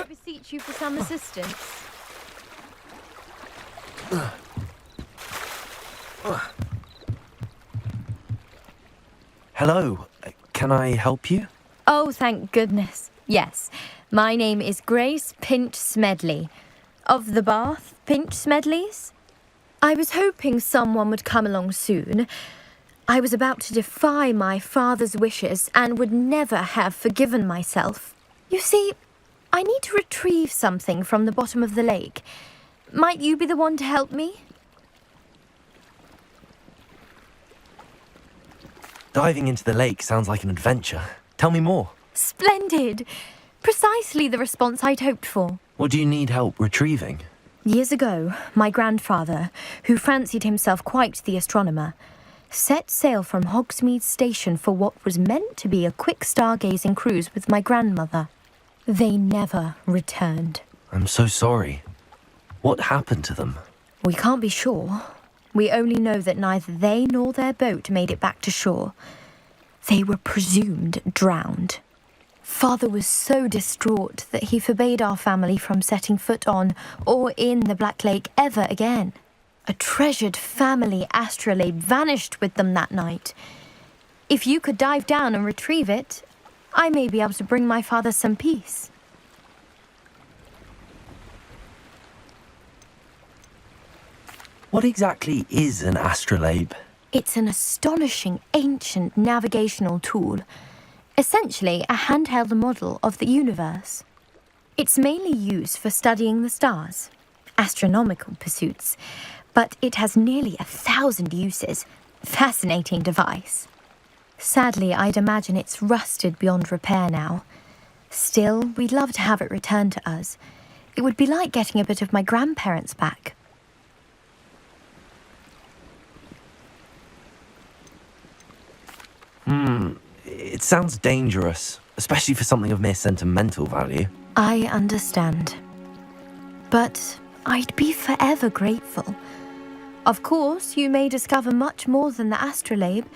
I beseech you for some assistance? Hello, can I help you? Oh, thank goodness. Yes, my name is Grace Pinch Smedley, of the Bath Pinch Smedleys. I was hoping someone would come along soon. I was about to defy my father's wishes and would never have forgiven myself. You see, I need to retrieve something from the bottom of the lake. Might you be the one to help me? Diving into the lake sounds like an adventure. Tell me more. Splendid! Precisely the response I'd hoped for. What do you need help retrieving? Years ago, my grandfather, who fancied himself quite the astronomer, set sail from Hogsmeade Station for what was meant to be a quick stargazing cruise with my grandmother. They never returned. I'm so sorry. What happened to them? We can't be sure. We only know that neither they nor their boat made it back to shore. They were presumed drowned. Father was so distraught that he forbade our family from setting foot on or in the Black Lake ever again. A treasured family astrolabe vanished with them that night. If you could dive down and retrieve it, I may be able to bring my father some peace. What exactly is an astrolabe? It's an astonishing ancient navigational tool, essentially a handheld model of the universe. It's mainly used for studying the stars, astronomical pursuits, but it has nearly 1,000 uses. Fascinating device. Sadly, I'd imagine it's rusted beyond repair now. Still, we'd love to have it returned to us. It would be like getting a bit of my grandparents back. It sounds dangerous, especially for something of mere sentimental value. I understand. But I'd be forever grateful. Of course, you may discover much more than the astrolabe.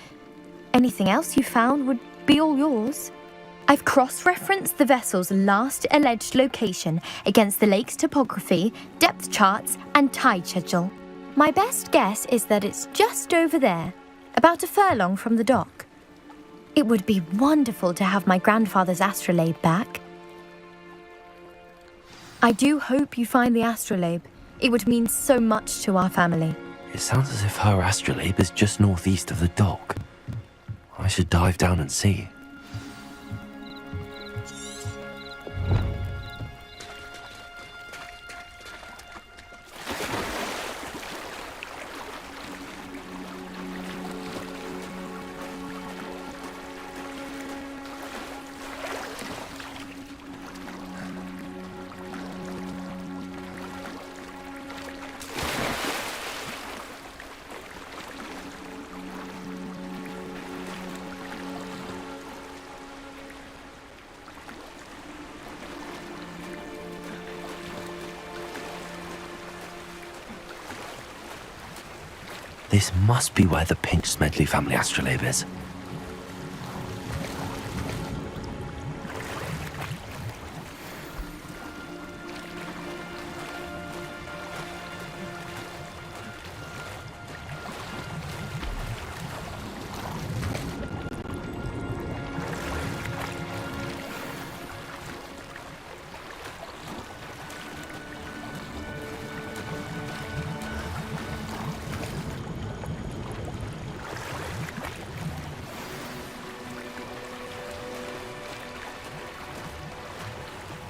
Anything else you found would be all yours. I've cross-referenced the vessel's last alleged location against the lake's topography, depth charts, and tide schedule. My best guess is that it's just over there, about a furlong from the dock. It would be wonderful to have my grandfather's astrolabe back. I do hope you find the astrolabe. It would mean so much to our family. It sounds as if her astrolabe is just northeast of the dock. I should dive down and see. This must be where the Pinch Smedley family astrolabe is.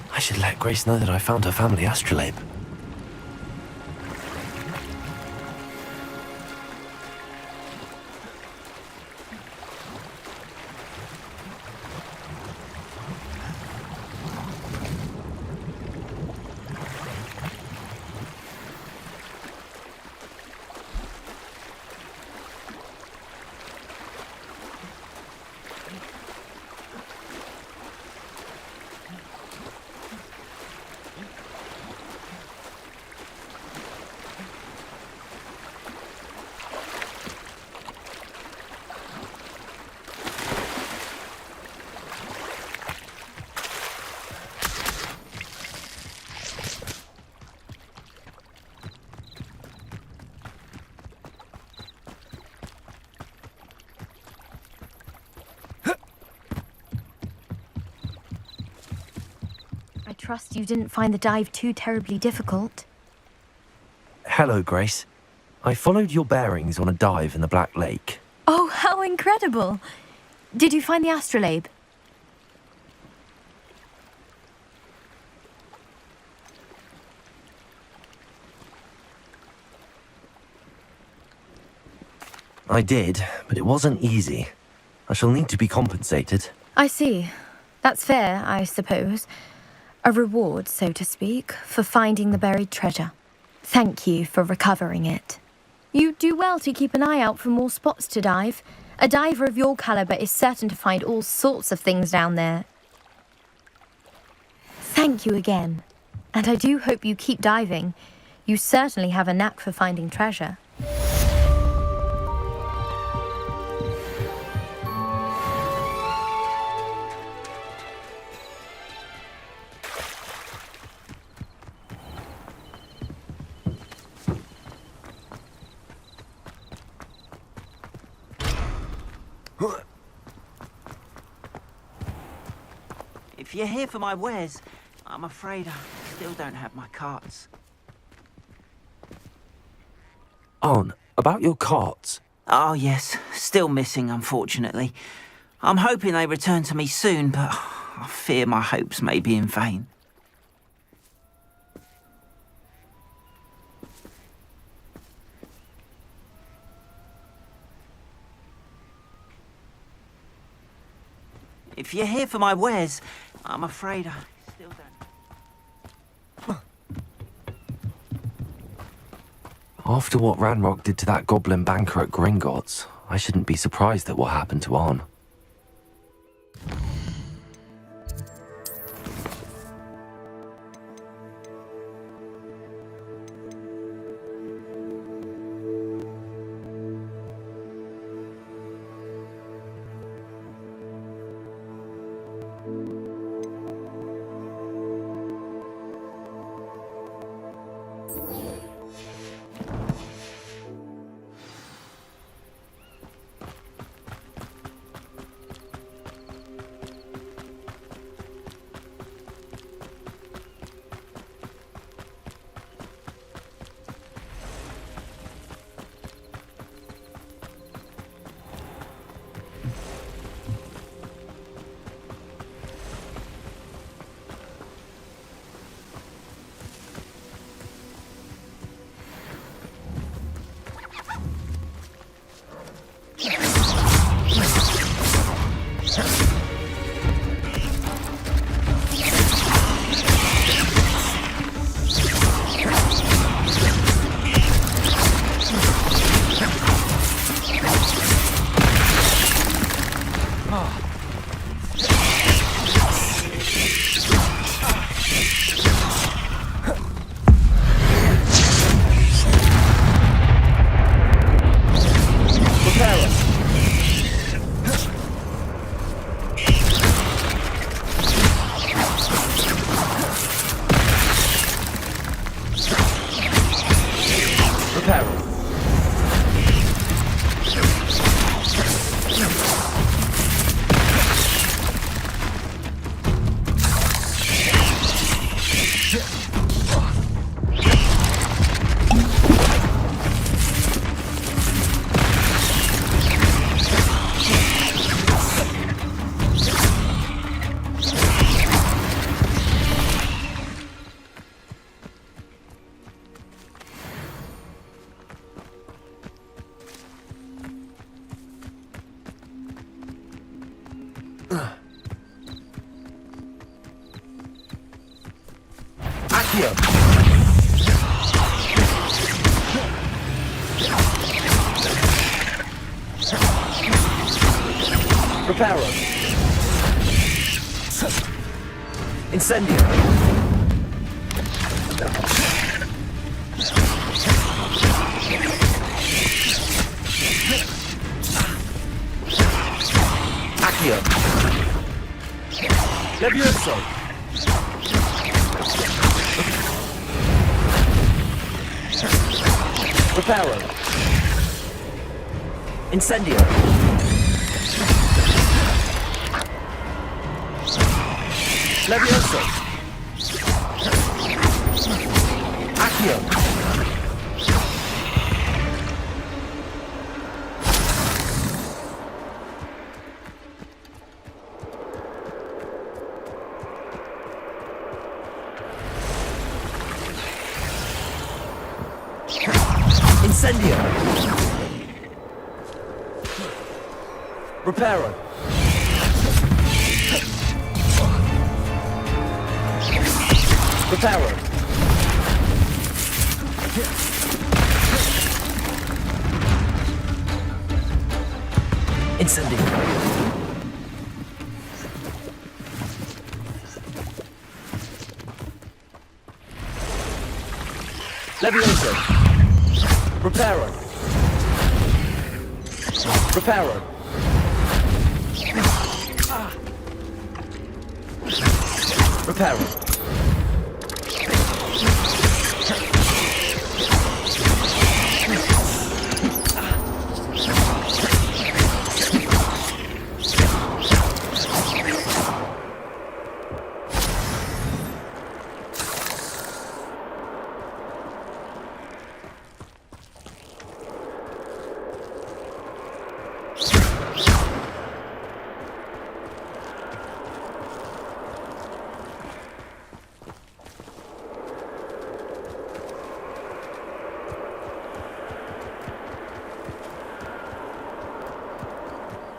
I should let Grace know that I found her family astrolabe. trust you didn't find the dive too terribly difficult. Hello, Grace. I followed your bearings on a dive in the Black Lake. Oh, how incredible! Did you find the astrolabe? I did, but it wasn't easy. I shall need to be compensated. I see. That's fair, I suppose. A reward, so to speak, for finding the buried treasure. Thank you for recovering it. You do well to keep an eye out for more spots to dive. A diver of your caliber is certain to find all sorts of things down there. Thank you again. And I do hope you keep diving. You certainly have a knack for finding treasure. If you're here for my wares, I'm afraid I still don't have my carts. On, about your carts. Oh yes, still missing, unfortunately. I'm hoping they return to me soon, but I fear my hopes may be in vain. If you're here for my wares, I'm afraid I still don't... After what Ranrock did to that goblin banker at Gringotts, I shouldn't be surprised at what happened to On. Reparo. Incendio. Accio. Levioso. Reparo. Incendio. Levioso. Accio. Incendio. Reparo. Reparo. Incendio. Levioso. Reparo. Reparo. Reparo.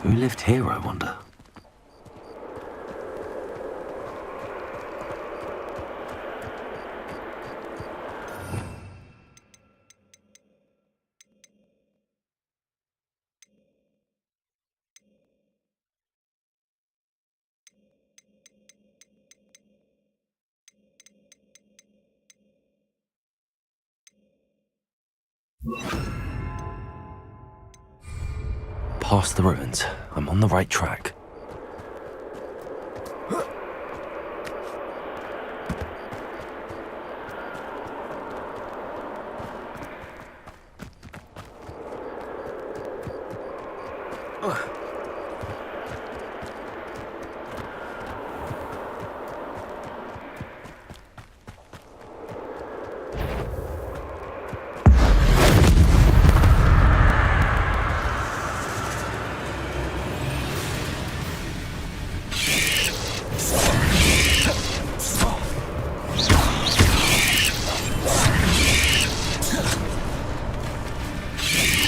Who lived here, I wonder? Past the ruins. I'm on the right track.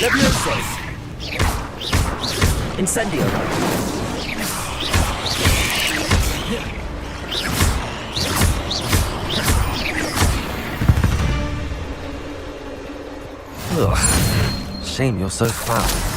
Levioso. Incendio. Ugh. Shame you're so fat.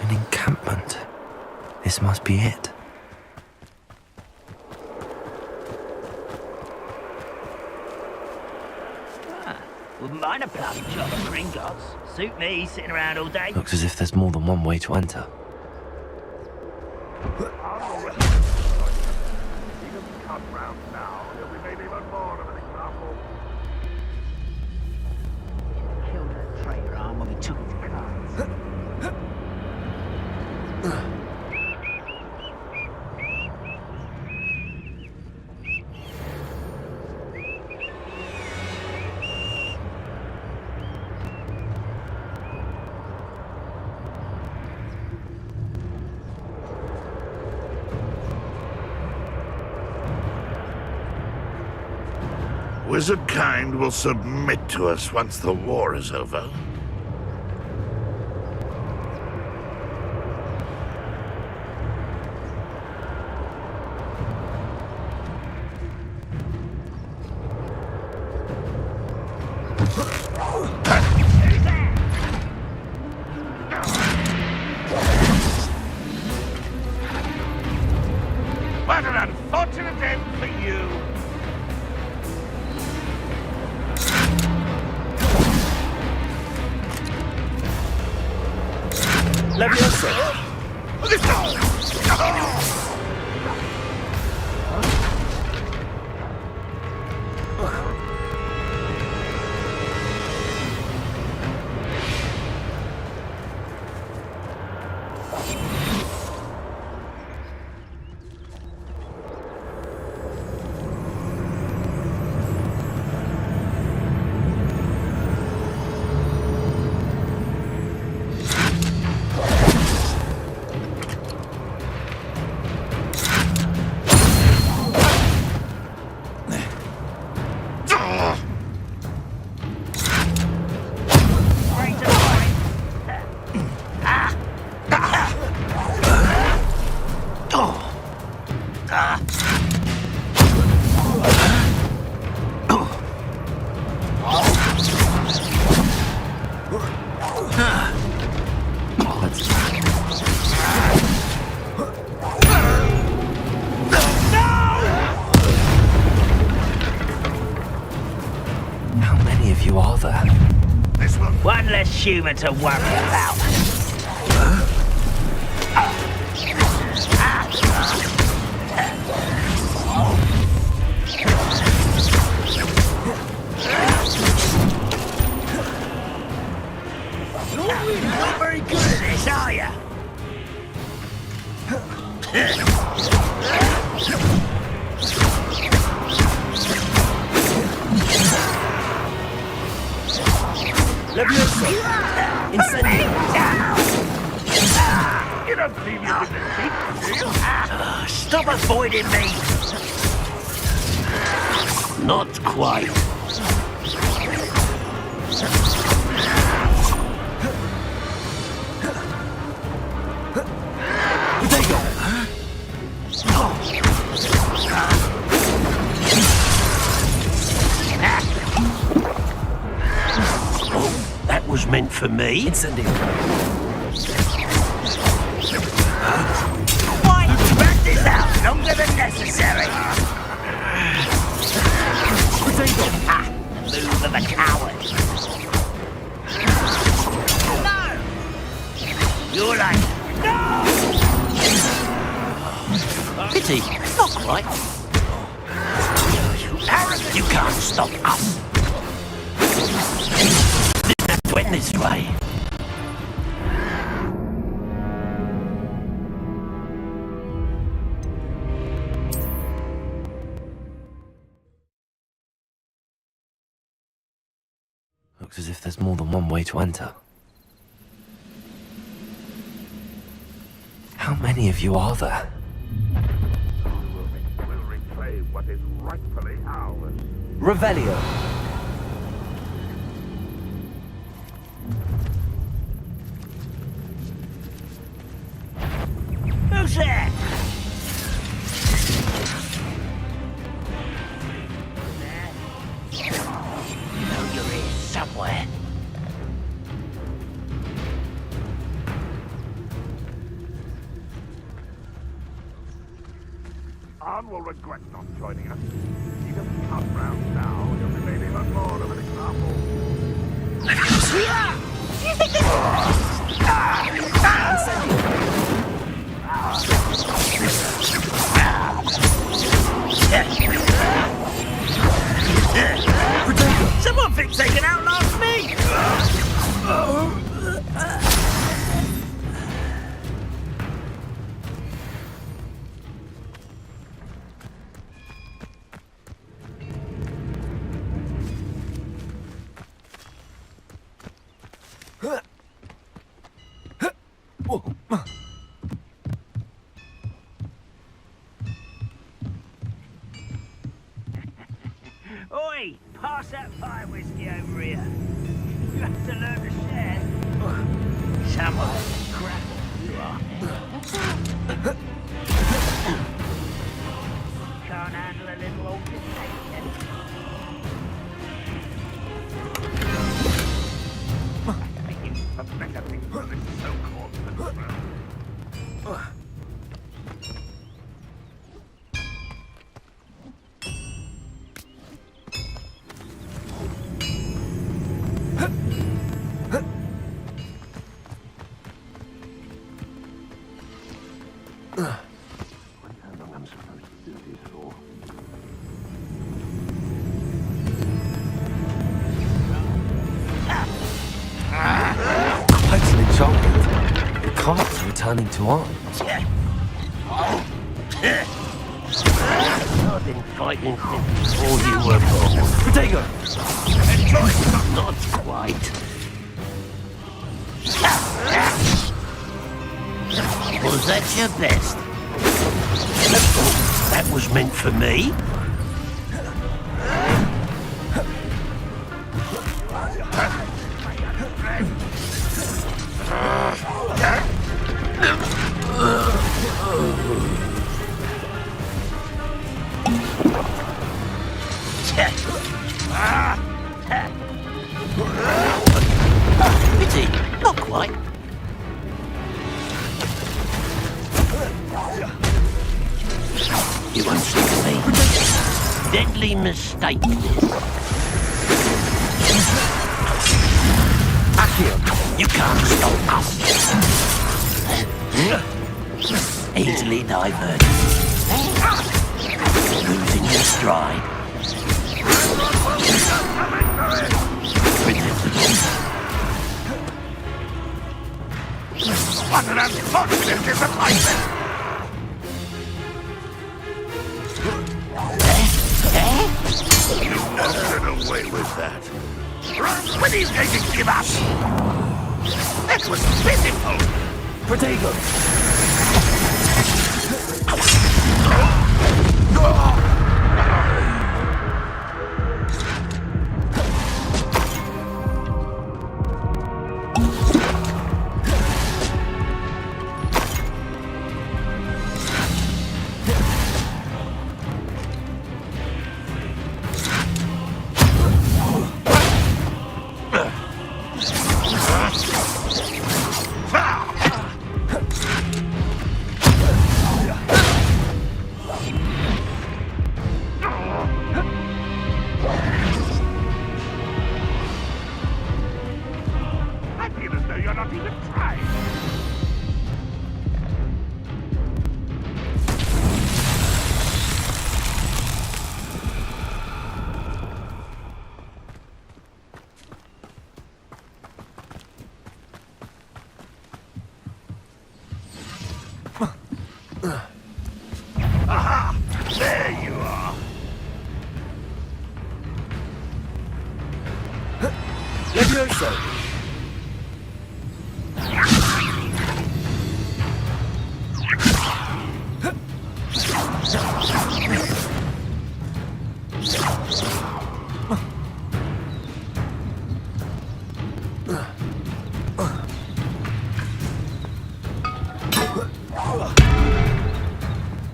An encampment. This must be it. Wouldn't mind a plum job at Gringotts. Suit me, sitting around all day. Looks as if there's more than one way to enter. Killed that traitor arm when we took his car. wizard kind will submit to us once the war is over. What an unfortunate end for you! Leviosa! How many of you are there? This will One less human to worry about. Not very good at this, are you? Leviosa! Incendio! you don't believe you can defeat them, do you? Stop avoiding me! Not quite. That was meant for me. Incendio! Why you dragged this out longer than necessary? Ah, move of a coward. No! You're like, no! Pity, not quite. Arrogant! You can't stop us. Went this way. Looks as if there's more than one way to enter. How many of you are there? We'll reclaim what is rightfully ours. Revelio! Who's there? Know you're here somewhere. Arn will regret not joining us. He doesn't come round now. He'll be made even more of an example. Someone thinks they can outlast me! Oi! I'm supposed to do this for. Total enchantment. The cards are returning to arms. I've been fighting since before you were born. Protego! Not quite. Was that your best? That was meant for me? Pity, not quite. You won't see me. Deadly mistake. You can't stop us. Easily diverted. Losing your stride. Predictable. What an unfortunate disappointment! You won't get away with that. When he's going to give up? That was pitiful! Protego! I feel as though you're not even trying. Aha! There you are! Levioso!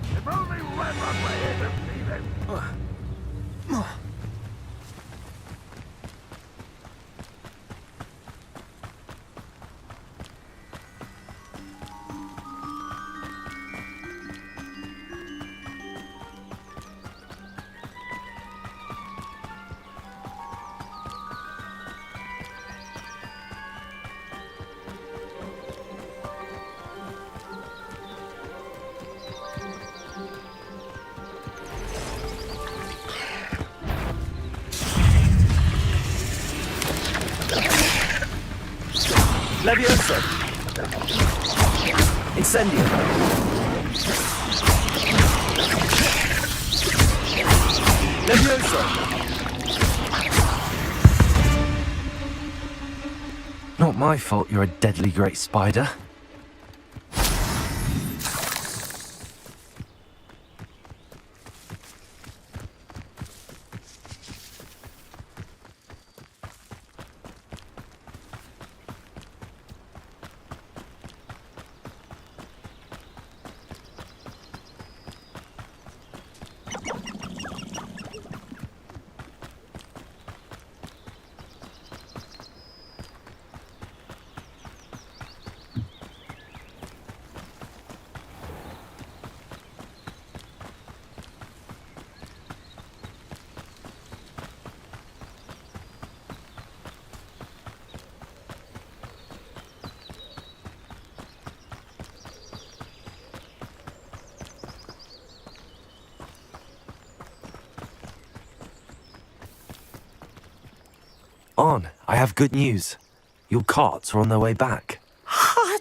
If only Red Rock were here to see this! Levioso! Incendio! Levioso! Not my fault you're a deadly great spider. On, I have good news. Your carts are on their way back. I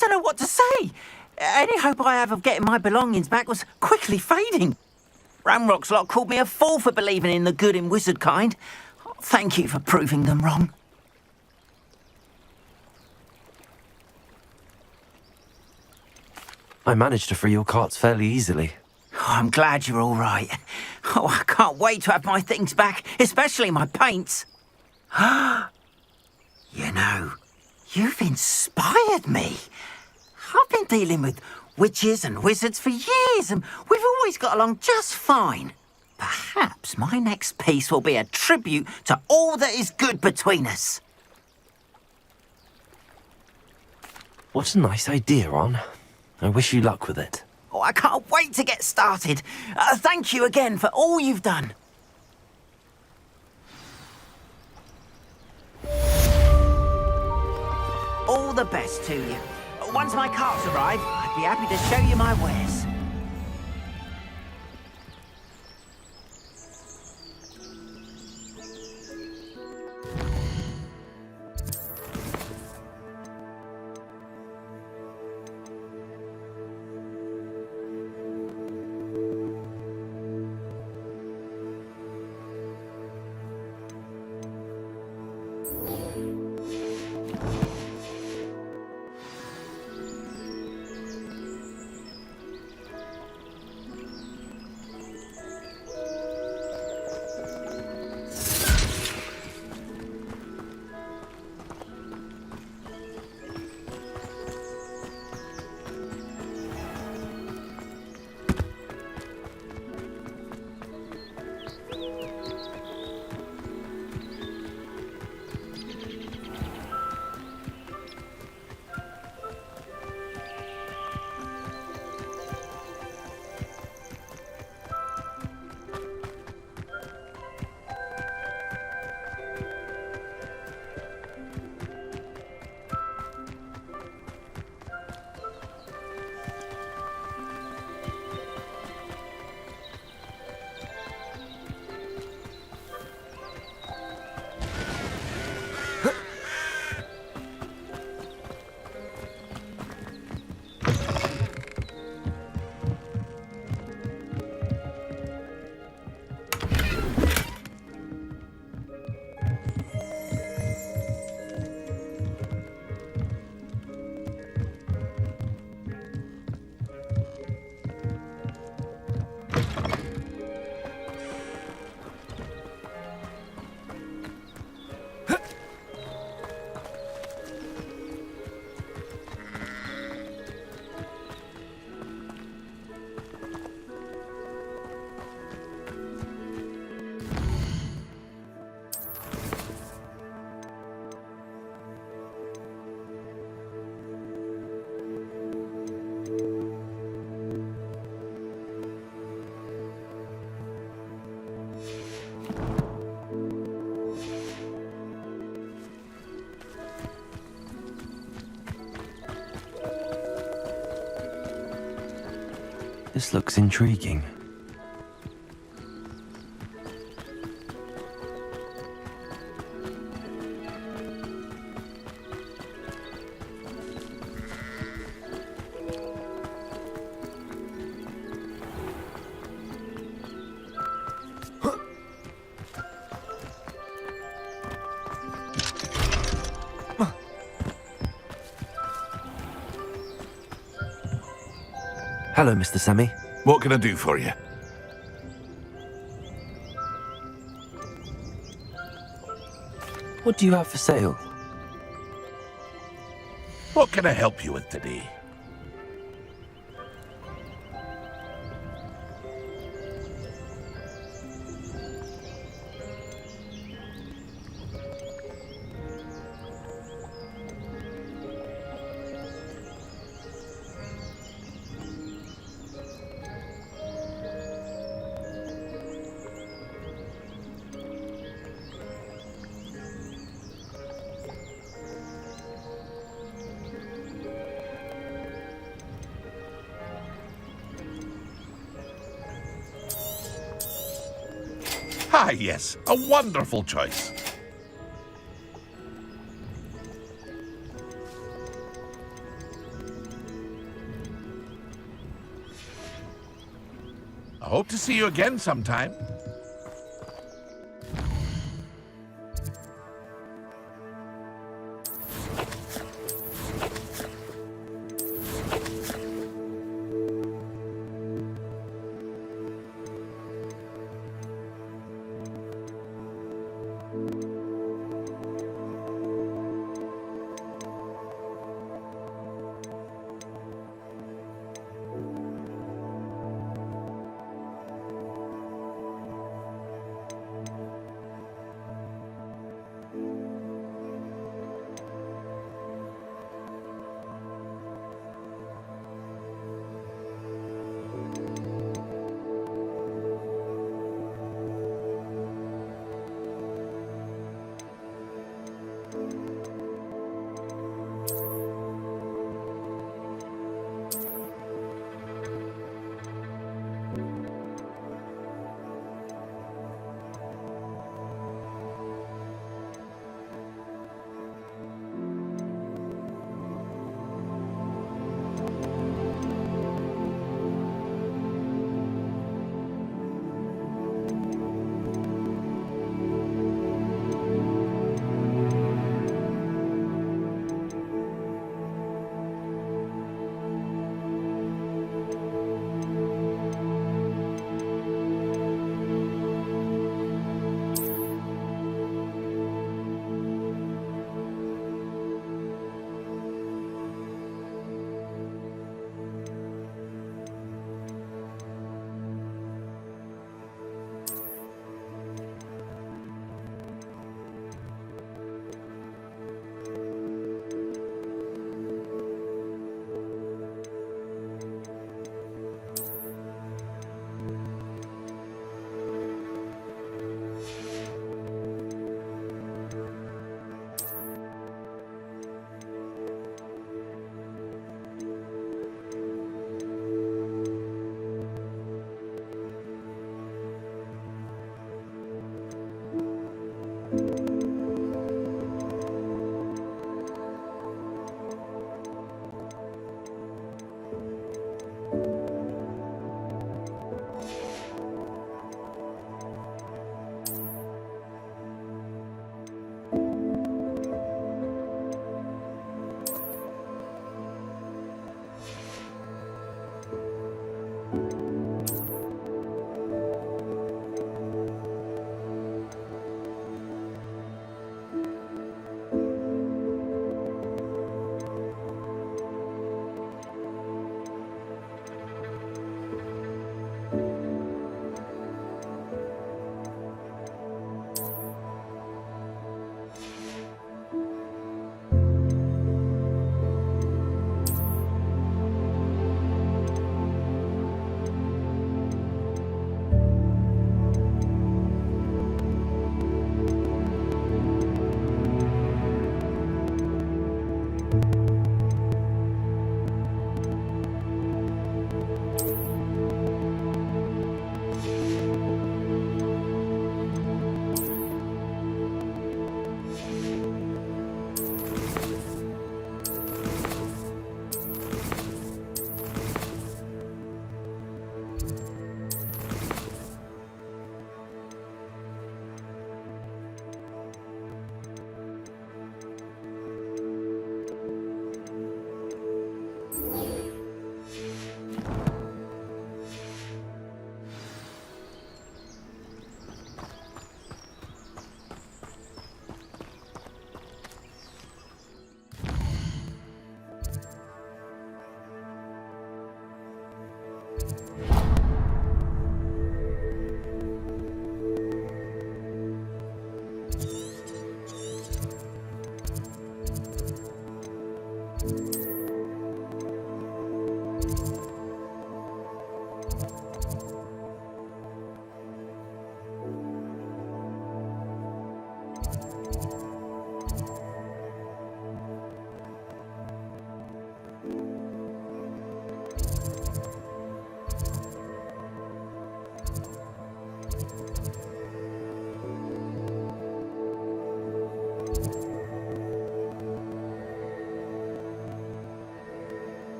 don't know what to say. Any hope I have of getting my belongings back was quickly fading. Ramrock's lot called me a fool for believing in the good in wizard kind. Thank you for proving them wrong. I managed to free your carts fairly easily. Oh, I'm glad you're all right. Oh, I can't wait to have my things back, especially my paints. You know, you've inspired me. I've been dealing with witches and wizards for years, and we've always got along just fine. Perhaps my next piece will be a tribute to all that is good between us. What a nice idea, On. I wish you luck with it. Oh, I can't wait to get started. Thank you again for all you've done. All the best to you. Once my carts arrive, I'd be happy to show you my wares. This looks intriguing. Hello, Mr. Semi. What can I do for you? What do you have for sale? What can I help you with today? Ah, yes, a wonderful choice. Hope to see you again sometime.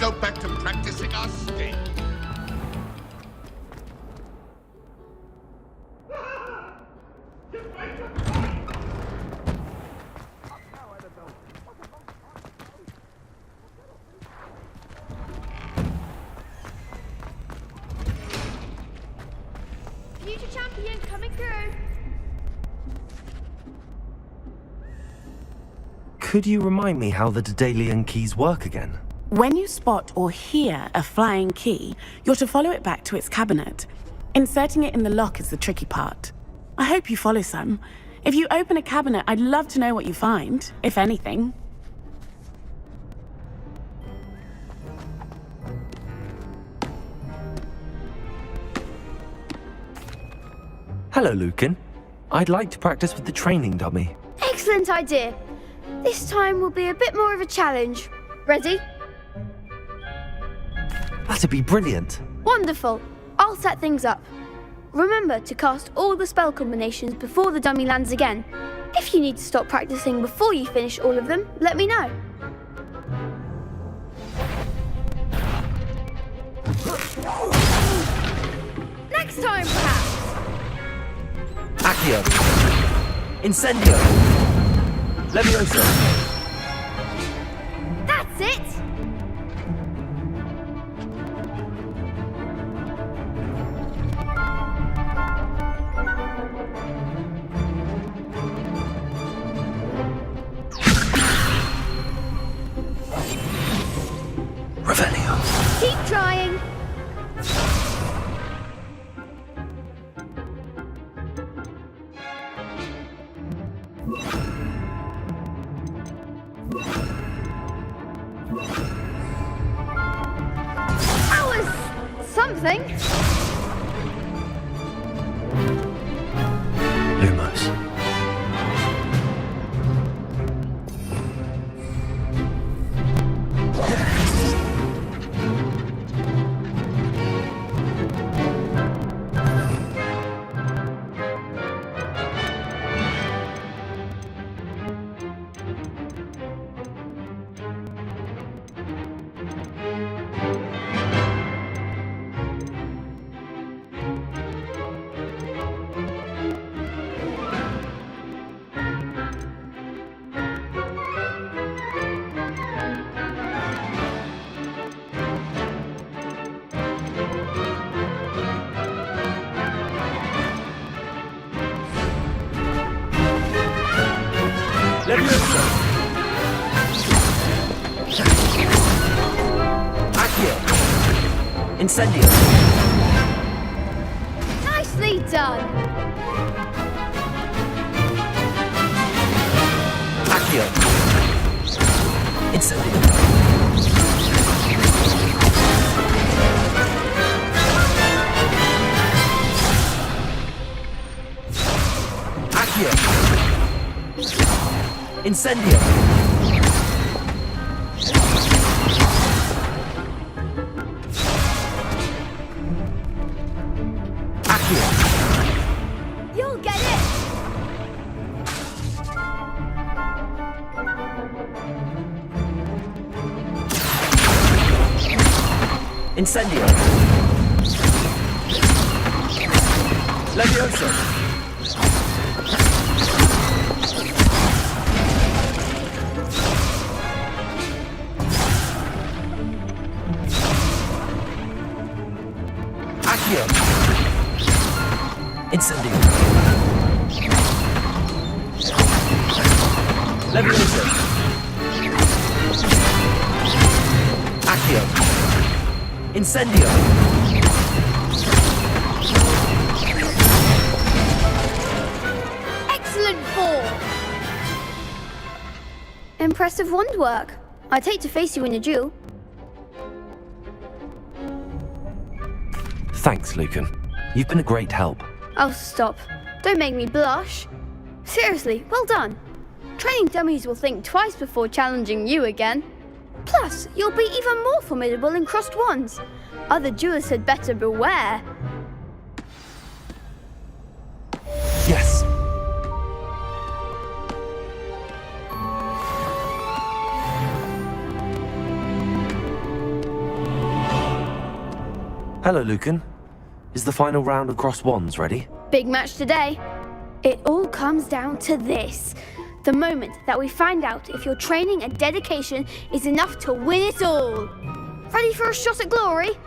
go back to practicing our sting. Future champion coming through. Could you remind me how the Daedalian keys work again? When you spot or hear a flying key, you're to follow it back to its cabinet. Inserting it in the lock is the tricky part. I hope you follow some. If you open a cabinet, I'd love to know what you find, if anything. Hello, Lucan. I'd like to practice with the training dummy. Excellent idea. This time will be a bit more of a challenge. Ready? That'd be brilliant. Wonderful. I'll set things up. Remember to cast all the spell combinations before the dummy lands again. If you need to stop practicing before you finish all of them, let me know. Next time, perhaps. Accio. Incendio. Levioso. That's it! Revelio. Keep trying. That was something. Lumos. Levioso. Accio. Incendio. Nicely done. Accio. Incendio. Accio. Incendio. Accio. You'll get it. Incendio. Levioso. Accio. Incendio. Levioso. Accio. Incendio. Excellent ball. Impressive wand work. I'd hate to face you in a duel. Thanks, Lucan. You've been a great help. Oh, stop. Don't make me blush. Seriously, well done. Training dummies will think twice before challenging you again. Plus, you'll be even more formidable in crossed wands. Other duelists had better beware. Yes. Hello, Lucan. Is the final round across wands ready? Big match today. It all comes down to this. The moment that we find out if your training and dedication is enough to win it all. Ready for a shot at glory?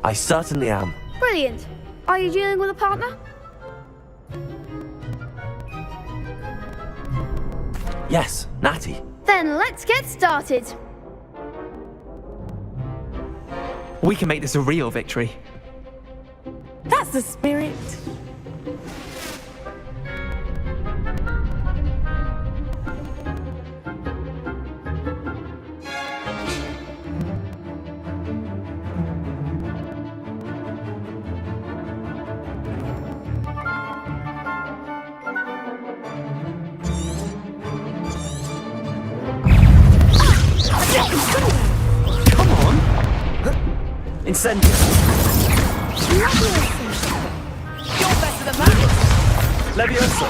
I certainly am. Brilliant. Are you dealing with a partner? Yes, Natty. Then let's get started. We can make this a real victory. That's the spirit. Come on! Incendio! You're better than that. Levioso!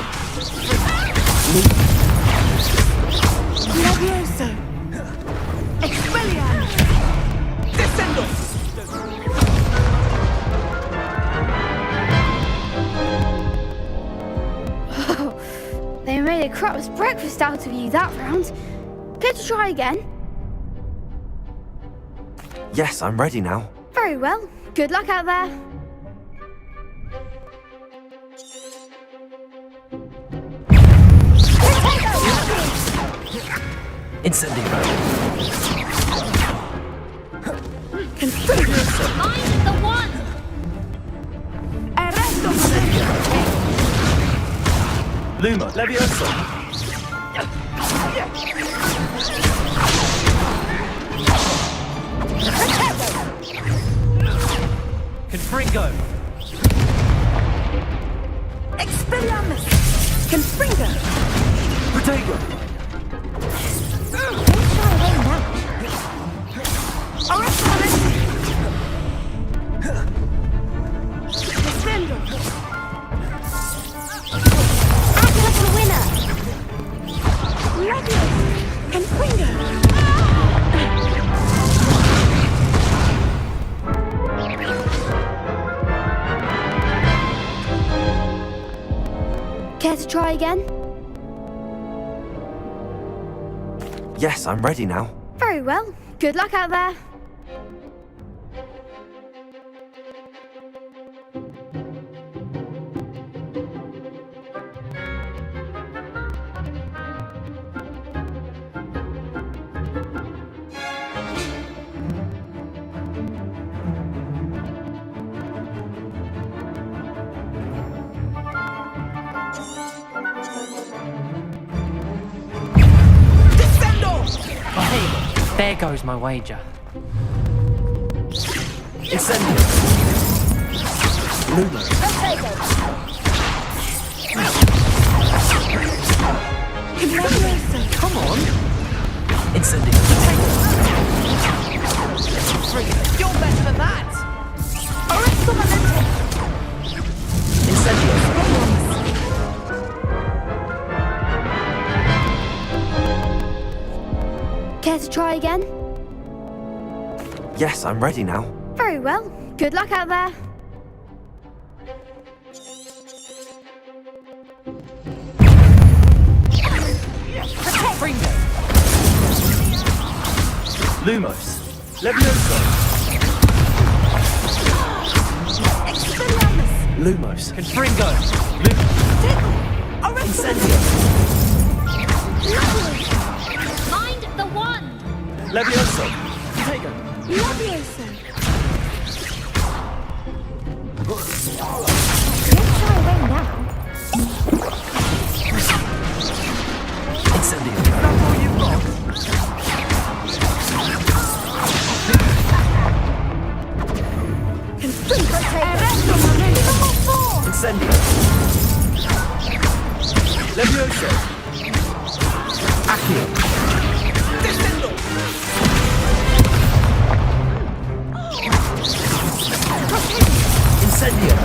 Levioso. Expelliarmus. Descendo! They made a crap's breakfast out of you that round. Care to try again? Yes, I'm ready now. Very well. Good luck out there. Incendio! Mind the one! Luma! Levioso! Confringo! Expelliarmus. Confringo. Protego! Descendo. Act like a winner! Levioso. Confringo. Care to try again? Yes, I'm ready now. Very well. Good luck out there. There goes my wager. Incendio! Luma! Come on! Incendio! You're better than that. Incendio! Care to try again? Yes, I'm ready now. Very well. Good luck out there. Lumos! Levioso! Expelliarmus. Lumos! Confringo! Incendio. Mind the one! Levioso! Protego! Levioso. Let's try away now. Incendio! That's all you've got! Incendio! Levioso! Accio! Descendo! Incendio!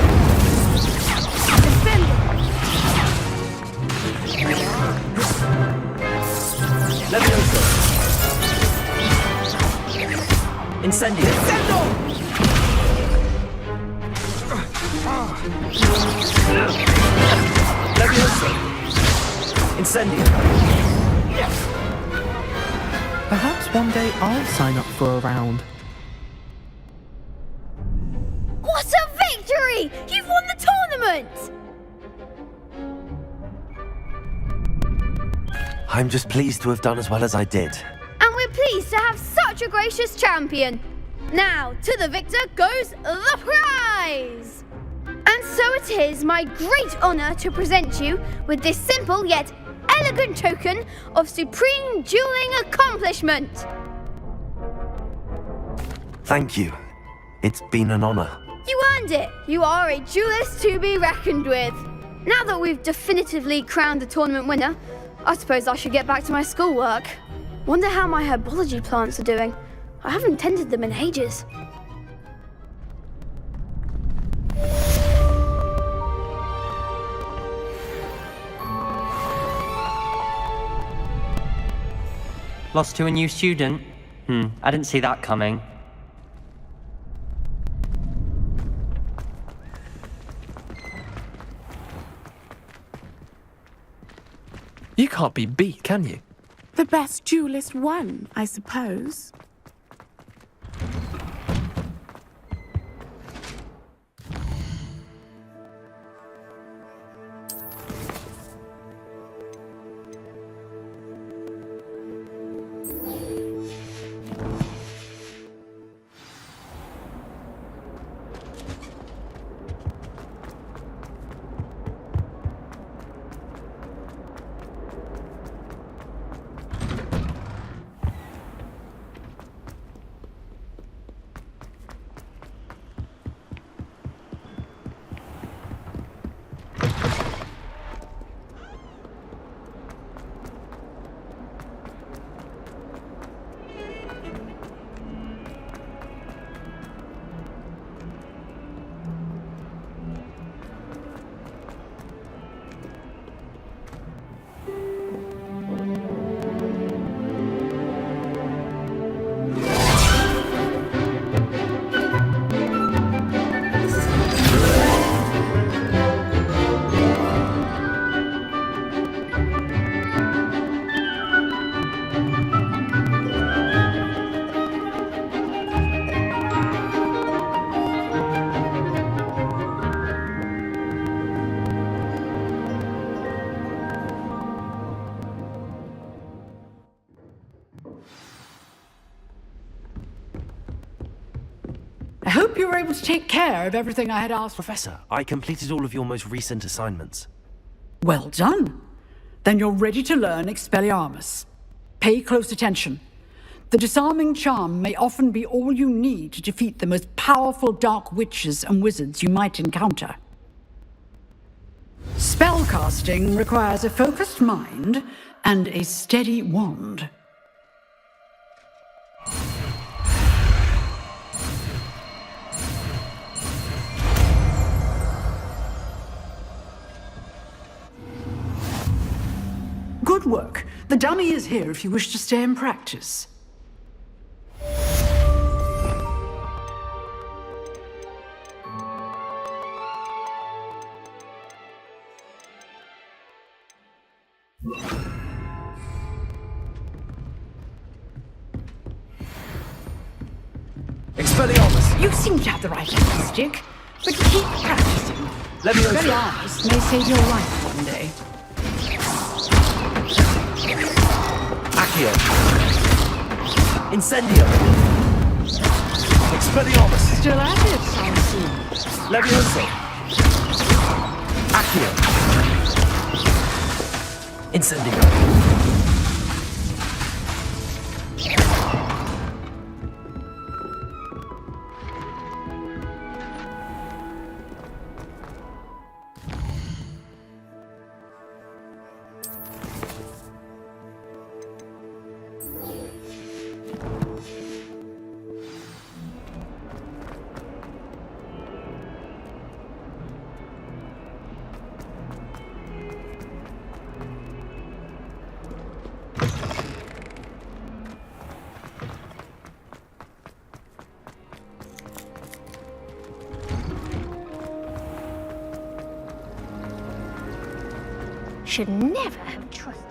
Levioso! Incendio! Levioso! Incendio! Perhaps one day I'll sign up for a round. What a victory! You've won the tournament! I'm just pleased to have done as well as I did. And we're pleased to have such a gracious champion. Now, to the victor goes the prize! And so it is my great honour to present you with this simple yet elegant token of supreme dueling accomplishment. Thank you. It's been an honor. You earned it. You are a duelist to be reckoned with. Now that we've definitively crowned the tournament winner, I suppose I should get back to my schoolwork. Wonder how my herbology plants are doing. I haven't tended them in ages. Lost to a new student? I didn't see that coming. You can't be beat, can you? The best duelist won, I suppose. I hope you were able to take care of everything I had asked for. Professor, I completed all of your most recent assignments. Well done. Then you're ready to learn Expelliarmus. Pay close attention. The disarming charm may often be all you need to defeat the most powerful dark witches and wizards you might encounter. Spellcasting requires a focused mind and a steady wand. Good work. The dummy is here if you wish to stay and practice. Expelliarmus! You seem to have the right stick, but keep practicing. Levioso! Expelliarmus may save your life one day. Accio! Incendio! Expelliarmus! Still at it, I see. Levioso! Accio! Incendio! Should never have trusted.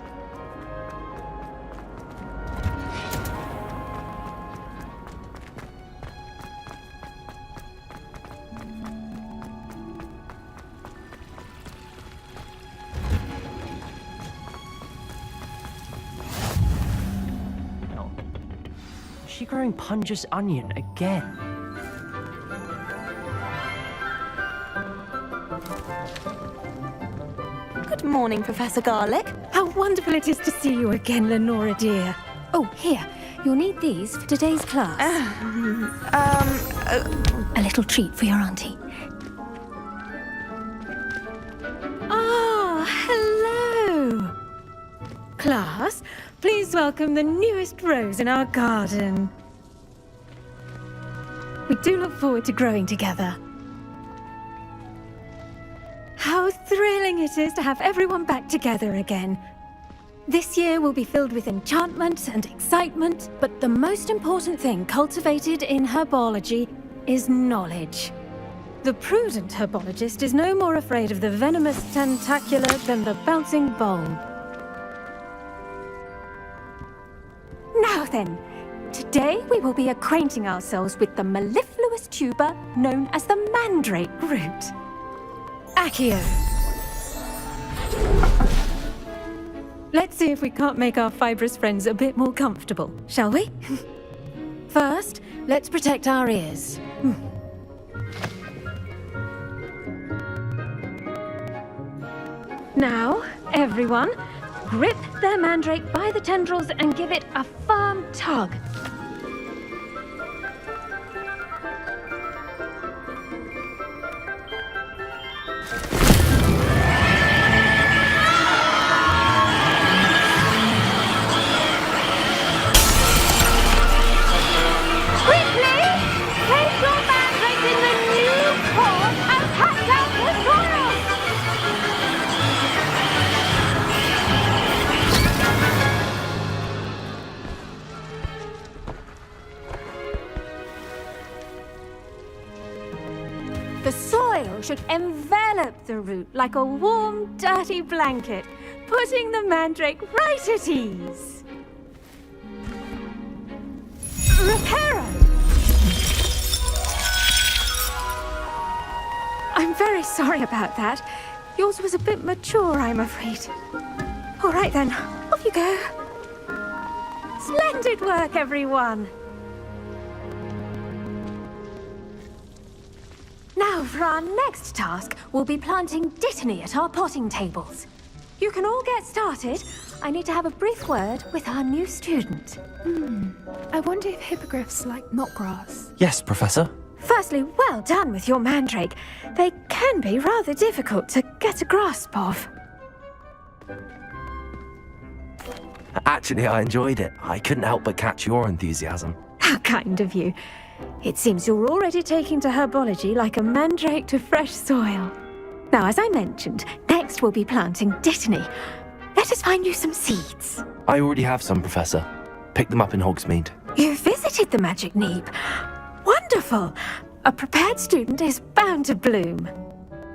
Is she growing Punja's onion again? Good morning, Professor Garlic. How wonderful it is to see you again, Lenora dear. Oh, here. You'll need these for today's class. A little treat for your auntie. Ah, hello. Class, please welcome the newest rose in our garden. We do look forward to growing together. How thrilling it is to have everyone back together again. This year will be filled with enchantment and excitement, but the most important thing cultivated in herbology is knowledge. The prudent herbologist is no more afraid of the venomous tentacula than the bouncing bulb. Now then, today we will be acquainting ourselves with the mellifluous tuber known as the mandrake root. Accio. Let's see if we can't make our fibrous friends a bit more comfortable, shall we? First, let's protect our ears. Now, everyone, grip their mandrake by the tendrils and give it a firm tug. The soil should envelop the root like a warm, dirty blanket, putting the mandrake right at ease. Reparo! I'm very sorry about that. Yours was a bit mature, I'm afraid. All right then, off you go. Splendid work, everyone. Now, for our next task, we'll be planting dittany at our potting tables. You can all get started. I need to have a brief word with our new student. I wonder if hippogriffs like knotgrass. Yes, Professor. Firstly, well done with your mandrake. They can be rather difficult to get a grasp of. Actually, I enjoyed it. I couldn't help but catch your enthusiasm. How kind of you. It seems you're already taking to herbology like a mandrake to fresh soil. Now, as I mentioned, next we'll be planting dittany. Let us find you some seeds. I already have some, Professor. Picked them up in Hogsmeade. You visited the Magic Neep. Wonderful! A prepared student is bound to bloom.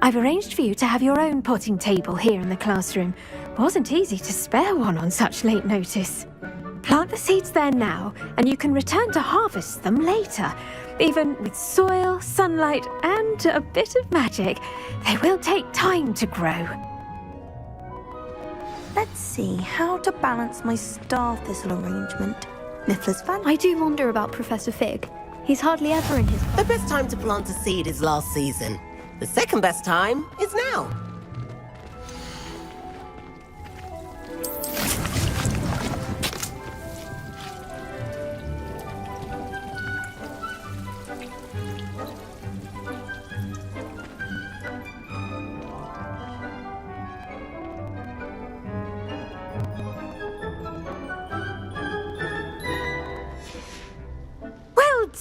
I've arranged for you to have your own potting table here in the classroom. Wasn't easy to spare one on such late notice. Plant the seeds there now, and you can return to harvest them later. Even with soil, sunlight, and a bit of magic, they will take time to grow. Let's see how to balance my star thistle arrangement. Niffler's fan. I do wonder about Professor Fig. He's hardly ever in his... The best time to plant a seed is last season. The second best time is now.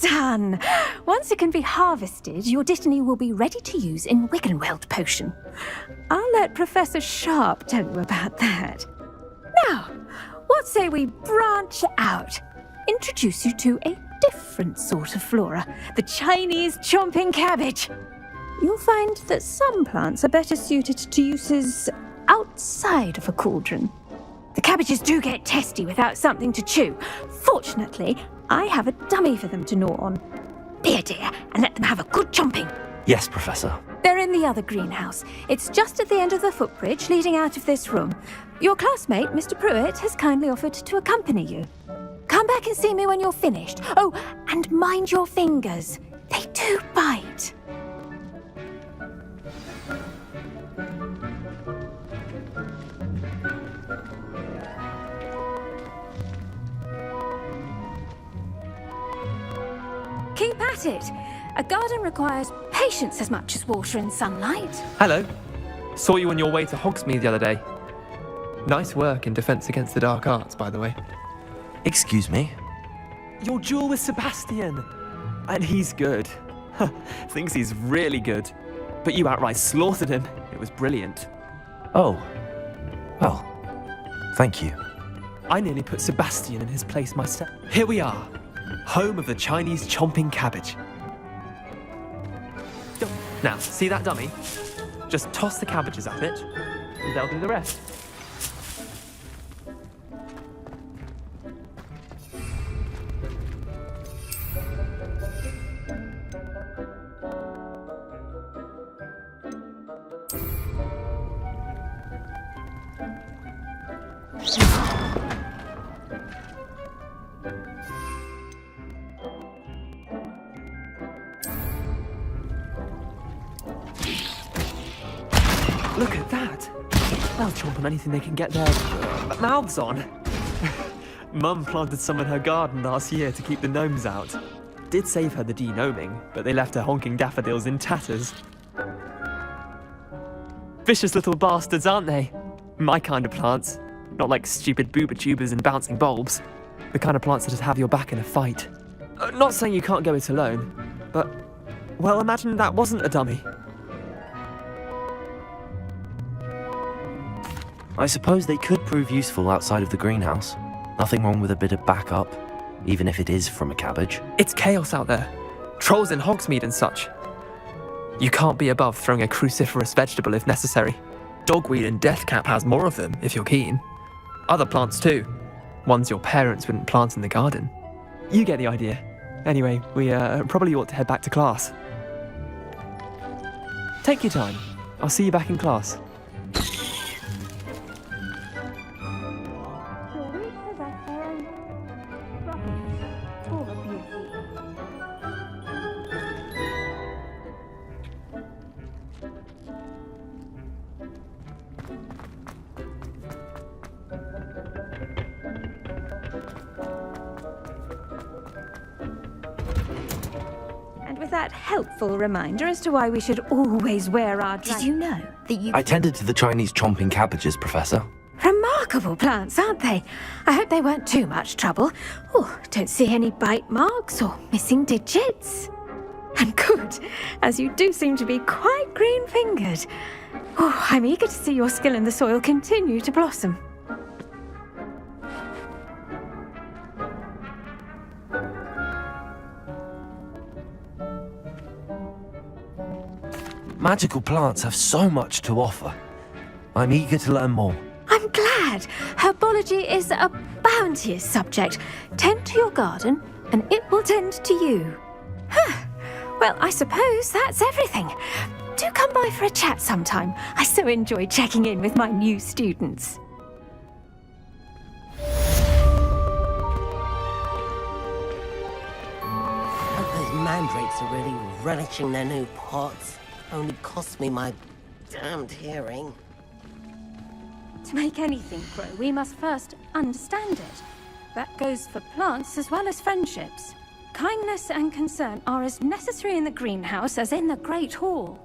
Done! Once it can be harvested, your dittany will be ready to use in Wiggenweld potion. I'll let Professor Sharp tell you about that. Now, what say we branch out? Introduce you to a different sort of flora, the Chinese chomping cabbage. You'll find that some plants are better suited to uses outside of a cauldron. The cabbages do get testy without something to chew. Fortunately, I have a dummy for them to gnaw on. Be a dear and let them have a good chomping. Yes, Professor. They're in the other greenhouse. It's just at the end of the footbridge leading out of this room. Your classmate, Mr. Pruitt, has kindly offered to accompany you. Come back and see me when you're finished. Oh, and mind your fingers. They do bite. Keep at it. A garden requires patience as much as water and sunlight. Hello. Saw you on your way to Hogsmeade the other day. Nice work in Defense Against the Dark Arts, by the way. Excuse me? Your duel with Sebastian. And he's good. Thinks he's really good. But you outright slaughtered him. It was brilliant. Oh. Well, thank you. I nearly put Sebastian in his place myself. Here we are. Home of the Chinese chomping cabbage. Now, see that dummy? Just toss the cabbages at it, and they'll do the rest. Look at that! They'll chomp on anything they can get their mouths on. Mum planted some in her garden last year to keep the gnomes out. Did save her the de-gnoming, but they left her honking daffodils in tatters. Vicious little bastards, aren't they? My kind of plants. Not like stupid booba tubers and bouncing bulbs. The kind of plants that just have your back in a fight. Not saying you can't go it alone, but, well, imagine that wasn't a dummy. I suppose they could prove useful outside of the greenhouse. Nothing wrong with a bit of backup, even if it is from a cabbage. It's chaos out there. Trolls in Hogsmeade and such. You can't be above throwing a cruciferous vegetable if necessary. Dogweed and deathcap has more of them, if you're keen. Other plants too. Ones your parents wouldn't plant in the garden. You get the idea. Anyway, we probably ought to head back to class. Take your time. I'll see you back in class. That helpful reminder as to why we should always wear our... Did you know that you... I tended to the Chinese chomping cabbages, Professor. Remarkable plants, aren't they? I hope they weren't too much trouble. Oh, don't see any bite marks or missing digits. And good, as you do seem to be quite green-fingered. Oh, I'm eager to see your skill in the soil continue to blossom. Magical plants have so much to offer. I'm eager to learn more. I'm glad. Herbology is a bounteous subject. Tend to your garden, and it will tend to you. Well, I suppose that's everything. Do come by for a chat sometime. I so enjoy checking in with my new students. Those mandrakes are really relishing their new pots. Only cost me my damned hearing. To make anything grow, we must first understand it. That goes for plants as well as friendships. Kindness and concern are as necessary in the greenhouse as in the Great Hall.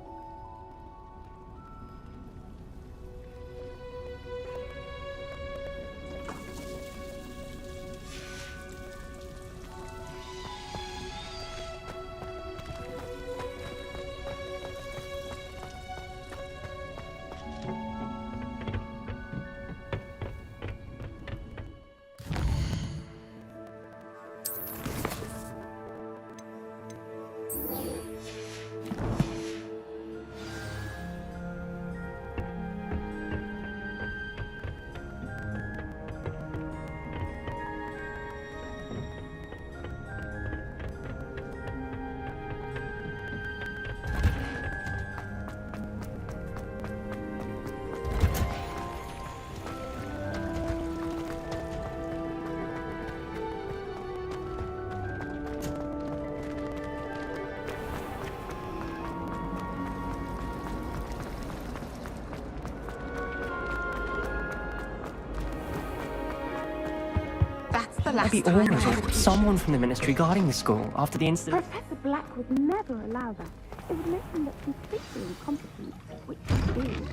Maybe Aura or someone from the ministry guarding the school after the incident. Professor Black would never allow that. It would make him look completely incompetent, which he is.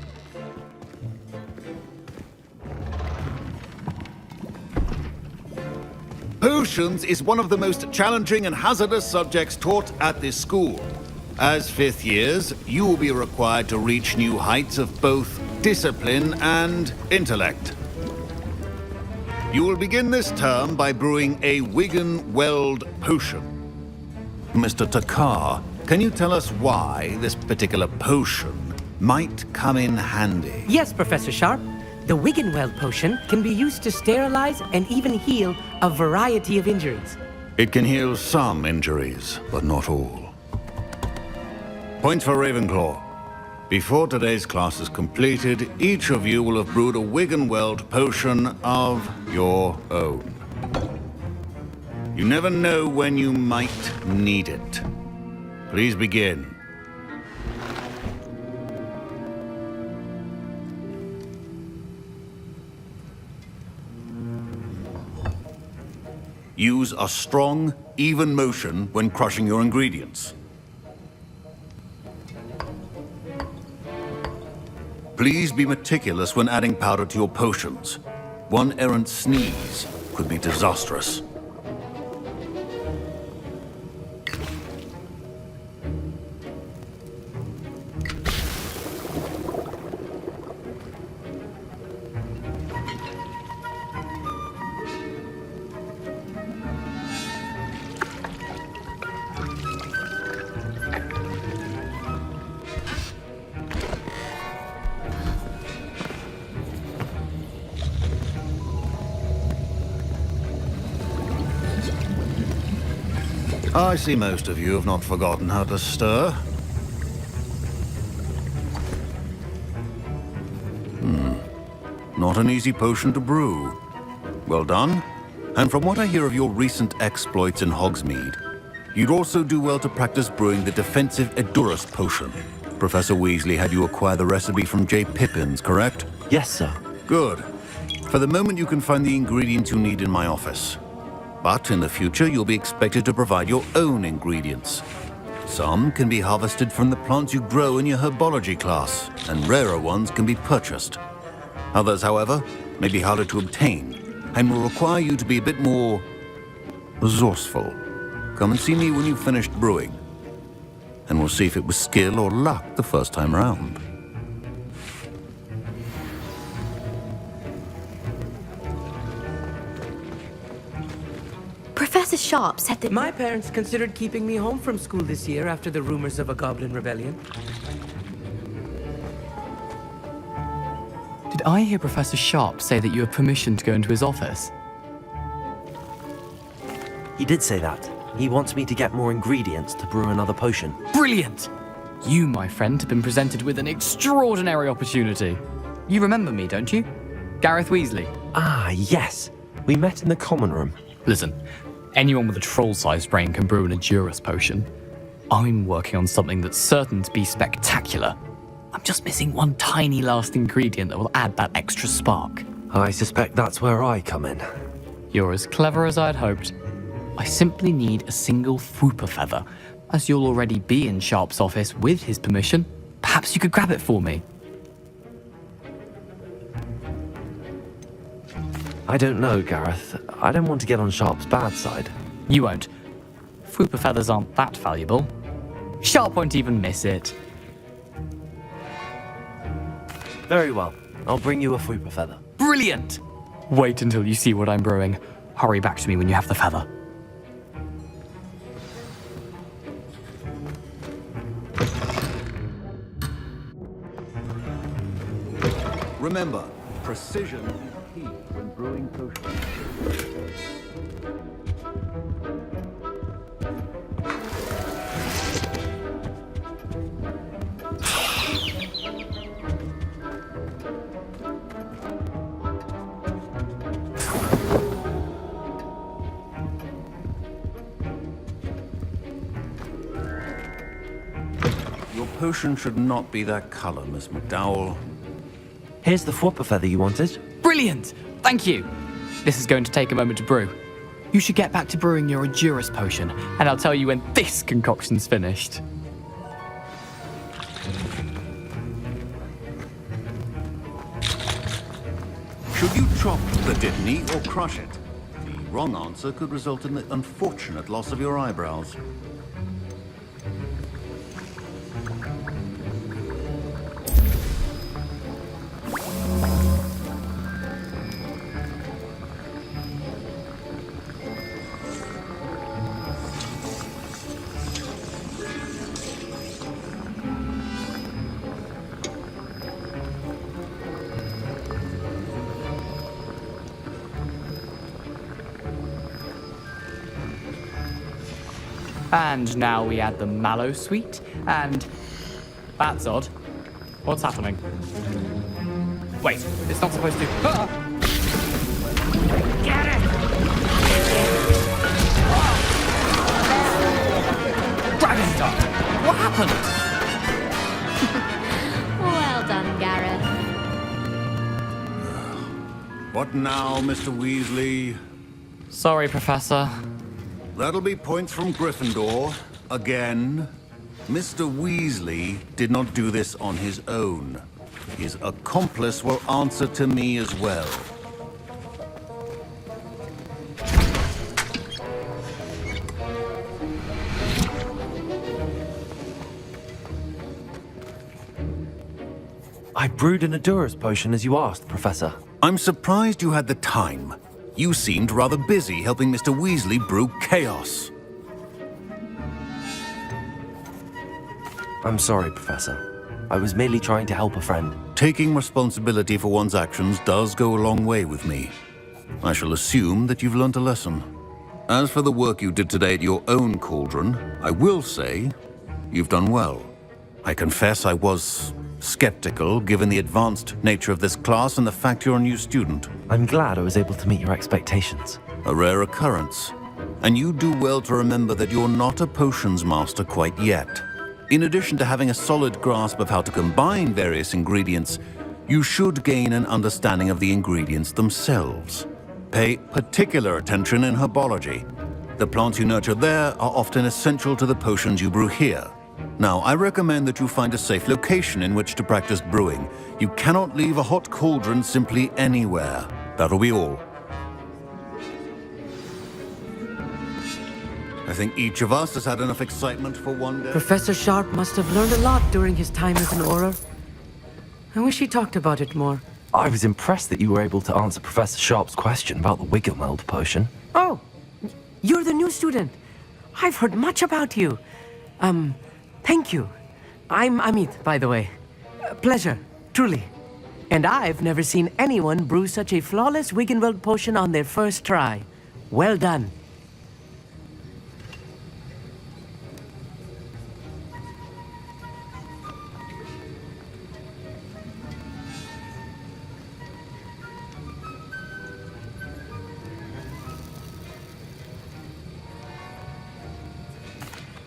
Potions is one of the most challenging and hazardous subjects taught at this school. As fifth years, you will be required to reach new heights of both discipline and intellect. You will begin this term by brewing a Wigan-Weld potion. Mr. Takar, can you tell us why this particular potion might come in handy? Yes, Professor Sharp. The Wigan-Weld potion can be used to sterilize and even heal a variety of injuries. It can heal some injuries, but not all. Point for Ravenclaw. Before today's class is completed, each of you will have brewed a Wigan-Weld potion of your own. You never know when you might need it. Please begin. Use a strong, even motion when crushing your ingredients. Please be meticulous when adding powder to your potions. One errant sneeze could be disastrous. I see most of you have not forgotten how to stir. Not an easy potion to brew. Well done. And from what I hear of your recent exploits in Hogsmeade, you'd also do well to practice brewing the defensive Edurus potion. Professor Weasley had you acquire the recipe from J. Pippins, correct? Yes, sir. Good. For the moment, you can find the ingredients you need in my office. But in the future, you'll be expected to provide your own ingredients. Some can be harvested from the plants you grow in your herbology class, and rarer ones can be purchased. Others, however, may be harder to obtain, and will require you to be a bit more resourceful. Come and see me when you've finished brewing, and we'll see if it was skill or luck the first time round. Professor Sharp said that... My parents considered keeping me home from school this year after the rumors of a goblin rebellion. Did I hear Professor Sharp say that you have permission to go into his office? He did say that. He wants me to get more ingredients to brew another potion. Brilliant! You, my friend, have been presented with an extraordinary opportunity. You remember me, don't you? Gareth Weasley. Ah, yes. We met in the common room. Listen, anyone with a troll-sized brain can brew an Edurus potion. I'm working on something that's certain to be spectacular. I'm just missing one tiny last ingredient that will add that extra spark. I suspect that's where I come in. You're as clever as I'd hoped. I simply need a single Fwooper feather. As you'll already be in Sharp's office with his permission, perhaps you could grab it for me. I don't know, Gareth. I don't want to get on Sharp's bad side. You won't. Fwooper feathers aren't that valuable. Sharp won't even miss it. Very well. I'll bring you a Fwooper feather. Brilliant! Wait until you see what I'm brewing. Hurry back to me when you have the feather. Remember, precision is key when brewing potions. Your potion should not be that color, Miss McDowell. Here's the Fwooper feather you wanted. Brilliant! Thank you! This is going to take a moment to brew. You should get back to brewing your Edurus potion, and I'll tell you when this concoction's finished. Should you chop the Dittany or crush it? The wrong answer could result in the unfortunate loss of your eyebrows. And now we add the mallow sweet, and... That's odd. What's happening? Wait, it's not supposed to... Ah! Get it! Dragon Star! What happened? Well done, Gareth. What now, Mr. Weasley? Sorry, Professor. That'll be points from Gryffindor. Again. Mr. Weasley did not do this on his own. His accomplice will answer to me as well. I brewed an Edurus potion as you asked, Professor. I'm surprised you had the time. You seemed rather busy helping Mr. Weasley brew chaos. I'm sorry, Professor. I was merely trying to help a friend. Taking responsibility for one's actions does go a long way with me. I shall assume that you've learnt a lesson. As for the work you did today at your own cauldron, I will say you've done well. I confess I was skeptical, given the advanced nature of this class and the fact you're a new student. I'm glad I was able to meet your expectations. A rare occurrence. And you do well to remember that you're not a potions master quite yet. In addition to having a solid grasp of how to combine various ingredients, you should gain an understanding of the ingredients themselves. Pay particular attention in herbology. The plants you nurture there are often essential to the potions you brew here. Now, I recommend that you find a safe location in which to practice brewing. You cannot leave a hot cauldron simply anywhere. That'll be all. I think each of us has had enough excitement for one day. Professor Sharp must have learned a lot during his time as an Auror. I wish he talked about it more. I was impressed that you were able to answer Professor Sharp's question about the Wiggenweld potion. Oh, you're the new student. I've heard much about you. Thank you. I'm Amit, by the way. Pleasure, truly. And I've never seen anyone brew such a flawless Wiggenweld potion on their first try. Well done.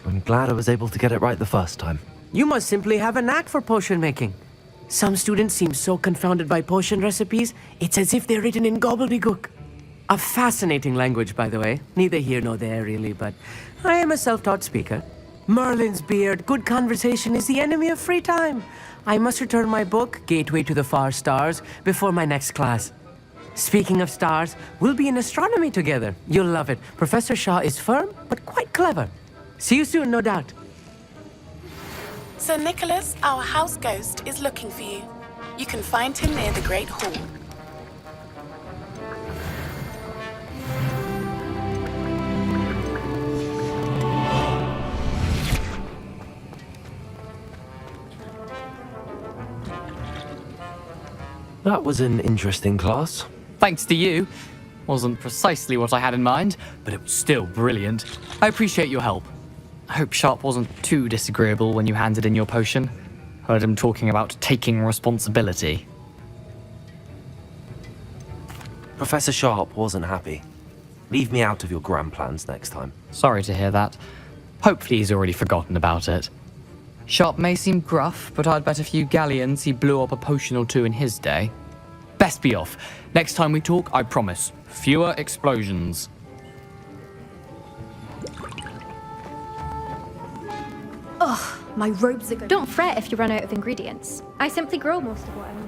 I'm glad I was able to get it right the first time. You must simply have a knack for potion making. Some students seem so confounded by potion recipes, it's as if they're written in gobbledygook. A fascinating language, by the way. Neither here nor there, really, but I am a self-taught speaker. Merlin's beard, good conversation is the enemy of free time. I must return my book, Gateway to the Far Stars, before my next class. Speaking of stars, we'll be in astronomy together. You'll love it. Professor Shaw is firm, but quite clever. See you soon, no doubt. Sir Nicholas, our house ghost, is looking for you. You can find him near the Great Hall. That was an interesting class. Thanks to you. Wasn't precisely what I had in mind, but it was still brilliant. I appreciate your help. I hope Sharp wasn't too disagreeable when you handed in your potion. Heard him talking about taking responsibility. Professor Sharp wasn't happy. Leave me out of your grand plans next time. Sorry to hear that. Hopefully he's already forgotten about it. Sharp may seem gruff, but I'd bet a few galleons he blew up a potion or two in his day. Best be off. Next time we talk, I promise, fewer explosions. My robes are good. Don't fret if you run out of ingredients. I simply grow most of what I need.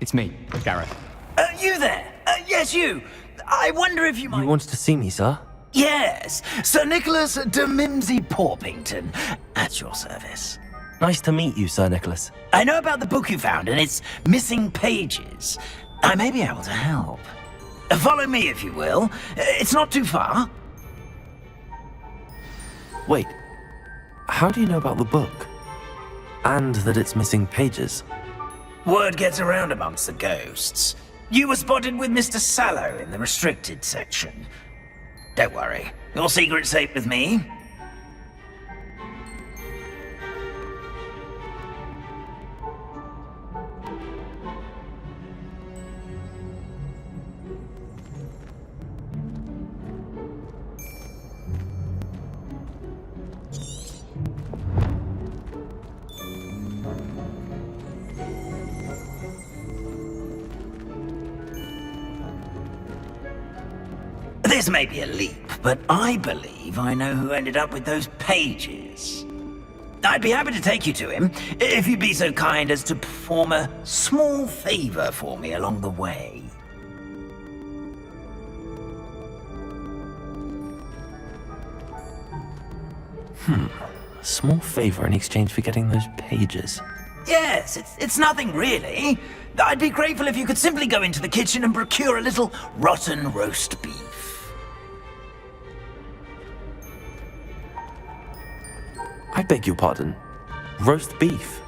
It's me, Gareth. You there? Yes, you. I wonder if you might... You wanted to see me, sir? Yes, Sir Nicholas de Mimsey Porpington, at your service. Nice to meet you, Sir Nicholas. I know about the book you found and its missing pages. I may be able to help. Follow me, if you will. It's not too far. Wait, how do you know about the book? And that it's missing pages? Word gets around amongst the ghosts. You were spotted with Mr. Sallow in the restricted section. Don't worry, your secret's safe with me. This may be a leap, but I believe I know who ended up with those pages. I'd be happy to take you to him, if you'd be so kind as to perform a small favor for me along the way. A small favor in exchange for getting those pages. Yes, it's nothing really. I'd be grateful if you could simply go into the kitchen and procure a little rotten roast beef. I beg your pardon. Roast beef?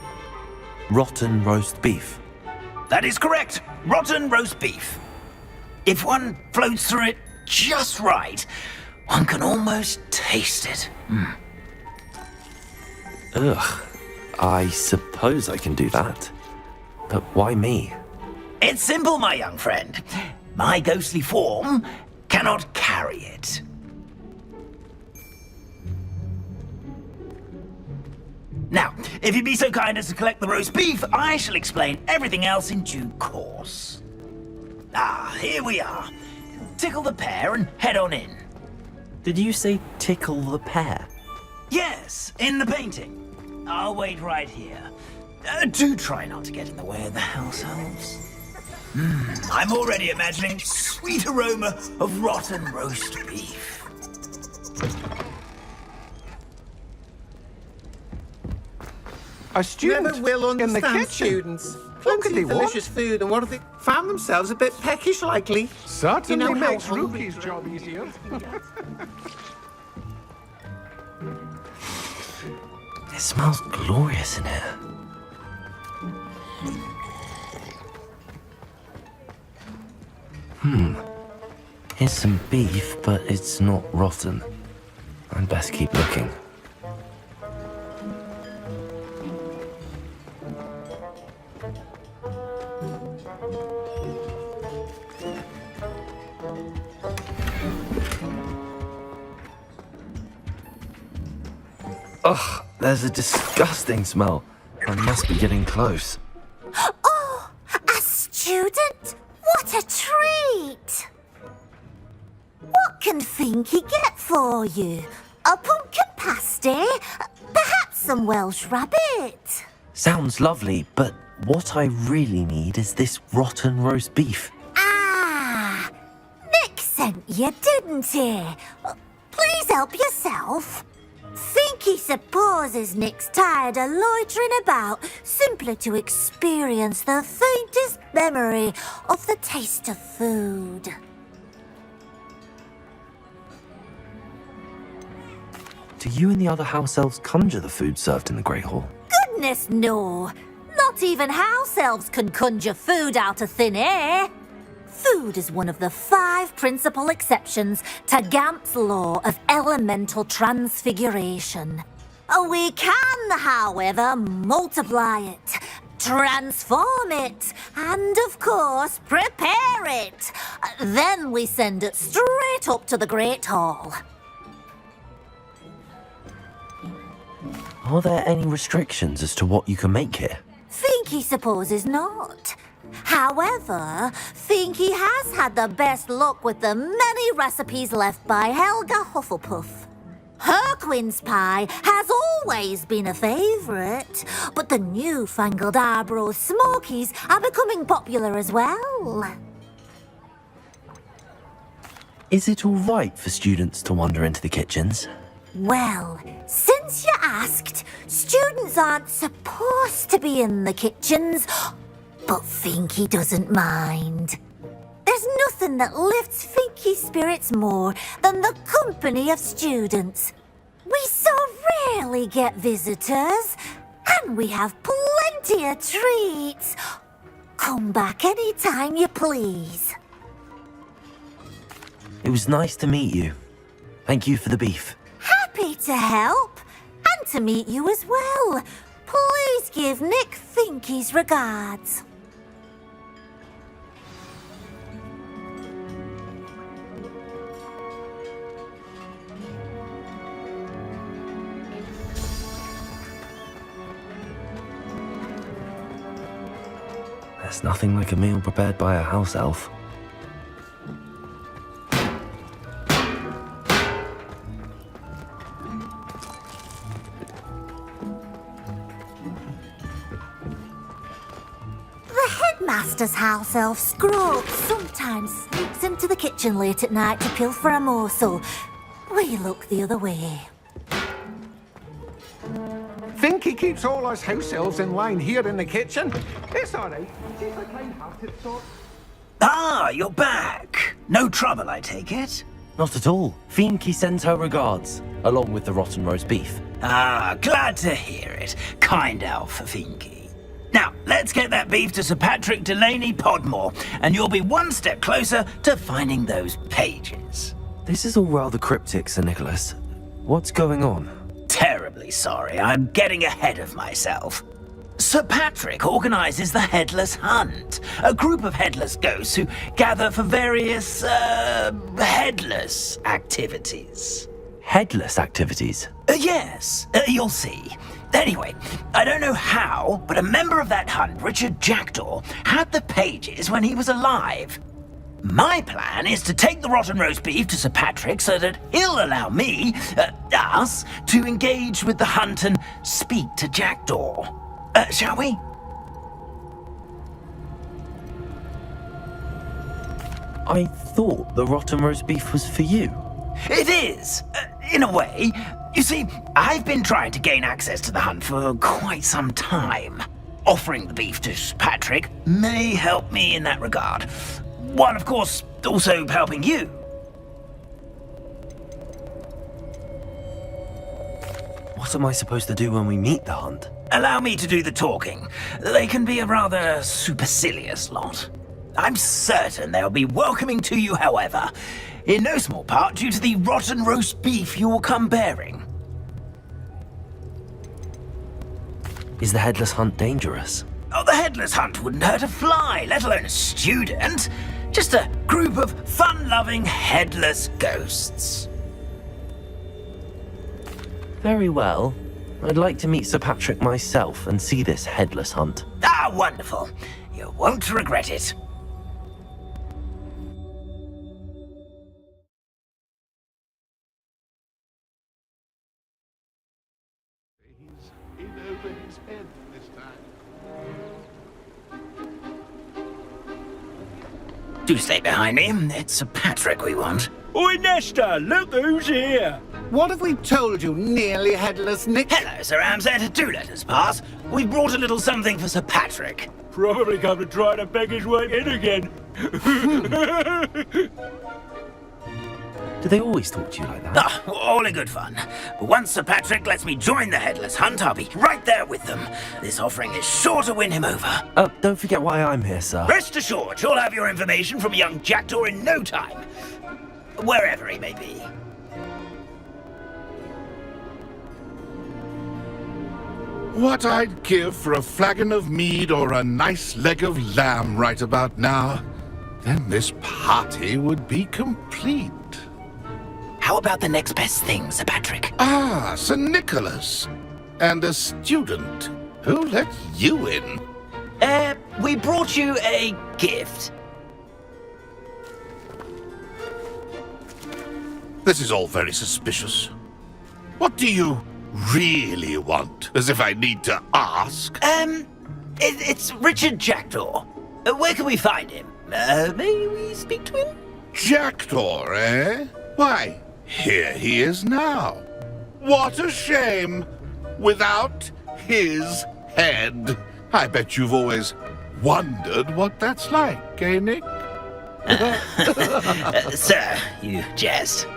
Rotten roast beef? That is correct. Rotten roast beef. If one floats through it just right, one can almost taste it. Ugh. I suppose I can do that. But why me? It's simple, my young friend. My ghostly form cannot carry it. Now, if you'd be so kind as to collect the roast beef, I shall explain everything else in due course. Ah, here we are. Tickle the pear and head on in. Did you say tickle the pear? Yes, in the painting. I'll wait right here. Do try not to get in the way of the house elves. I'm already imagining sweet aroma of rotten roast beef. A student Never will in the understand kitchen. students. What could Plenty they of want? delicious food, and what have they found themselves a bit peckish, likely. Certainly You know how makes hungry- Ruby's job easier. It smells glorious in here. Here's some beef, but it's not rotten. I'd best keep looking. Ugh, there's a disgusting smell. I must be getting close. Oh, a student? What a treat! What can Finky get for you? A pumpkin pasty? Perhaps some Welsh rabbit? Sounds lovely, but what I really need is this rotten roast beef. Ah! Nick sent you, didn't he? Please help yourself. Think he supposes Nick's tired of loitering about simply to experience the faintest memory of the taste of food. Do you and the other house elves conjure the food served in the Great Hall? Goodness, no. Not even house elves can conjure food out of thin air. Food is one of the 5 principal exceptions to Gamp's law of elemental transfiguration. We can, however, multiply it, transform it, and, of course, prepare it. Then we send it straight up to the Great Hall. Are there any restrictions as to what you can make here? Finky supposes not. However, Finky has had the best luck with the many recipes left by Helga Hufflepuff. Her quince pie has always been a favourite, but the newfangled Arbroath Smokies are becoming popular as well. Is it all right for students to wander into the kitchens? Well, since you asked, students aren't supposed to be in the kitchens, but Finky doesn't mind. There's nothing that lifts Finky's spirits more than the company of students. We so rarely get visitors, and we have plenty of treats. Come back any time you please. It was nice to meet you. Thank you for the beef. Happy to help, and to meet you as well. Please give Nick Finky's regards. There's nothing like a meal prepared by a house elf. Master's house elf Scrooge sometimes sneaks into the kitchen late at night to pilfer a morsel. We look the other way. Finky keeps all us house elves in line here in the kitchen. It's all right. She's a kind-hearted sort. Ah, you're back. No trouble, I take it? Not at all. Finky sends her regards, along with the rotten roast beef. Ah, glad to hear it. Kind elf, Finky. Now, let's get that beef to Sir Patrick Delaney Podmore, and you'll be one step closer to finding those pages. This is all rather cryptic, Sir Nicholas. What's going on? Terribly sorry, I'm getting ahead of myself. Sir Patrick organises the Headless Hunt, a group of headless ghosts who gather for various, headless activities. Headless activities? Yes, you'll see. Anyway, I don't know how, but a member of that hunt, Richard Jackdaw, had the pages when he was alive. My plan is to take the rotten roast beef to Sir Patrick so that he'll allow me, us, to engage with the hunt and speak to Jackdaw. Shall we? I thought the rotten roast beef was for you. It is, in a way. You see, I've been trying to gain access to the hunt for quite some time. Offering the beef to Sir Patrick may help me in that regard. While, of course, also helping you. What am I supposed to do when we meet the hunt? Allow me to do the talking. They can be a rather supercilious lot. I'm certain they'll be welcoming to you, however, in no small part due to the rotten roast beef you will come bearing. Is the Headless Hunt dangerous? Oh, the Headless Hunt wouldn't hurt a fly, let alone a student. Just a group of fun-loving headless ghosts. Very well. I'd like to meet Sir Patrick myself and see this Headless Hunt. Ah, wonderful. You won't regret it. He's in over his head this time. Do stay behind me. It's Sir Patrick we want. Oi, Nesta, look who's here. What have we told you, nearly headless Nick? Hello, Sir Ramsay. Do let us pass. We've brought a little something for Sir Patrick. Probably come to try to beg his way in again. Do they always talk to you like that? Ah, all in good fun. But once Sir Patrick lets me join the Headless Hunt, I'll be right there with them. This offering is sure to win him over. Don't forget why I'm here, sir. Rest assured, you'll have your information from young Jackdaw in no time. Wherever he may be. What I'd give for a flagon of mead or a nice leg of lamb right about now. Then this party would be complete. How about the next best thing, Sir Patrick? Ah, Sir Nicholas. And a student. Who let you in? We brought you a gift. This is all very suspicious. What do you really want? As if I need to ask. It's Richard Jackdaw. Where can we find him? May we speak to him? Jackdaw, eh? Why, here he is now. What a shame. Without his head. I bet you've always wondered what that's like, eh, Nick? Sir, you jest.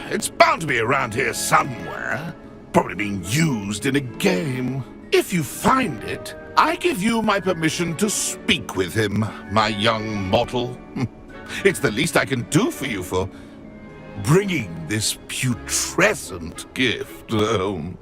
It's bound to be around here somewhere. Probably being used in a game. If you find it, I give you my permission to speak with him, my young mortal. It's the least I can do for you for bringing this putrescent gift home.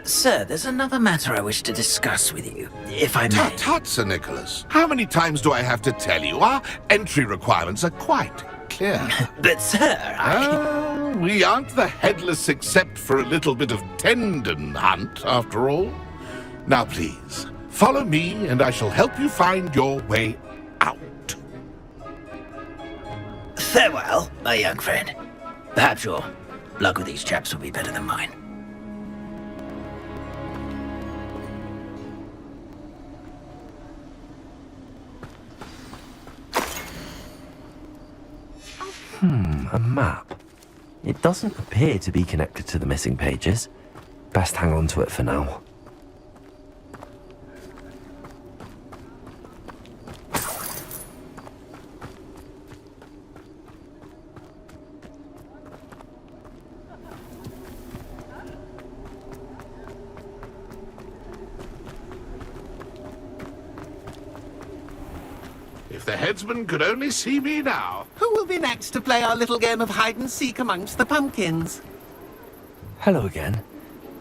Sir, there's another matter I wish to discuss with you, if I may. Tut, tut, Sir Nicholas. How many times do I have to tell you? Our entry requirements are quite clear. But, sir, we aren't the headless except for a little bit of tendon hunt, after all. Now, please, follow me, and I shall help you find your way out. Farewell, my young friend. Perhaps your luck with these chaps will be better than mine. A map. It doesn't appear to be connected to the missing pages. Best hang on to it for now. If the headsman could only see me now. Who will be next to play our little game of hide-and-seek amongst the pumpkins? Hello again.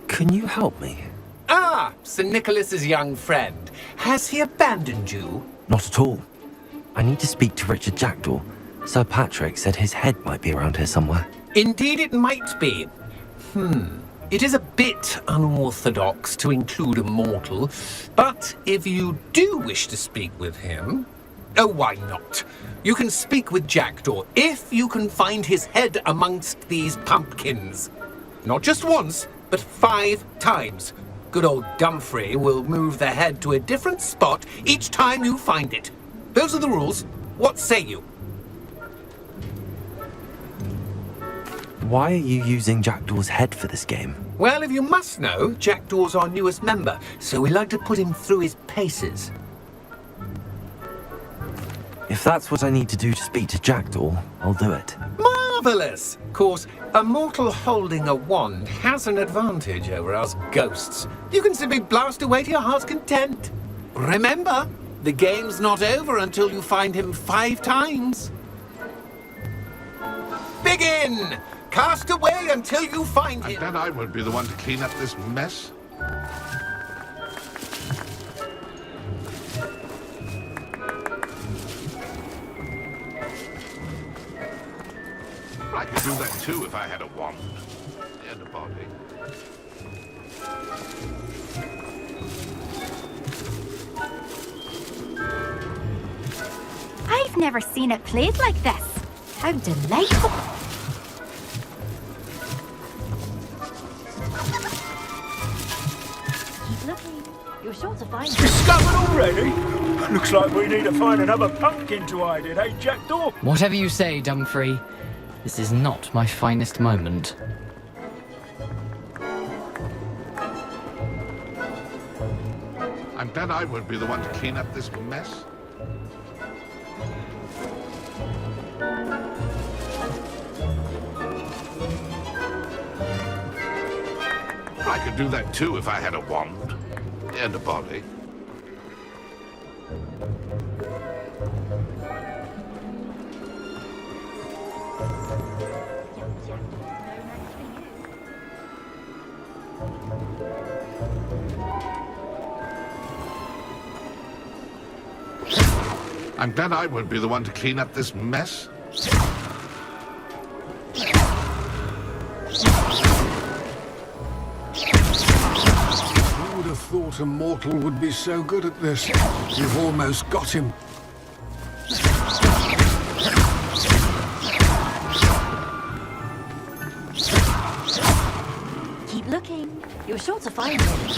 Can you help me? Ah, Sir Nicholas's young friend. Has he abandoned you? Not at all. I need to speak to Richard Jackdaw. Sir Patrick said his head might be around here somewhere. Indeed it might be. It is a bit unorthodox to include a mortal, but if you do wish to speak with him... Oh, why not? You can speak with Jackdaw if you can find his head amongst these pumpkins. Not just once, but 5 times. Good old Dumfrey will move the head to a different spot each time you find it. Those are the rules. What say you? Why are you using Jackdaw's head for this game? Well, if you must know, Jackdaw's our newest member, so we like to put him through his paces. If that's what I need to do to speak to Jackdaw, I'll do it. Marvellous! Of course, a mortal holding a wand has an advantage over us ghosts. You can simply blast away to your heart's content. Remember, the game's not over until you find him 5 times. Begin! Cast away until you find him. And then I won't be the one to clean up this mess. I could do that too if I had a wand and a body. I've never seen it played like this. How delightful. Keep looking. You're sure to find Discovered already? Looks like we need to find another pumpkin to hide in, eh, Jackdaw? Whatever you say, Dumfrey. This is not my finest moment. I'm glad I won't be the one to clean up this mess. I could do that too if I had a wand and a body. I'm glad I won't be the one to clean up this mess. Who would have thought a mortal would be so good at this? You've almost got him. Keep looking. You're sure to find him.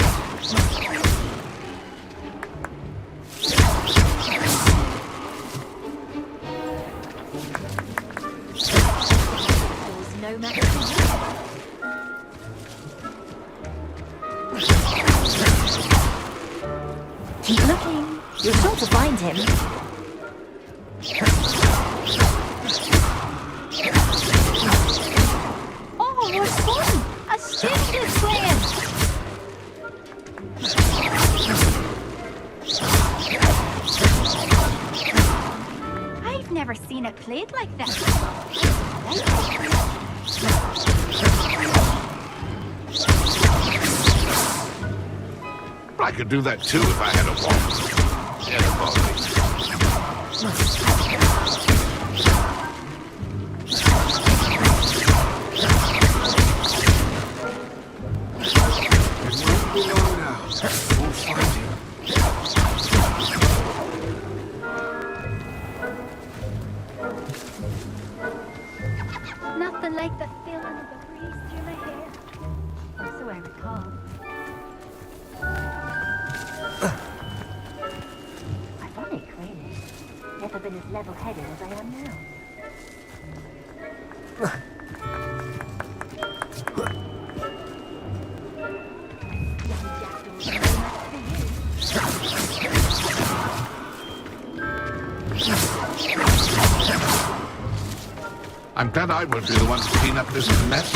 No match for you. Keep looking. You're sure to find him. Oh, what fun! A stinger's playing! I've never seen it played like this. I could do that too if I had a wand and a body. It won't be long now. We'll find him. Nothing like the feeling of the breeze through my hair. Or so I recall. Ironic, really. Never been as level-headed as I am now. I'm glad I won't be the one to clean up this mess.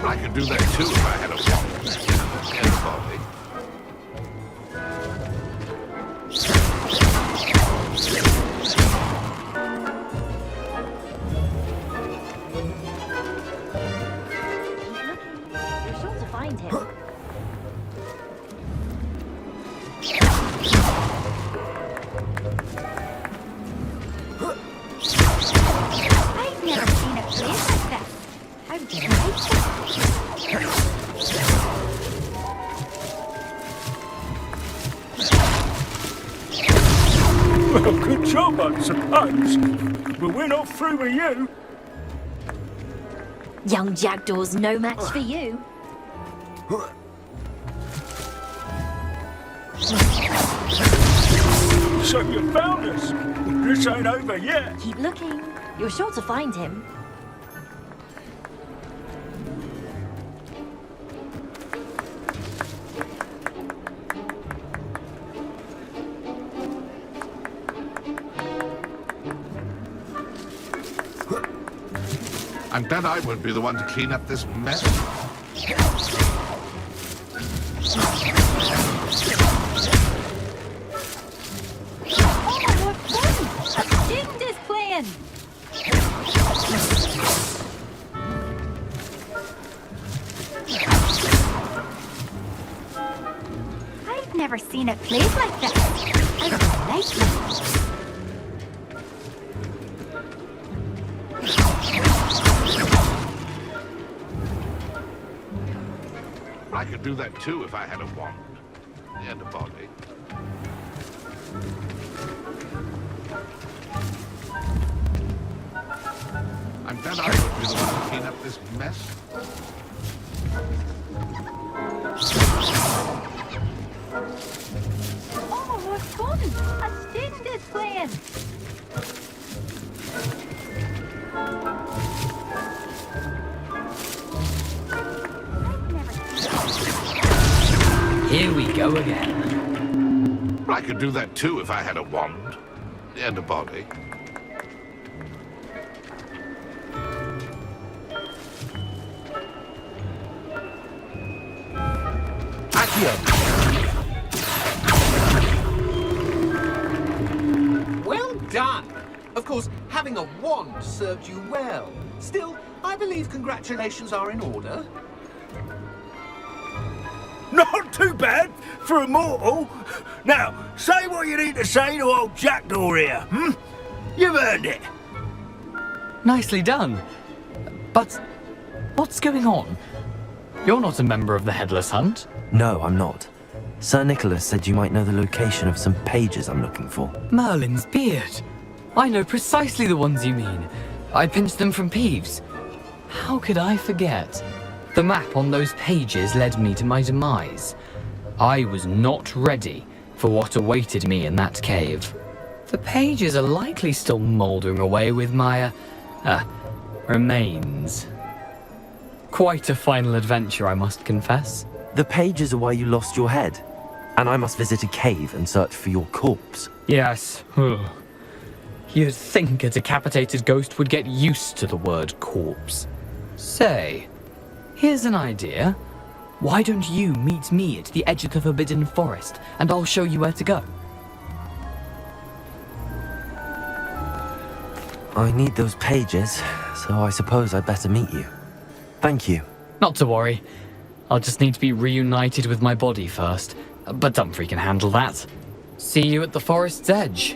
I could do that too if I had a wand and a body. You're sure to find him. I've never seen it played like this. How delightful. Well, good job, I suppose. But we're not through with you. Young Jackdaw's no match for you. So you found us. This ain't over yet. Keep looking. You're sure to find him. I'm glad I won't be the one to clean up this mess. Oh, what fun! A sting is playing. I've never seen it played like this. I like it. I could do that too if I had a wand. And a body. I'm glad I would be the one to clean up this mess. Oh, what fun! A student is playing. Here we go again. I could do that too if I had a wand. And a body. Well done! Of course, having a wand served you well. Still, I believe congratulations are in order. Not too bad for a mortal. Now, say what you need to say to old Jackdaw here, hmm? You've earned it. Nicely done. But what's going on? You're not a member of the Headless Hunt. No, I'm not. Sir Nicholas said you might know the location of some pages I'm looking for. Merlin's beard. I know precisely the ones you mean. I pinched them from Peeves. How could I forget? The map on those pages led me to my demise. I was not ready for what awaited me in that cave. The pages are likely still mouldering away with my, remains. Quite a final adventure, I must confess. The pages are why you lost your head, and I must visit a cave and search for your corpse. Yes. You'd think a decapitated ghost would get used to the word corpse. Say, here's an idea. Why don't you meet me at the edge of the Forbidden Forest, and I'll show you where to go? I need those pages, so I suppose I'd better meet you. Thank you. Not to worry. I'll just need to be reunited with my body first. But Dumfries can handle that. See you at the forest's edge.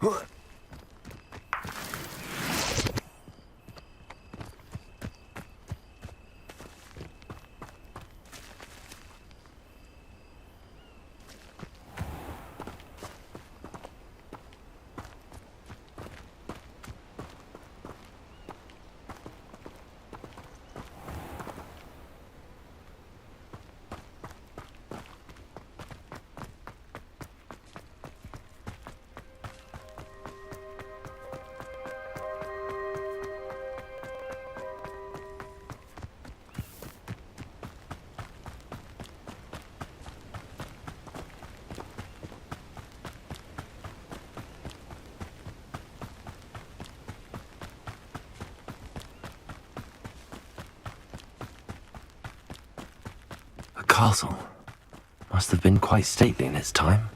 A castle. Must have been quite stately in its time.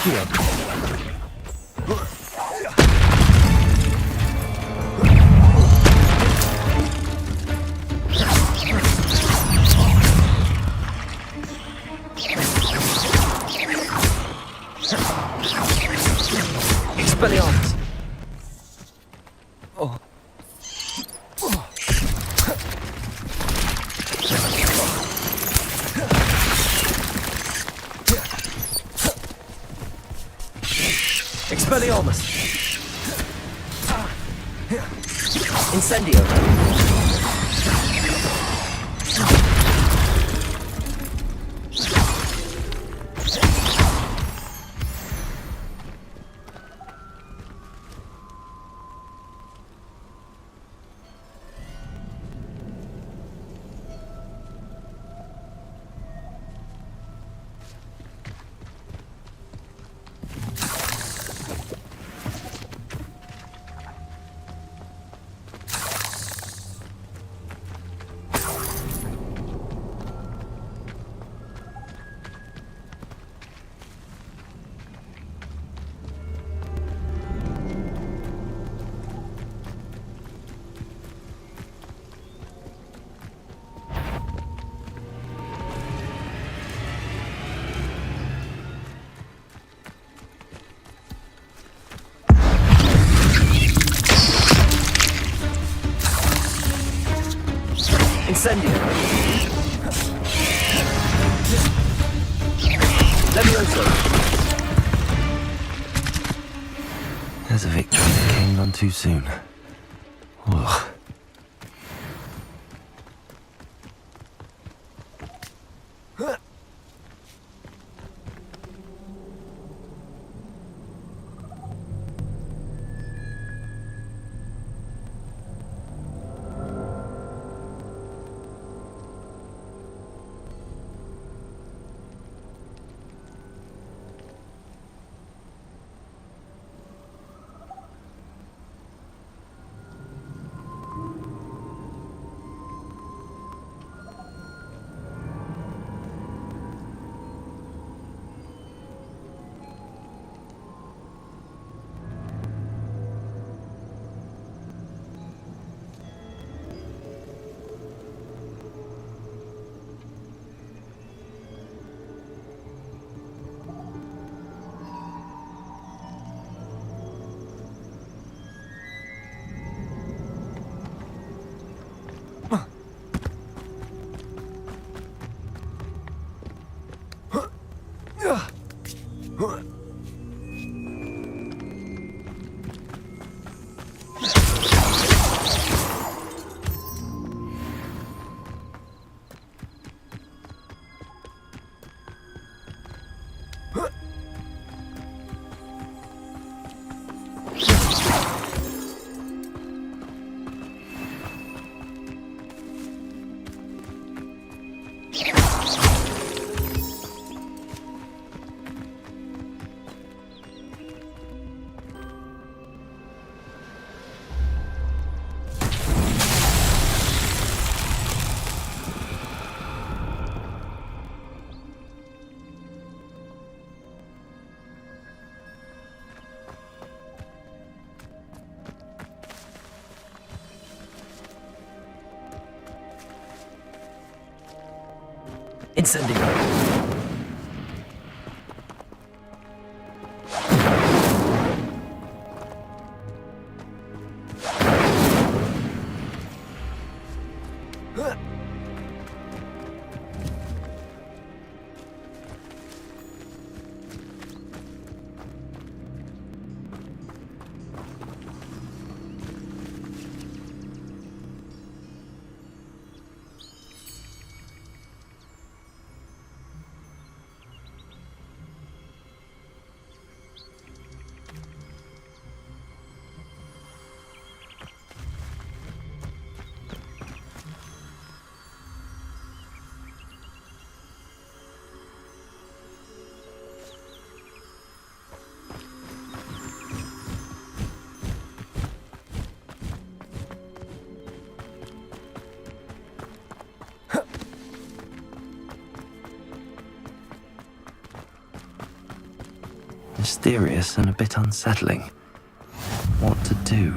Here. Expelliarmus. Oh. Expelliarmus. Incendio. Incendio. Levioso. There's a victory that came none too soon. Ugh. Incendio. Mysterious and a bit unsettling. What to do?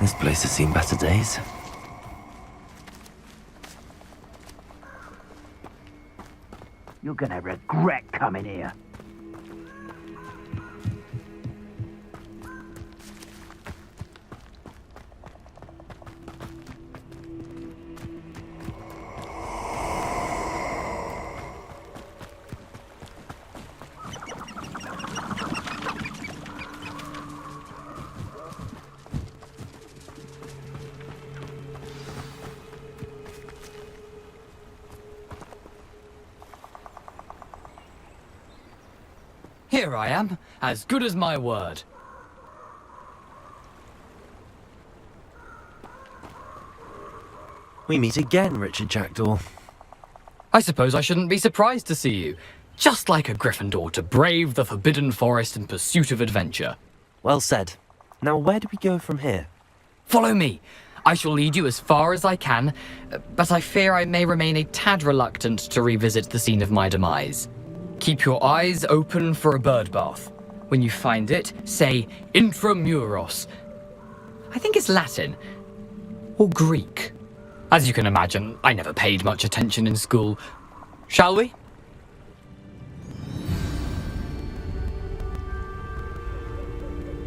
This place has seen better days. You're gonna regret coming here. Here I am, as good as my word. We meet again, Richard Jackdaw. I suppose I shouldn't be surprised to see you. Just like a Gryffindor to brave the Forbidden Forest in pursuit of adventure. Well said. Now where do we go from here? Follow me. I shall lead you as far as I can, but I fear I may remain a tad reluctant to revisit the scene of my demise. Keep your eyes open for a bird bath. When you find it, say intramuros. I think it's Latin. Or Greek. As you can imagine, I never paid much attention in school. Shall we?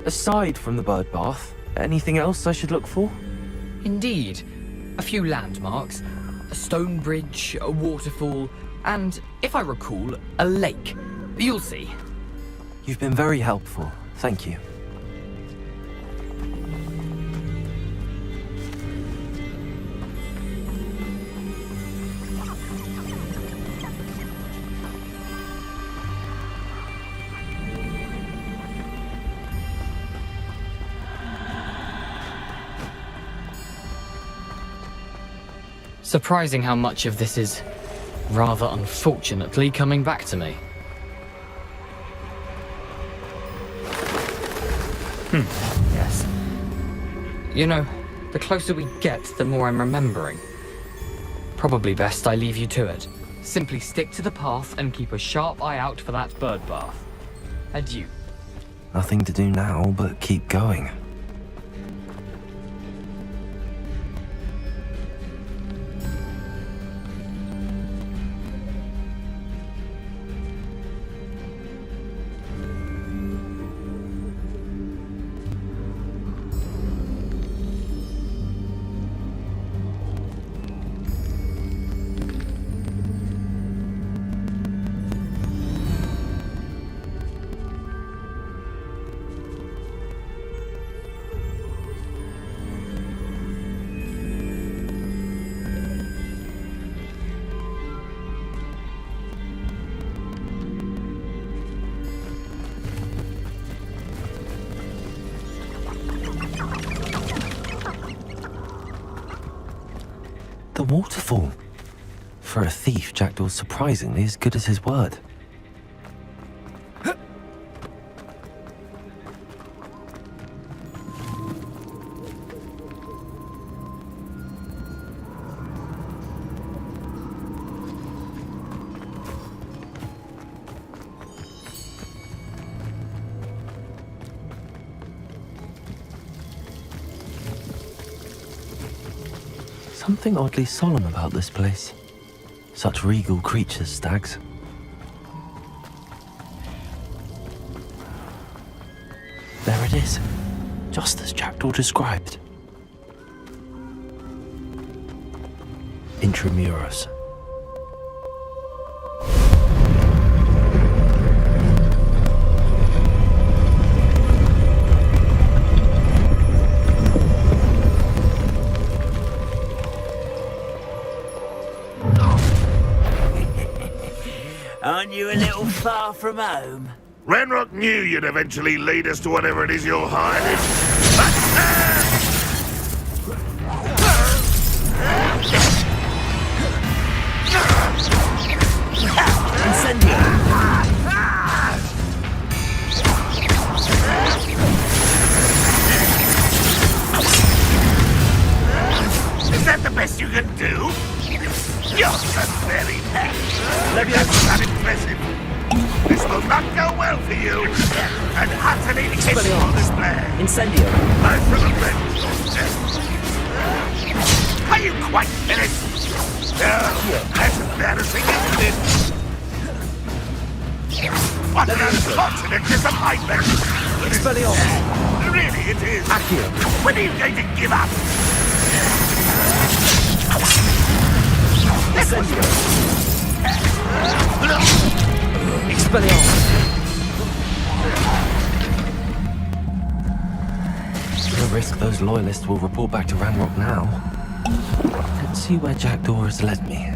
Aside from the bird bath, anything else I should look for? Indeed. A few landmarks. A stone bridge, a waterfall, and, if I recall, a lake. You'll see. You've been very helpful. Thank you. Surprising how much of this is, rather unfortunately, coming back to me. Yes. You know, the closer we get, the more I'm remembering. Probably best I leave you to it. Simply stick to the path and keep a sharp eye out for that bird bath. Adieu. Nothing to do now but keep going. The waterfall. For a thief, Jackdaw's surprisingly as good as his word. something oddly solemn about this place. Such regal creatures, stags. There it is, just as Jackdaw described. Intramuros. Aren't you a little far from home? Ranrock knew you'd eventually lead us to whatever it is you're hiding. Is that the best you can do? You're so very bad. That's not impressive. This will not go well for you. An utterly pitiful display. Incendio. I shall avenge your death. Are you quite finished? That's embarrassing, isn't it? What an unfortunate disappointment! Expelliarmus. Really, it is. Accio. When are you going to give up? Incendio. Expelliarmus. No risk those loyalists will report back to Ranrock now. Let's see where Jackdaw has led me.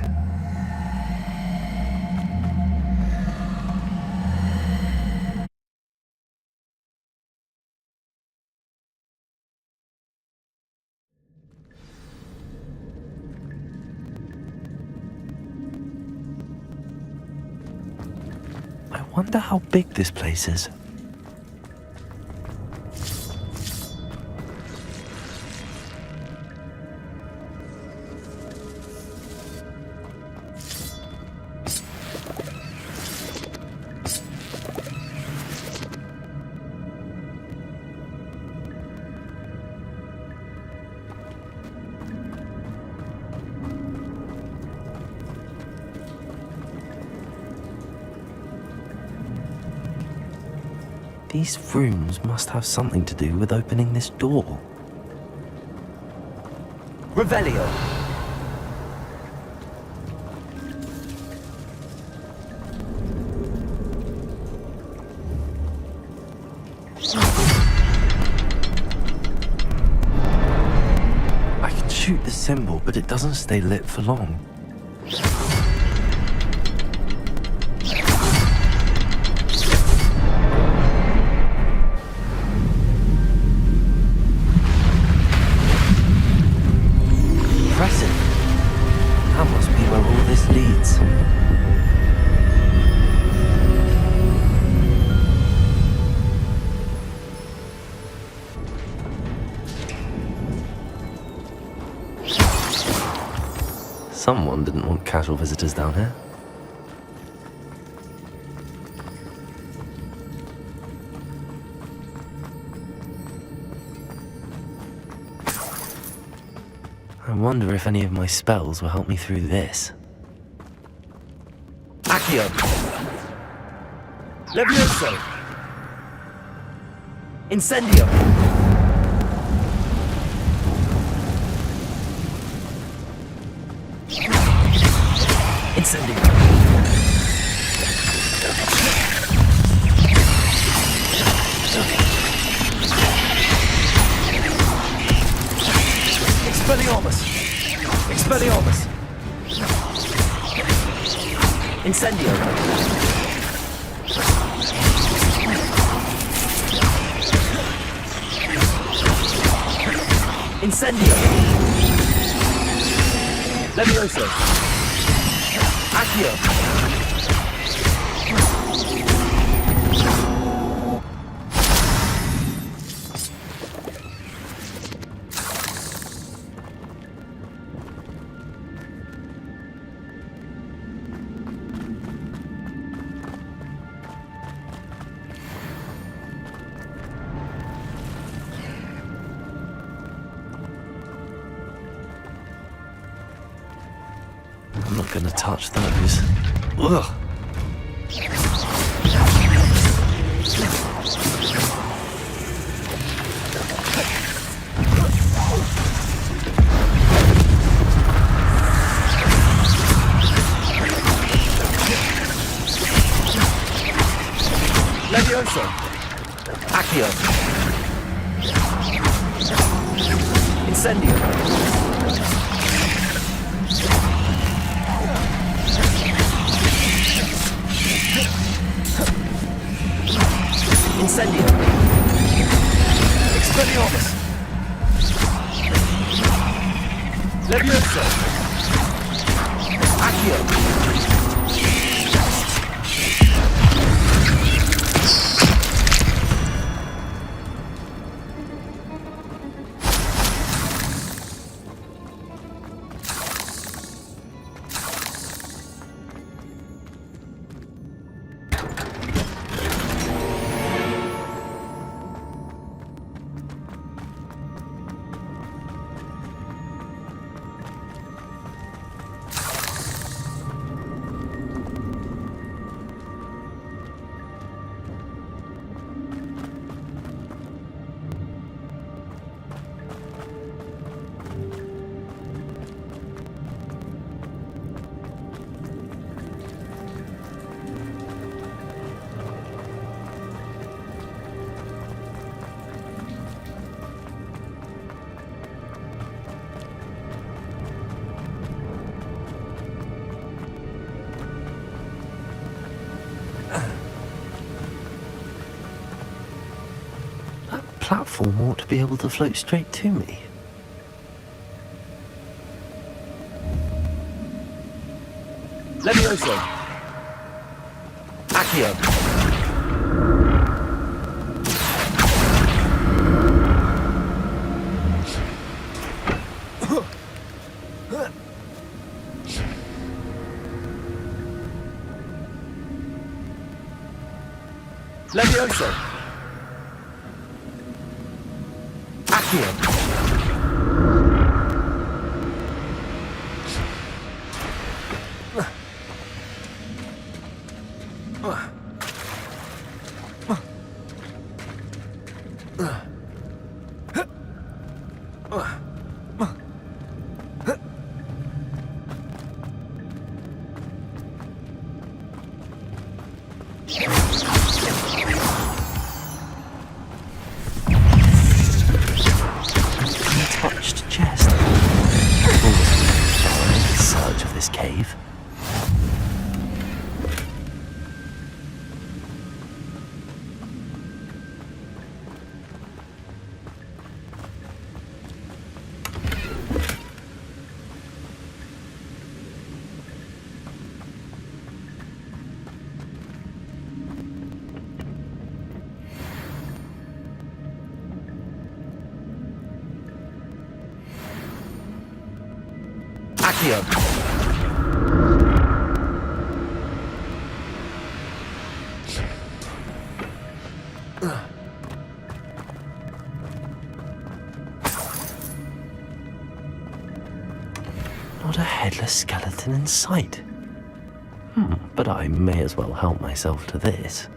I wonder how big this place is. These rooms must have something to do with opening this door. Revelio. I can shoot the symbol, but it doesn't stay lit for long. That must be where all this leads. Someone didn't want casual visitors down here. I wonder if any of my spells will help me through this. Accio. Levioso. Incendio. Incendio. Expelliarmus. Expelliarmus. Incendio. Incendio. Levioso. Accio. gonna touch those. Ugh. Levioso! Accio! Incendio! Incendio! Expelliarmus! Levioso! Accio! Platform ought to be able to float straight to me. Levioso! Accio! Levioso! Accio! Untouched chest. Always in search of this cave. Accio! Not a headless skeleton in sight. But I may as well help myself to this.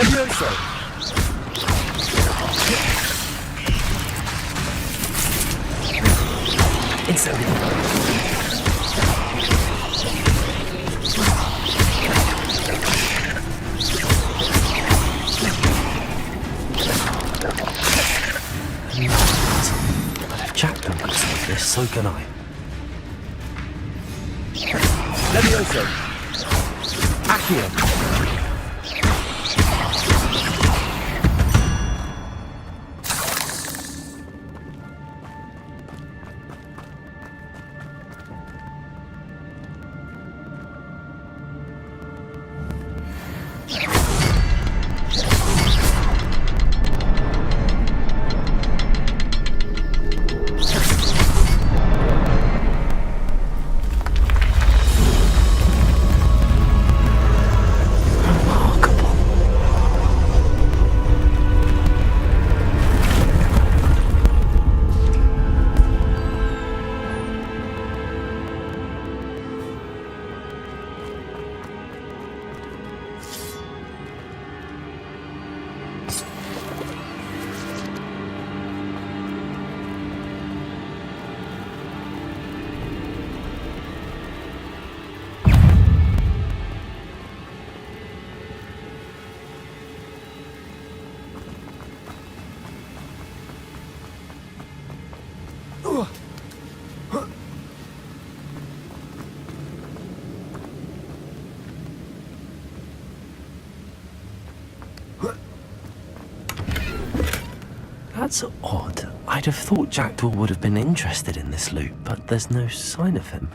Levioso! But if Jackdaw could solve this, so can I. Levioso! Accio! That's odd. I'd have thought Jackdaw would have been interested in this loot, but there's no sign of him.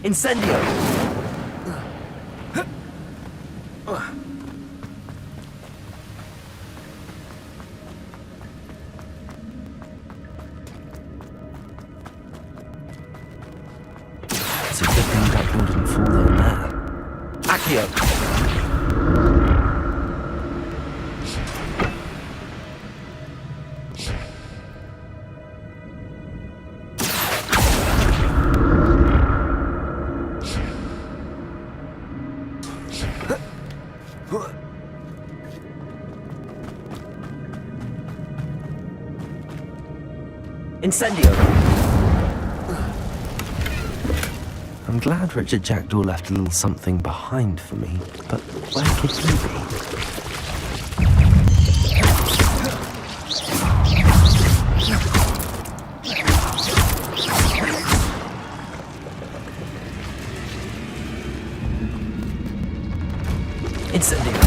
Incendio! It's a good thing Jackdaw didn't fall down there. Accio! Incendio! I'm glad Richard Jackdaw left a little something behind for me, but where could he be? Incendio!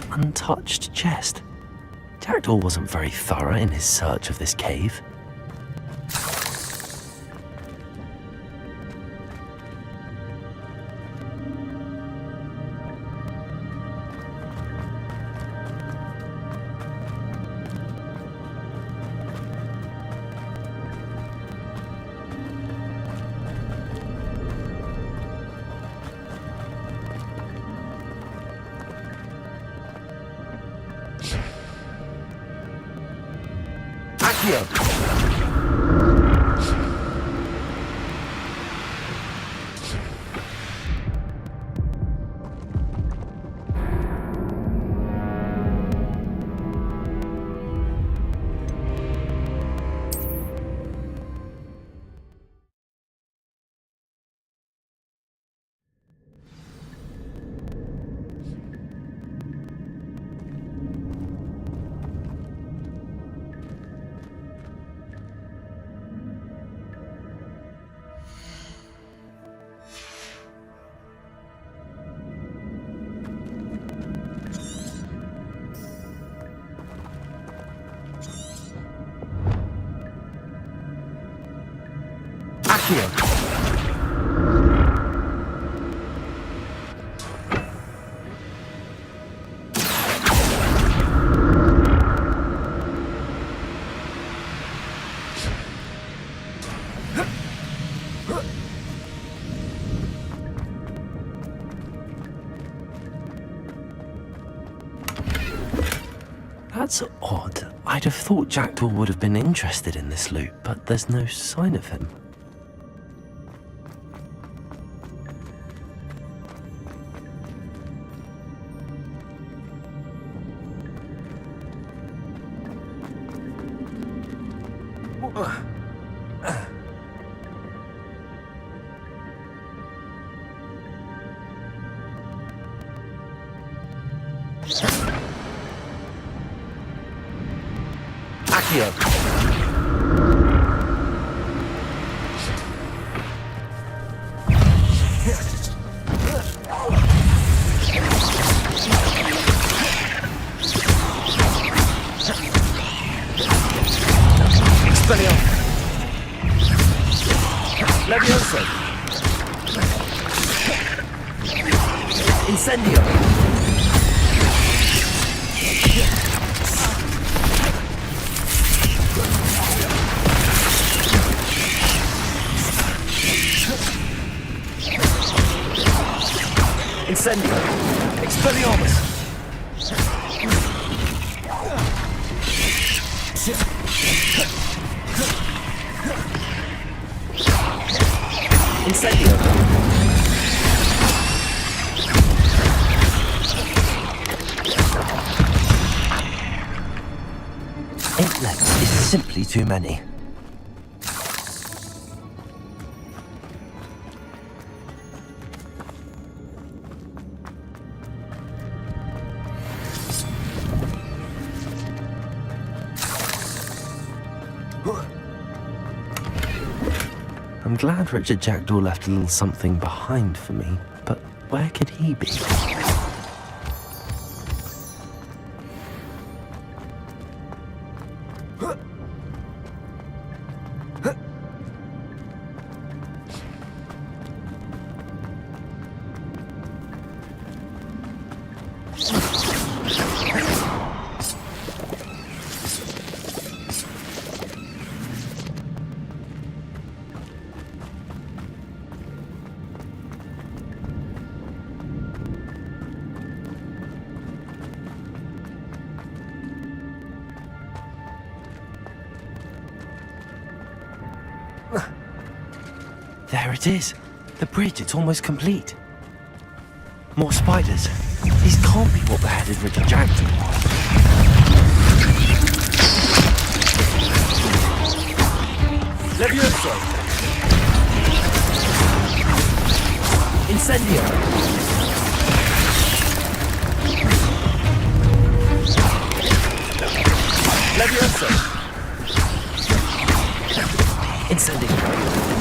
Untouched chest. Jackdaw wasn't very thorough in his search of this cave. That's odd. I'd have thought Jackdaw would have been interested in this loot, but there's no sign of him. Simply too many. I'm glad Richard Jackdaw left a little something behind for me, but where could he be? There it is. The bridge, it's almost complete. More spiders. These can't be what beheaded Richard Jackdaw. Levioso! Incendio! Levioso! Incendio!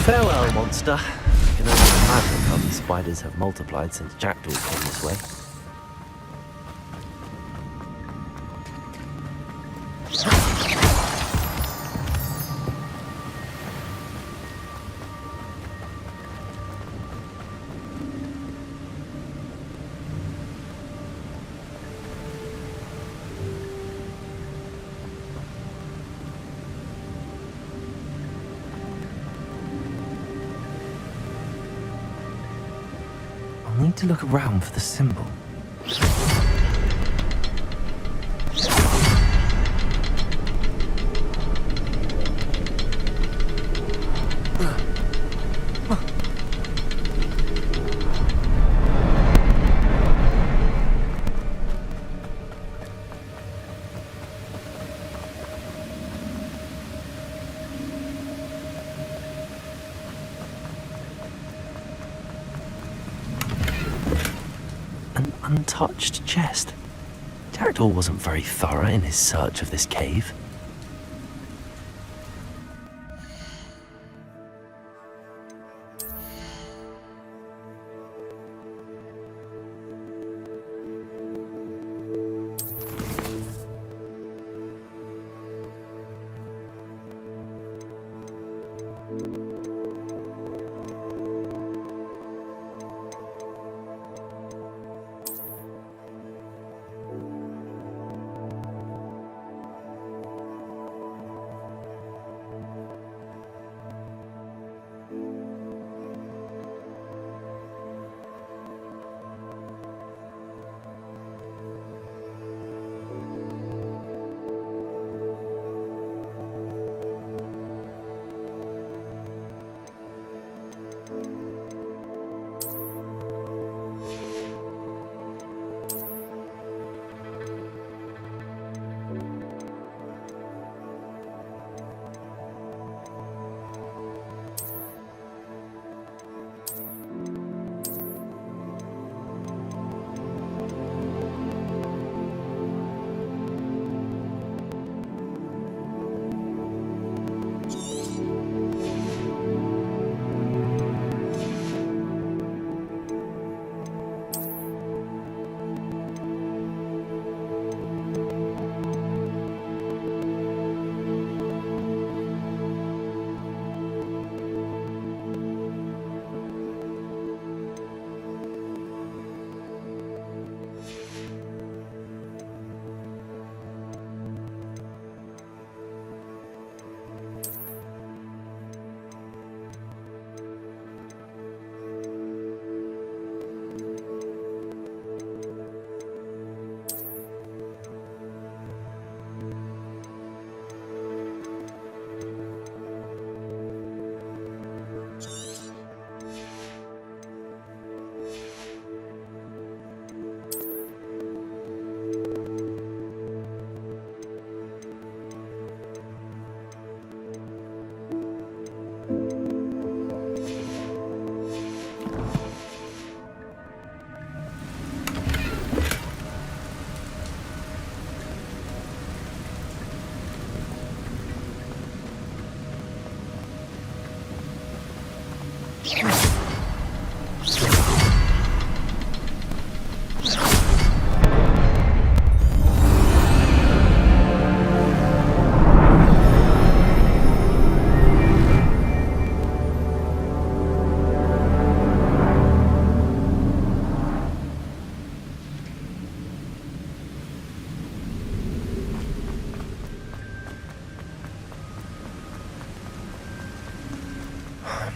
Farewell, monster. I can only imagine how these spiders have multiplied since Jackdaw came this way. I'll need to look around for the symbol. An untouched chest. Jackdaw wasn't very thorough in his search of this cave.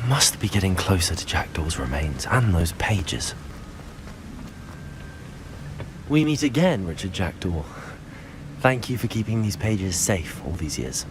Must be getting closer to Jackdaw's remains and those pages. We meet again, Richard Jackdaw. Thank you for keeping these pages safe all these years.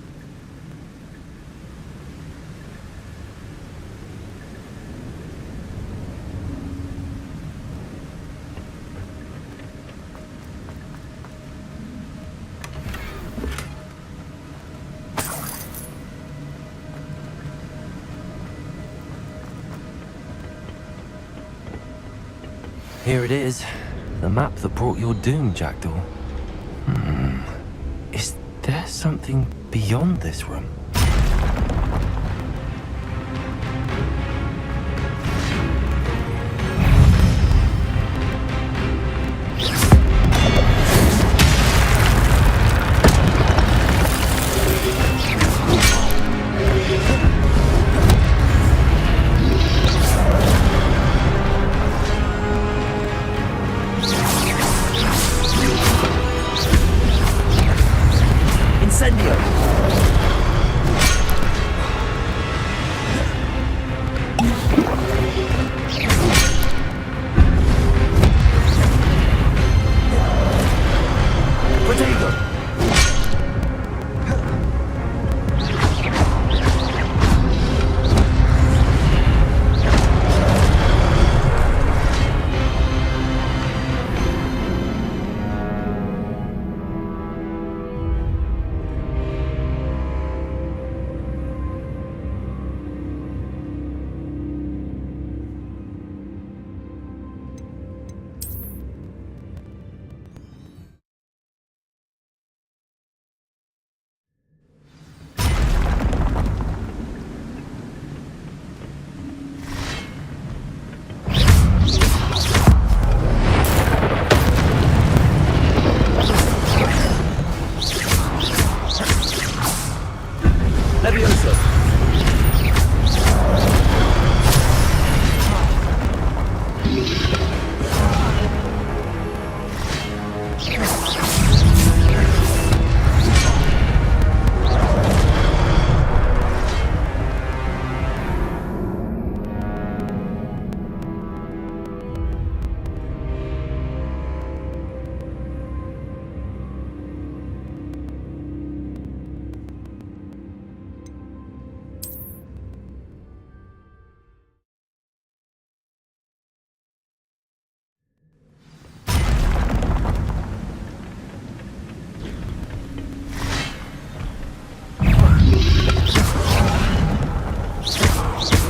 Here it is. The map that brought your doom, Jackdaw. Is there something beyond this room?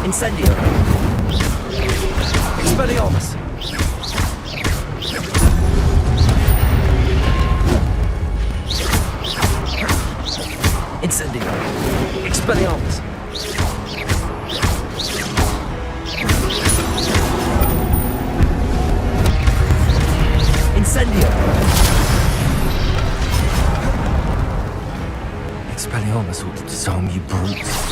Incendio! Expelliarmus! Incendio! Expelliarmus! Incendio! Expelliarmus ought to disarm you brutes.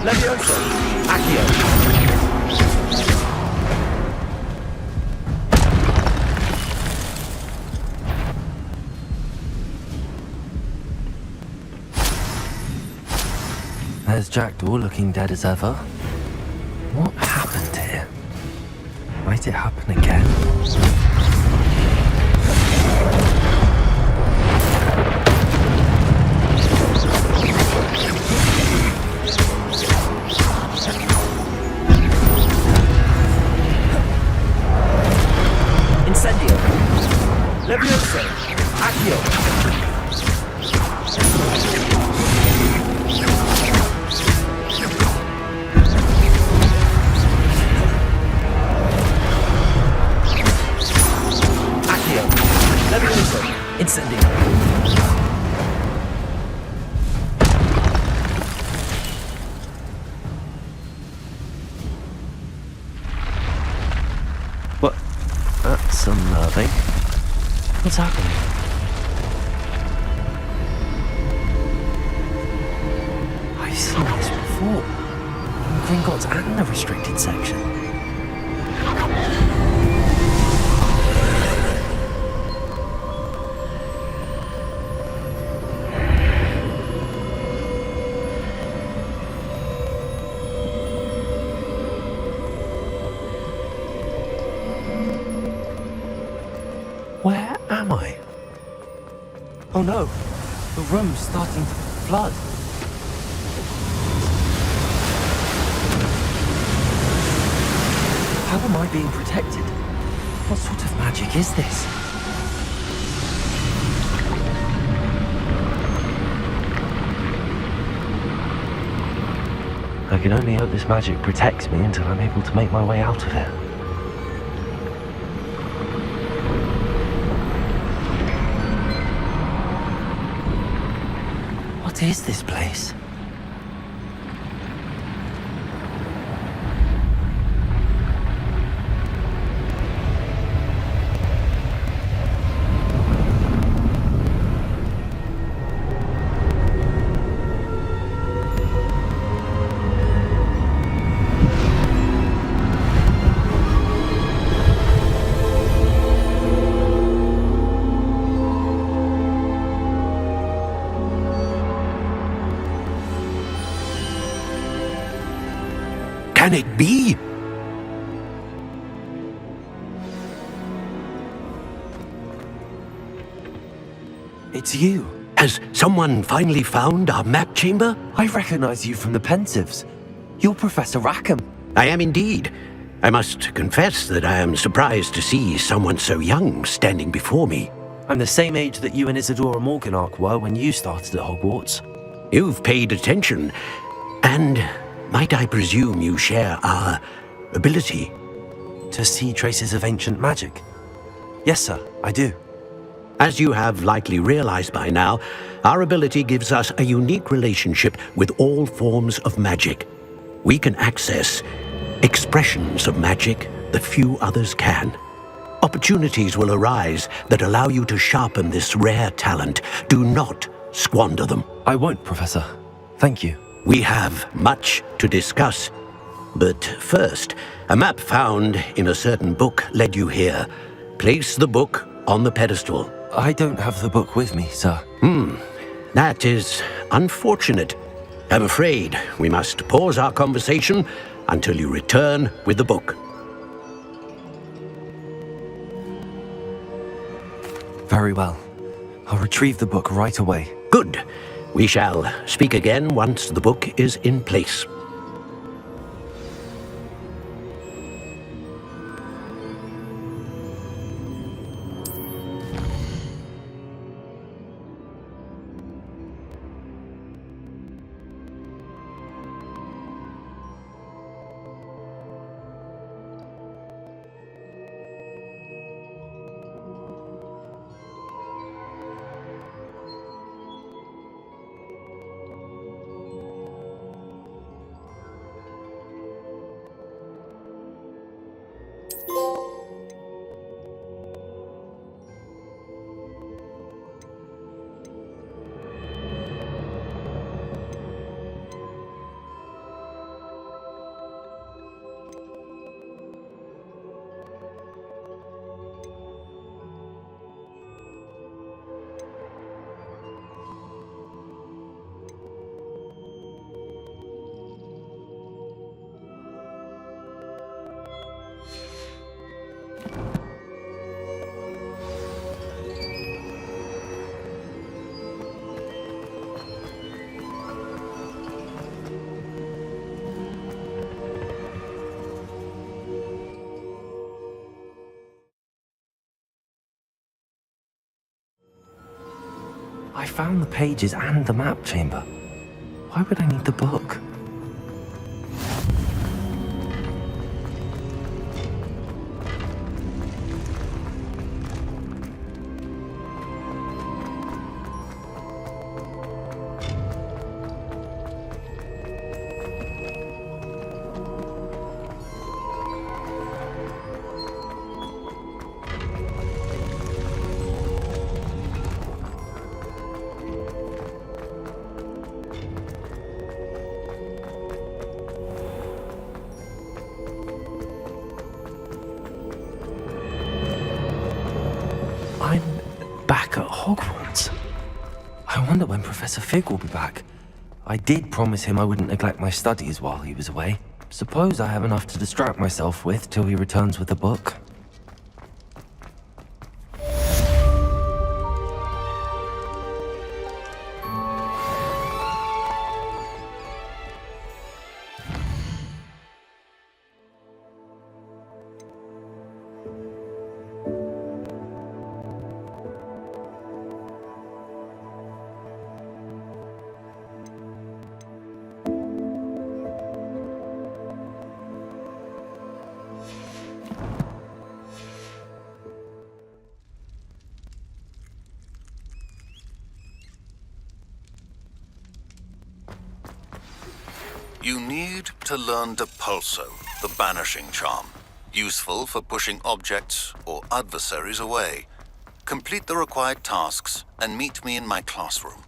Levioso! Accio! There's Jackdaw looking dead as ever. What happened here? Might it happen again? Incendio! Levioso! Accio! Incendio. What? That's unnerving. What's happening? I've seen this before. In Gringotts and the restricted section. Where am I? Oh no, the room's starting to flood. How am I being protected? What sort of magic is this? I can only hope this magic protects me until I'm able to make my way out of here. What is this place? Can it be? It's you. Has someone finally found our map chamber? I recognize you from the Pensieves. You're Professor Rackham. I am indeed. I must confess that I am surprised to see someone so young standing before me. I'm the same age that you and Isadora Morganach were when you started at Hogwarts. You've paid attention, and might I presume you share our ability? To see traces of ancient magic? Yes, sir, I do. As you have likely realized by now, our ability gives us a unique relationship with all forms of magic. We can access expressions of magic that few others can. Opportunities will arise that allow you to sharpen this rare talent. Do not squander them. I won't, Professor. Thank you. We have much to discuss. But first, a map found in a certain book led you here. Place the book on the pedestal. I don't have the book with me, sir. That is unfortunate. I'm afraid we must pause our conversation until you return with the book. Very well. I'll retrieve the book right away. Good. We shall speak again once the book is in place. I found the pages and the map chamber. Why would I need the book? Back at Hogwarts. I wonder when Professor Fig will be back. I did promise him I wouldn't neglect my studies while he was away. Suppose I have enough to distract myself with till he returns with the book. You need to learn Depulso, the banishing charm. Useful for pushing objects or adversaries away. Complete the required tasks and meet me in my classroom.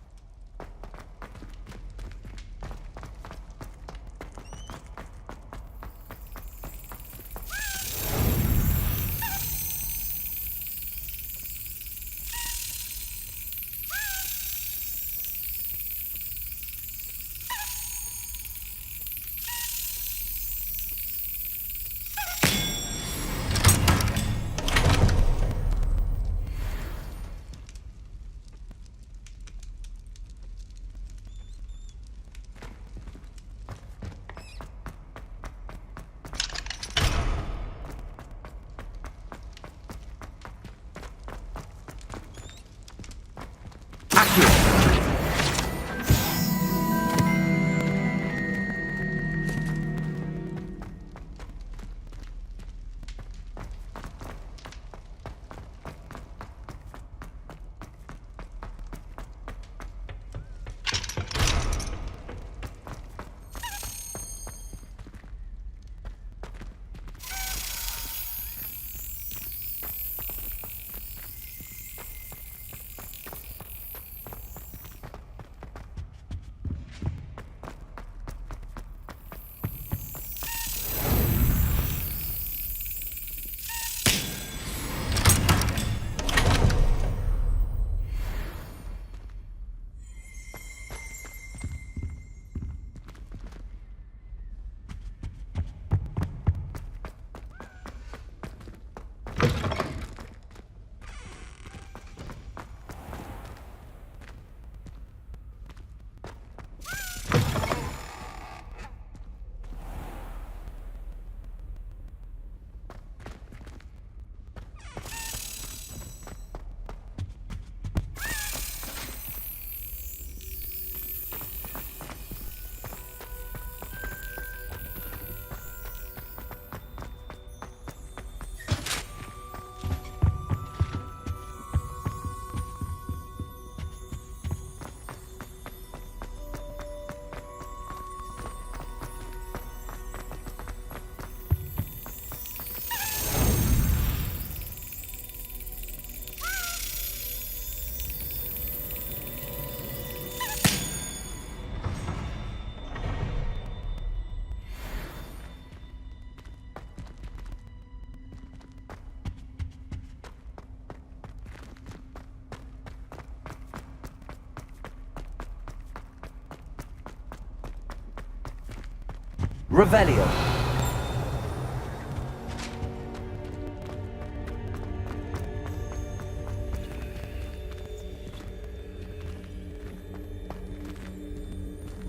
Revelio.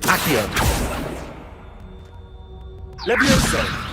Accio. Levioso.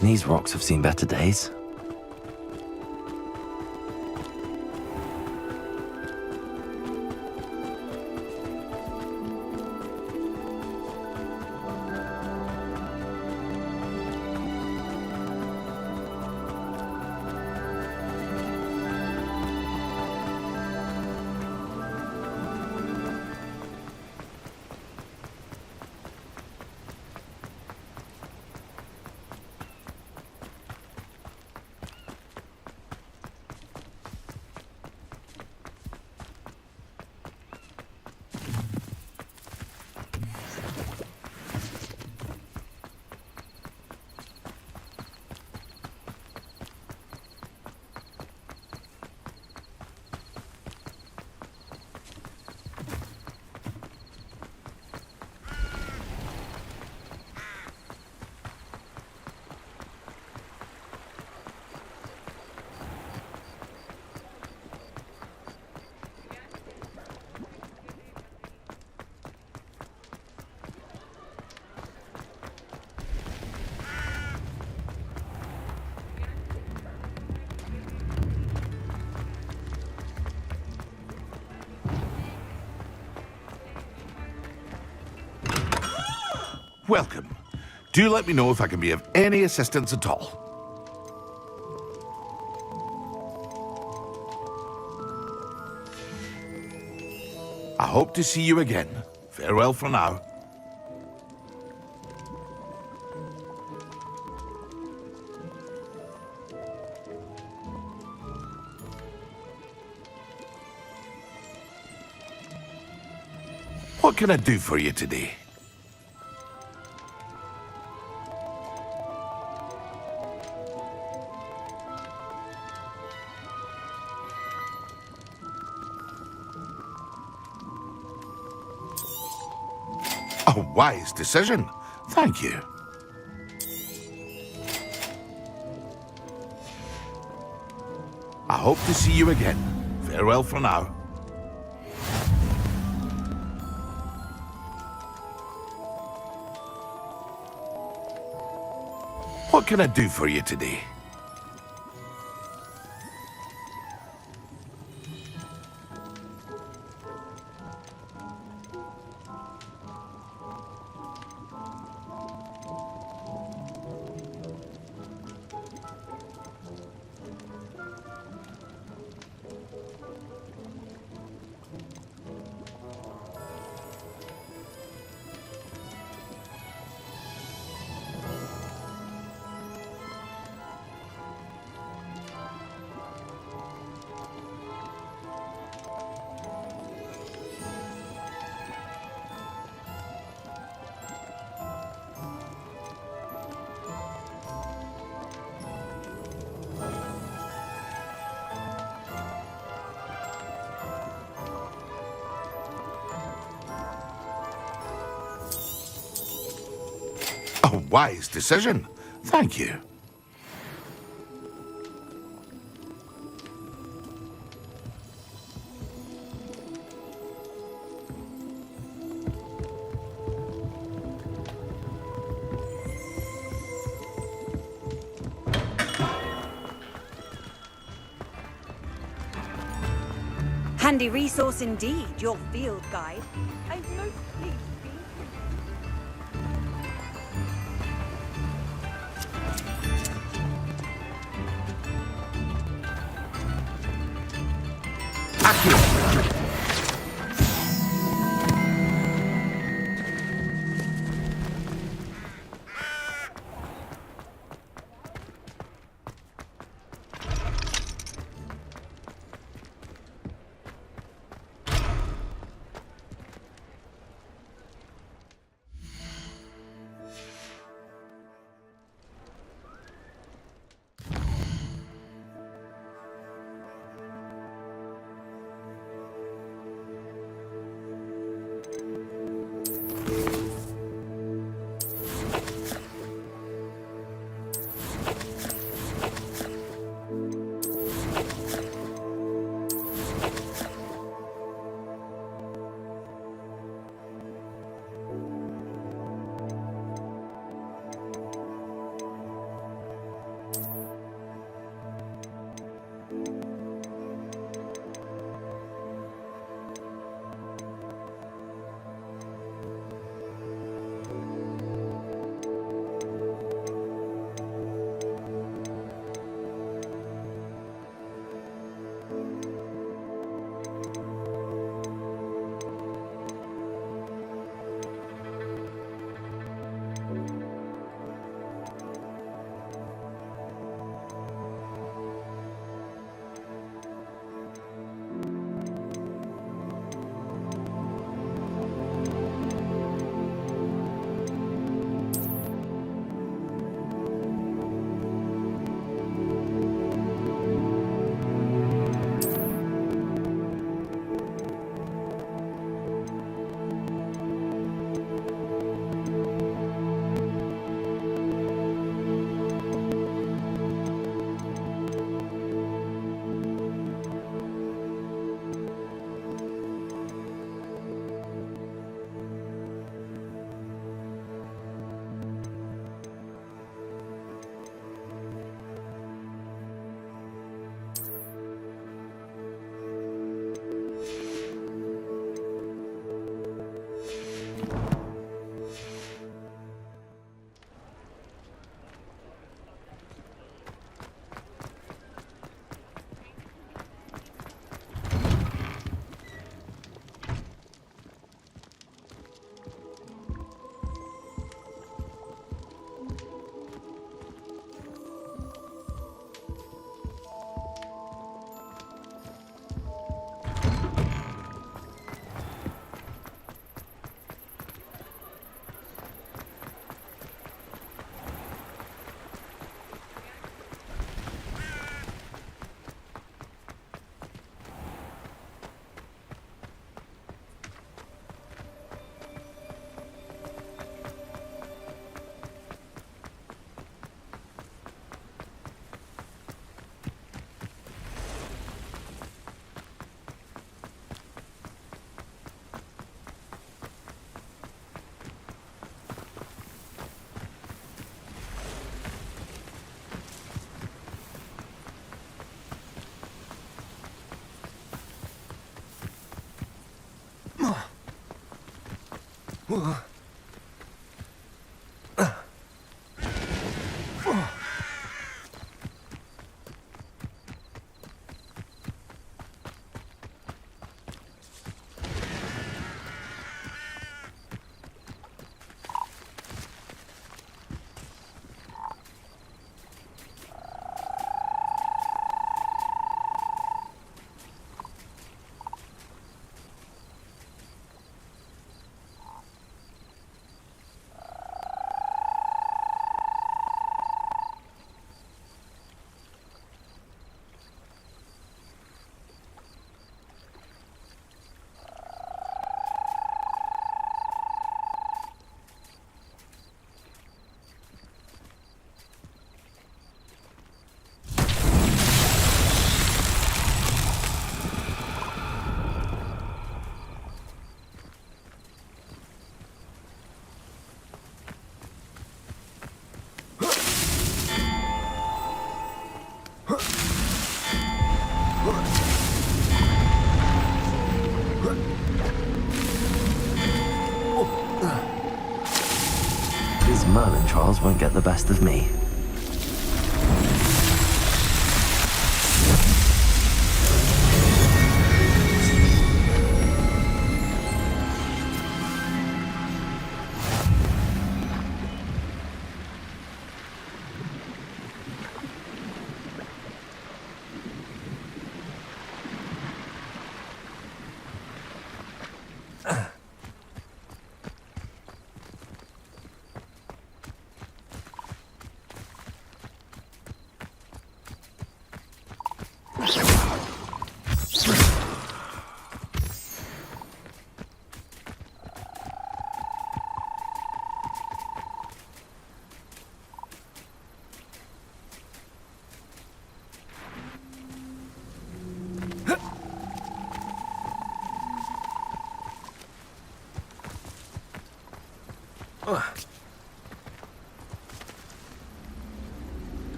These rocks have seen better days. Welcome. Do let me know if I can be of any assistance at all. I hope to see you again. Farewell for now. What can I do for you today? A wise decision. Thank you. I hope to see you again. Farewell for now. What can I do for you today? A wise decision. Thank you. Handy resource indeed, your field guide. I'm most pleased. These Merlin trials won't get the best of me.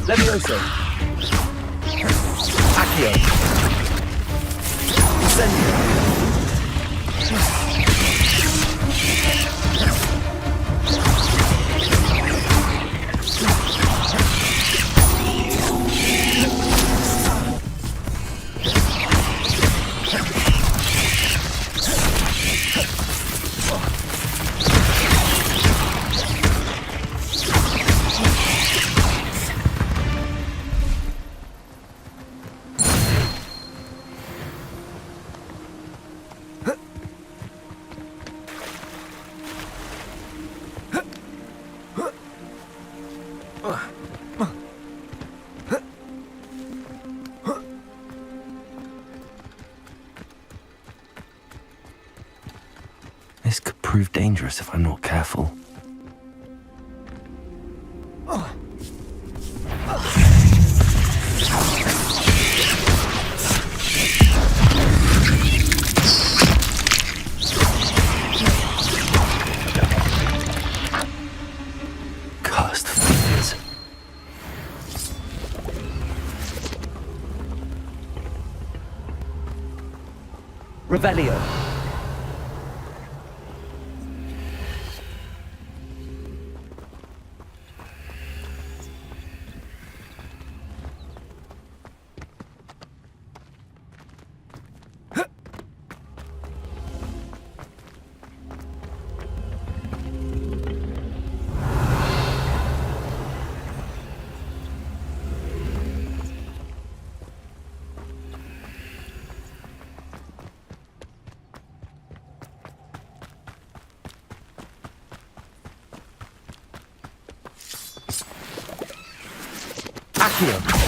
Levioso. Accio. Incendio. This could prove dangerous if I'm not careful. Cursed fingers. Revelio. Accio.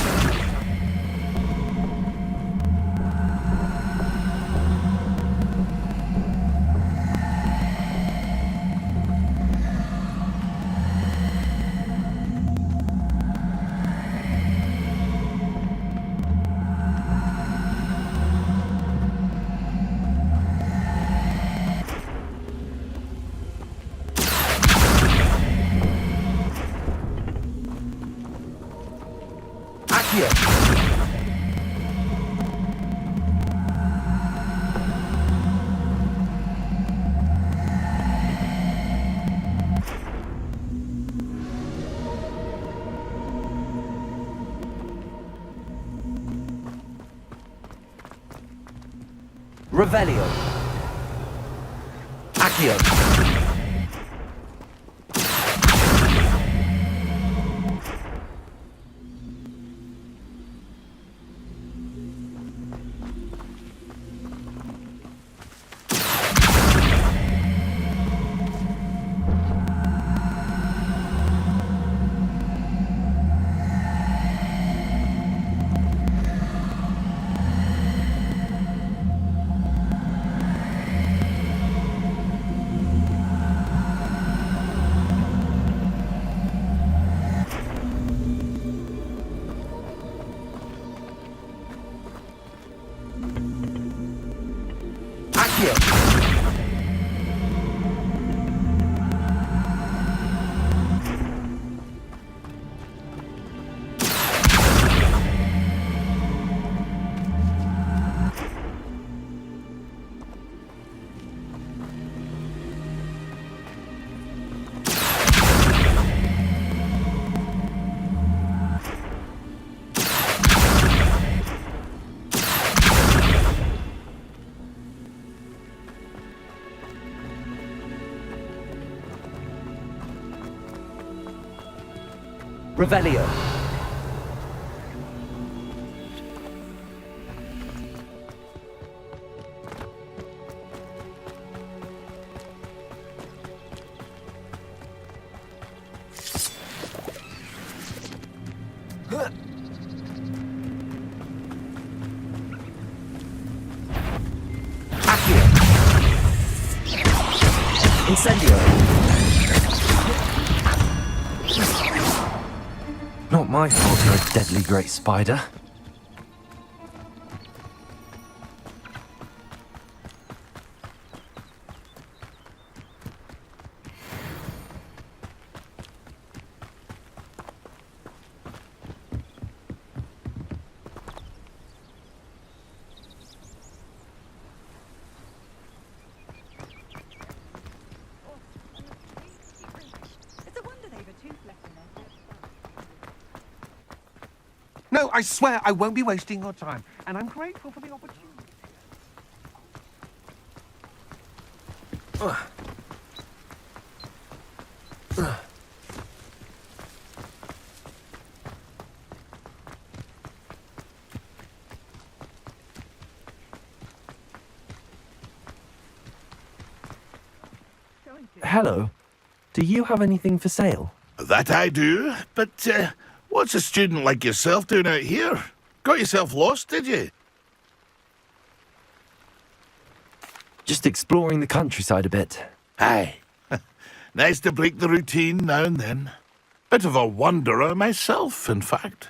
Accio! Revelio. Accio. Revelio. Accio. Incendio. Not my fault you're a deadly great spider. No, I swear I won't be wasting your time, and I'm grateful for the opportunity. Hello. Do you have anything for sale? That I do, but what's a student like yourself doing out here? Got yourself lost, did you? Just exploring the countryside a bit. Aye. Nice to break the routine now and then. Bit of a wanderer myself, in fact.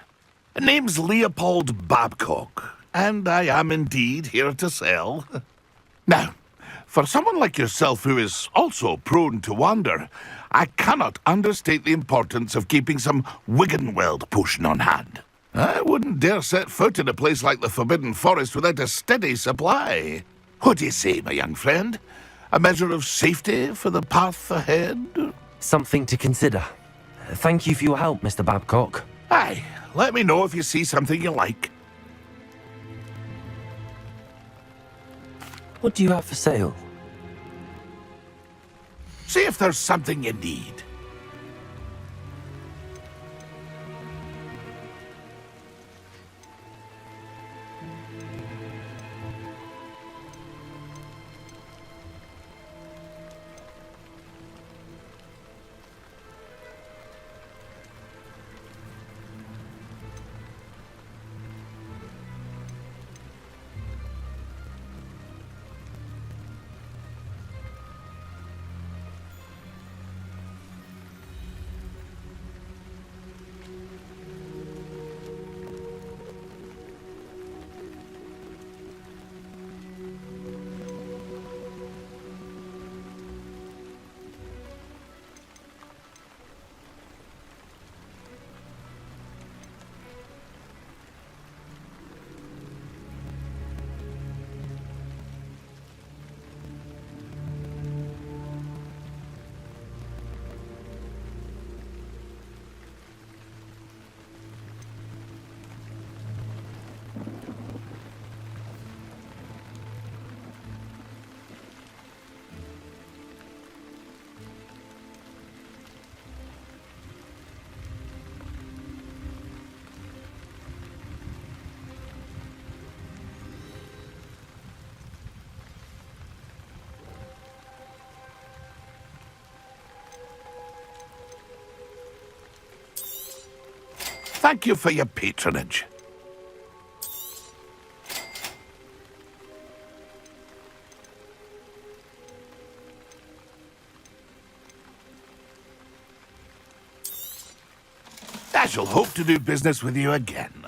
Name's Leopold Babcock, and I am indeed here to sell. Now, for someone like yourself who is also prone to wander, I cannot understate the importance of keeping some Wiggenweld potion on hand. I wouldn't dare set foot in a place like the Forbidden Forest without a steady supply. What do you say, my young friend? A measure of safety for the path ahead? Something to consider. Thank you for your help, Mr. Babcock. Aye, let me know if you see something you like. What do you have for sale? See if there's something you need. Thank you for your patronage. I shall hope to do business with you again.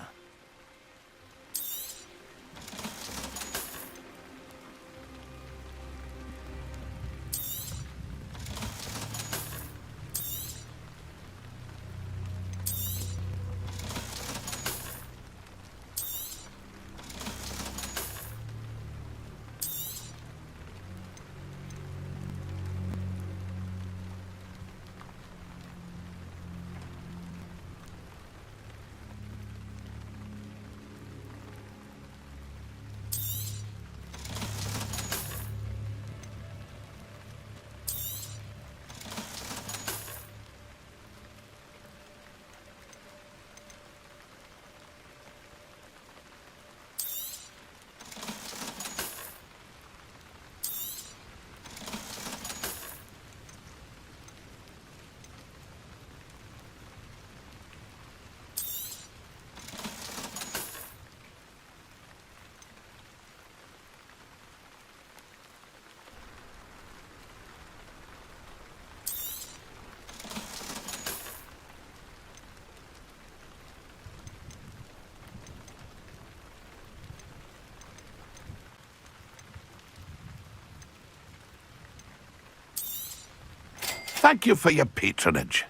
Thank you for your patronage.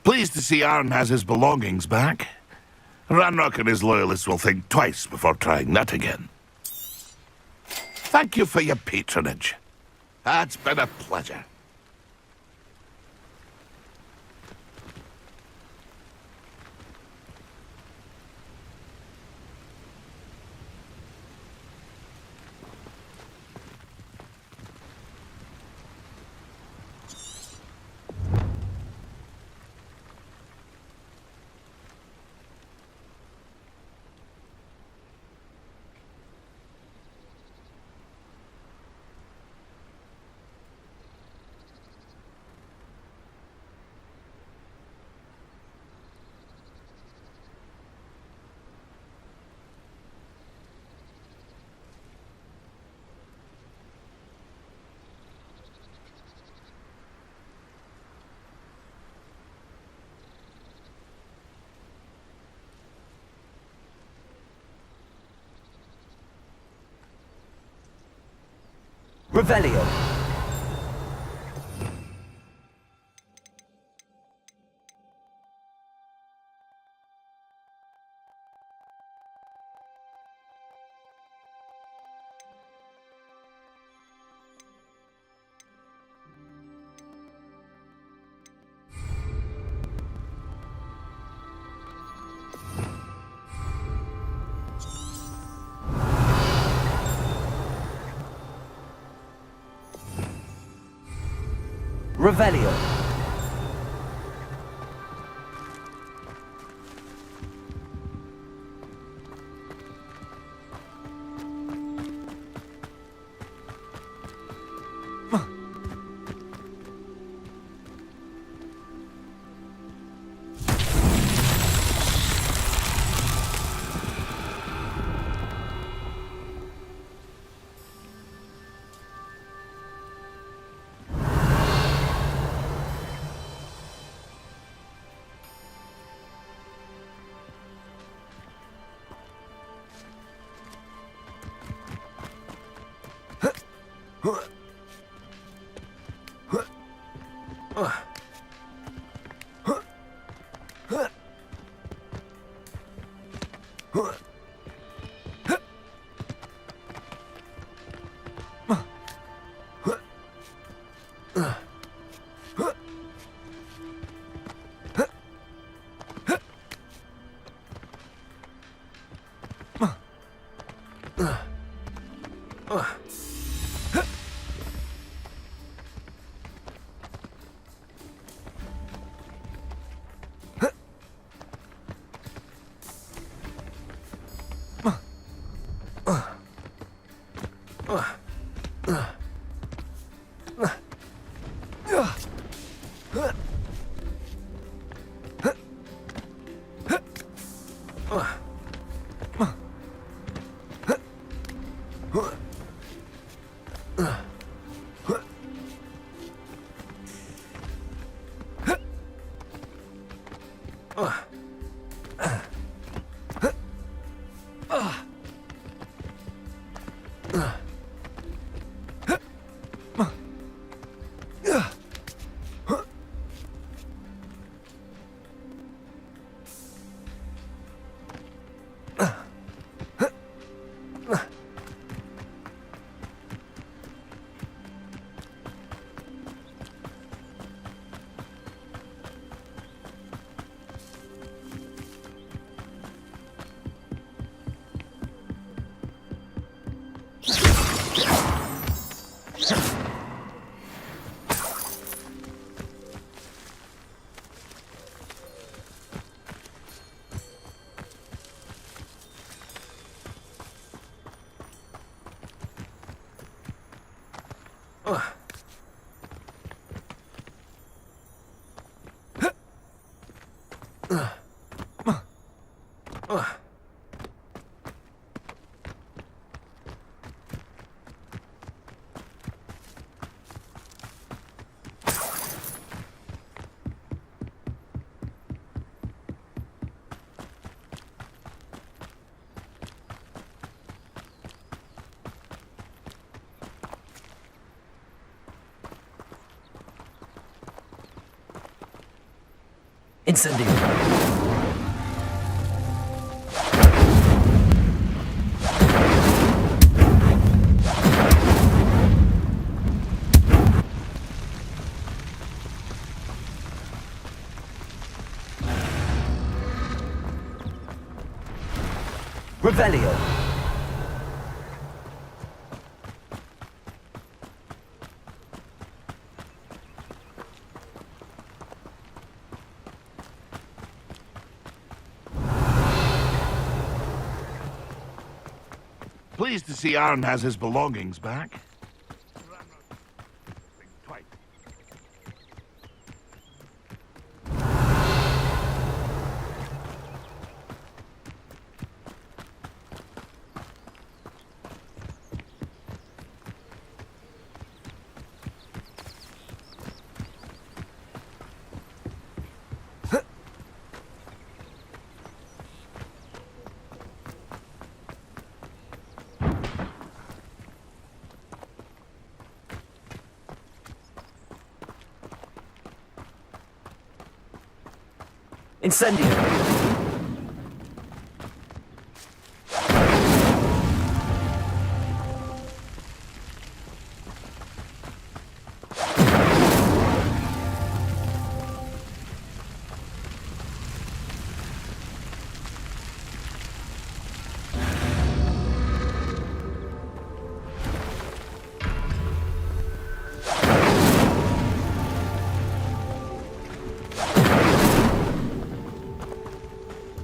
Pleased to see Arn has his belongings back. Ranrock and his loyalists will think twice before trying that again. Thank you for your patronage. It's been a pleasure. Revelio. Revelio. Incendio. Revelio. Pleased to see Aaron has his belongings back. Incendio.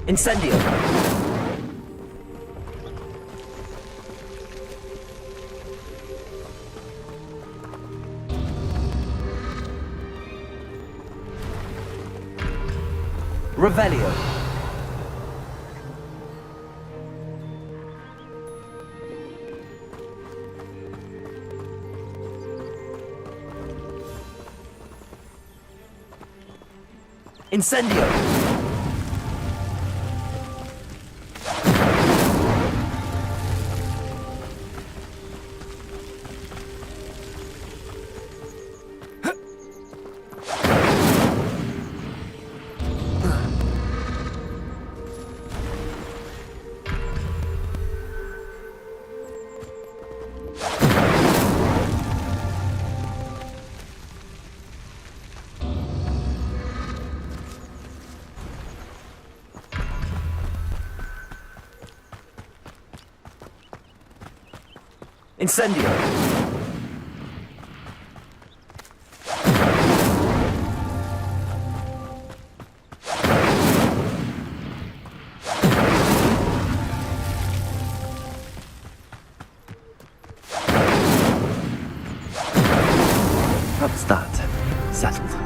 Incendio. Revelio. Incendio. Incendio. That's that. Settled.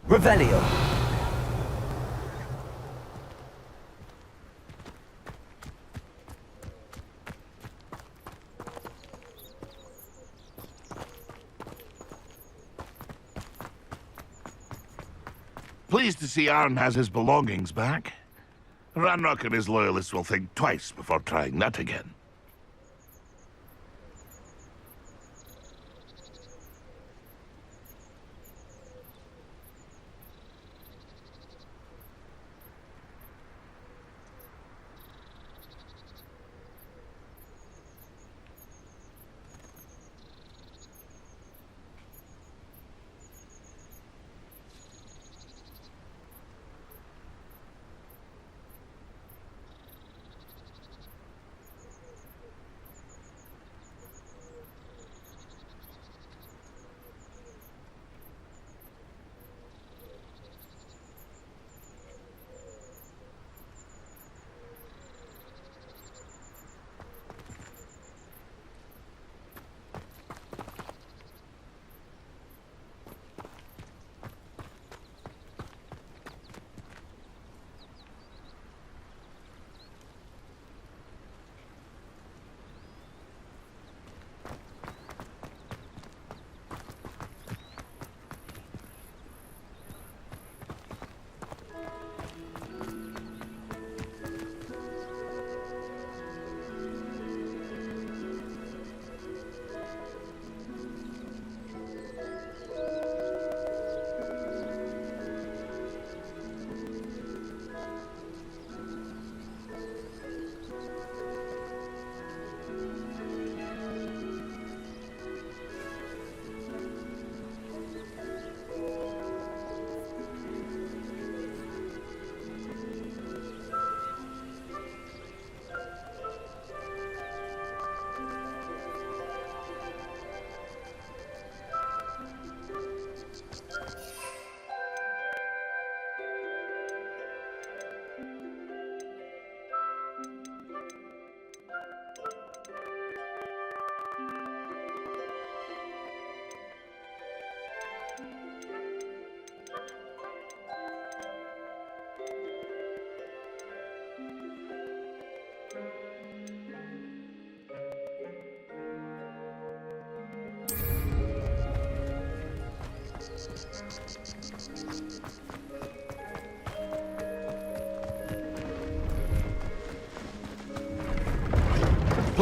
Revelio. Pleased to see Aaron has his belongings back. Ranrock and his loyalists will think twice before trying that again.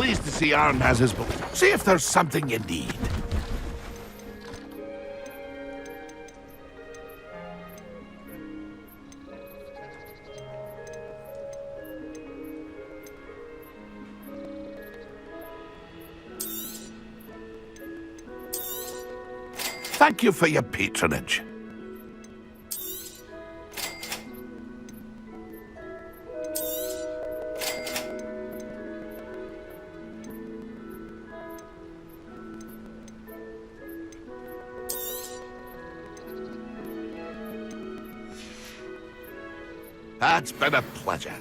pleased to see Arn has his book. See if there's something you need. Thank you for your patronage. It's been a pleasure.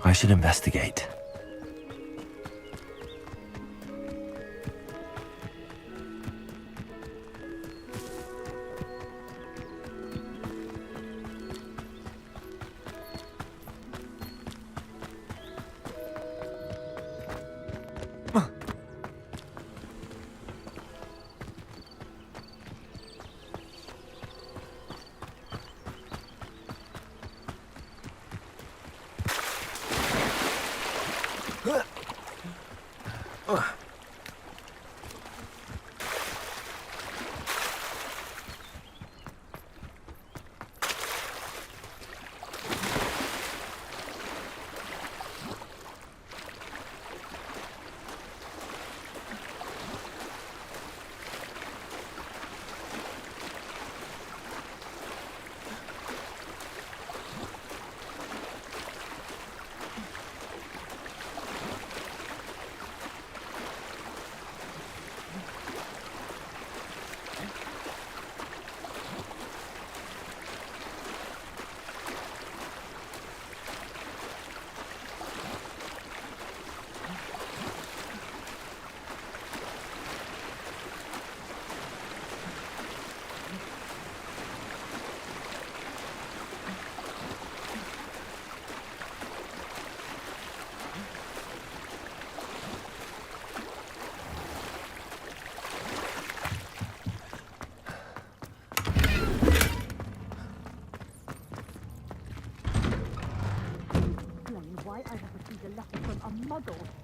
I should investigate.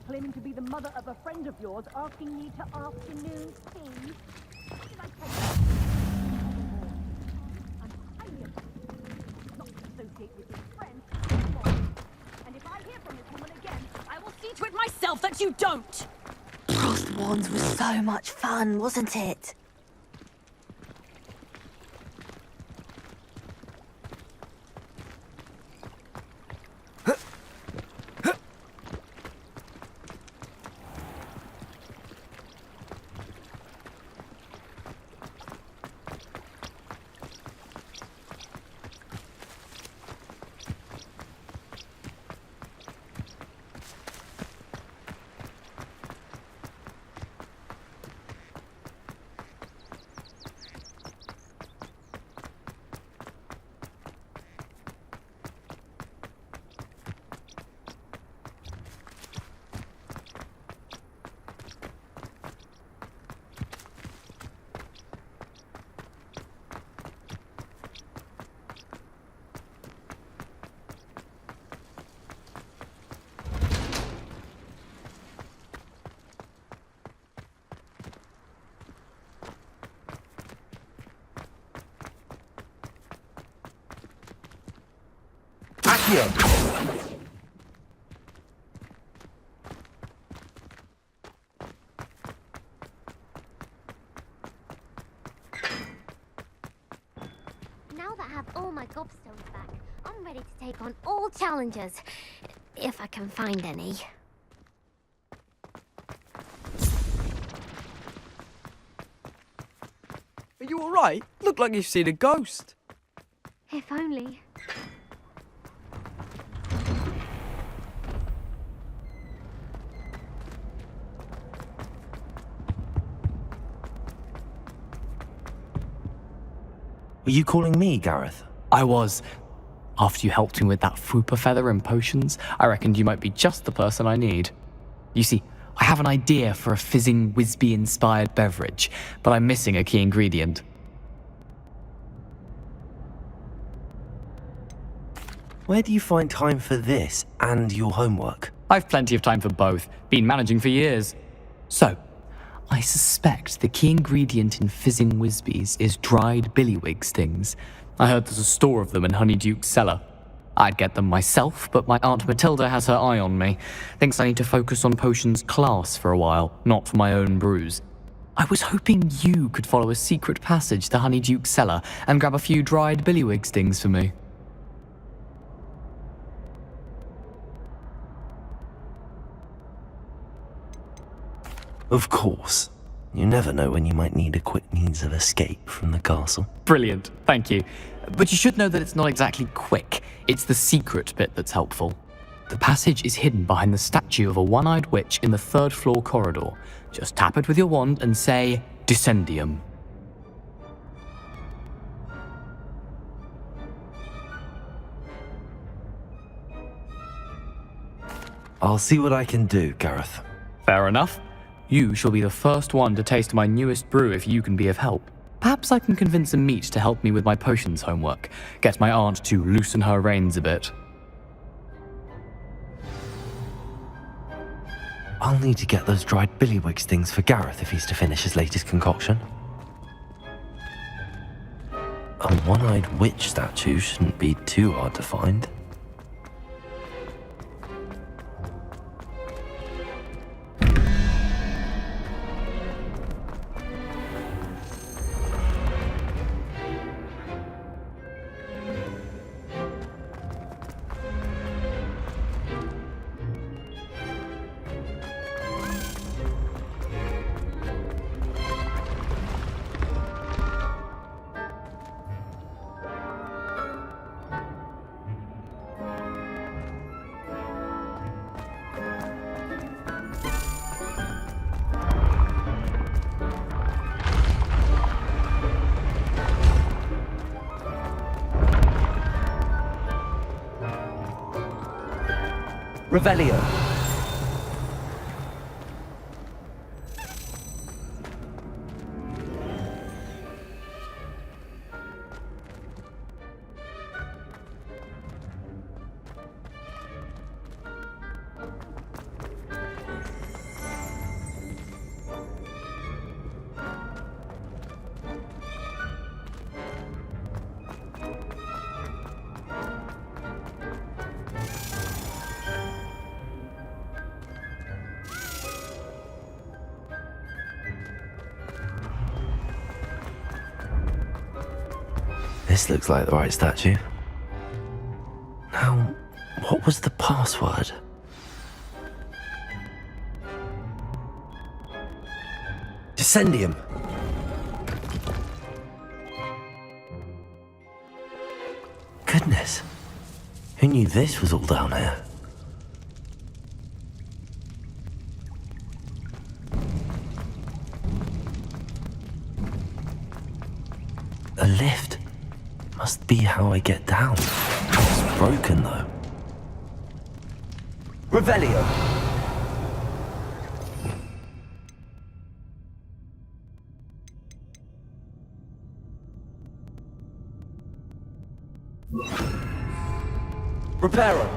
Claiming to be the mother of a friend of yours, asking me to afternoon tea. What did I tell you? I'm highly offended not to associate with your friend. And if I hear from this woman again, I will see to it myself that you don't! Frost Wands was so much fun, wasn't it? Accio! Now that I have all my gobstones back, I'm ready to take on all challenges. If I can find any. Are you alright? Look like you've seen a ghost. If only. Were you calling me, Gareth? I was. After you helped me with that fupa feather and potions, I reckoned you might be just the person I need. You see, I have an idea for a fizzing Wisby-inspired beverage, but I'm missing a key ingredient. Where do you find time for this and your homework? I've plenty of time for both. Been managing for years. So, I suspect the key ingredient in fizzing Wisbies is dried billywig stings. I heard there's a store of them in Honeyduke's cellar. I'd get them myself, but my Aunt Matilda has her eye on me. Thinks I need to focus on potions class for a while, not for my own brews. I was hoping you could follow a secret passage to Honeyduke's cellar and grab a few dried billywig stings for me. Of course. You never know when you might need a quick means of escape from the castle. Brilliant, thank you. But you should know that it's not exactly quick. It's the secret bit that's helpful. The passage is hidden behind the statue of a one-eyed witch in the third floor corridor. Just tap it with your wand and say, Descendium. I'll see what I can do, Gareth. Fair enough. You shall be the first one to taste my newest brew if you can be of help. Perhaps I can convince a meat to help me with my potions homework. Get my aunt to loosen her reins a bit. I'll need to get those dried billywig stings for Gareth if he's to finish his latest concoction. A one-eyed witch statue shouldn't be too hard to find. Revelio. This looks like the right statue. Now, what was the password? Descendium. Goodness. Who knew this was all down here? A lift. Must be how I get down. It's broken, though. Revelio. Reparo.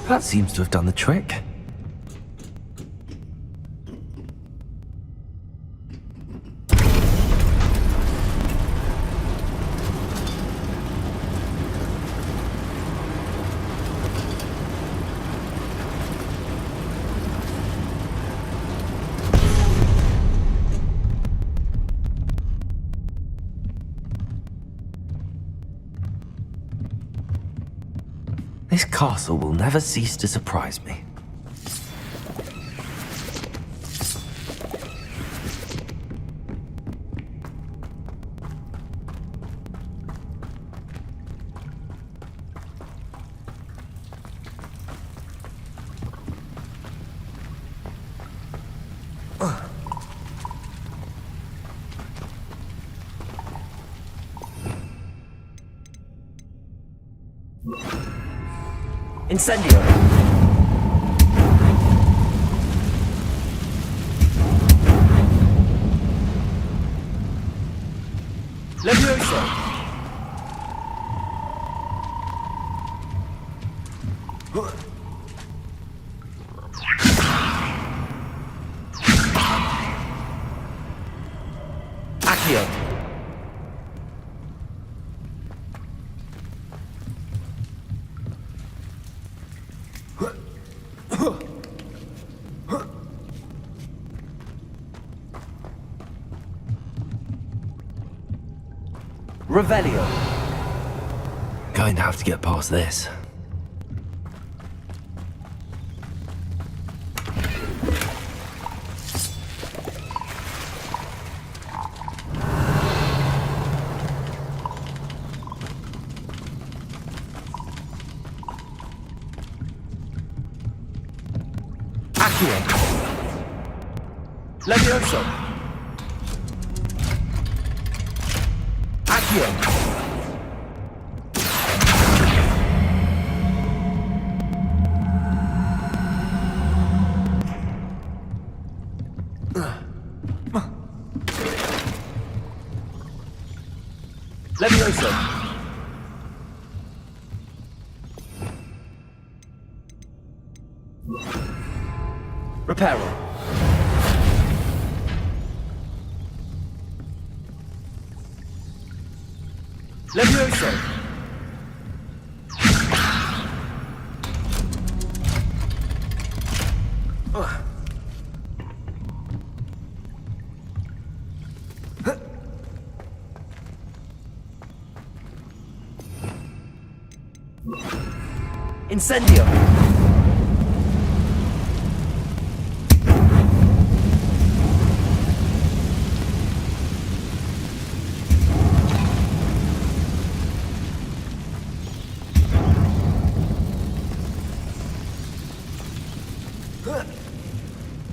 That seems to have done the trick. castle will never cease to surprise me. Incendio! Levioso! Accio! Revelio. Going to have to get past this. Accio. Levioso. Accio. Levioso. Reparo. Levioso. Incendio.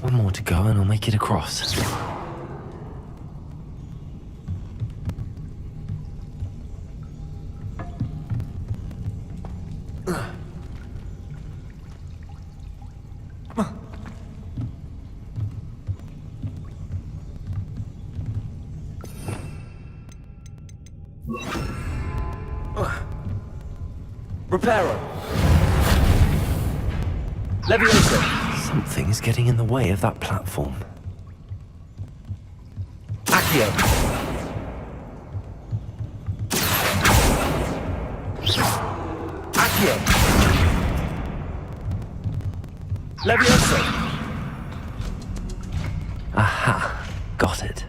One more to go and I'll make it across. Reparo. Levioso. Something is getting in the way of that platform. Accio. Accio. Levioso. Aha, got it.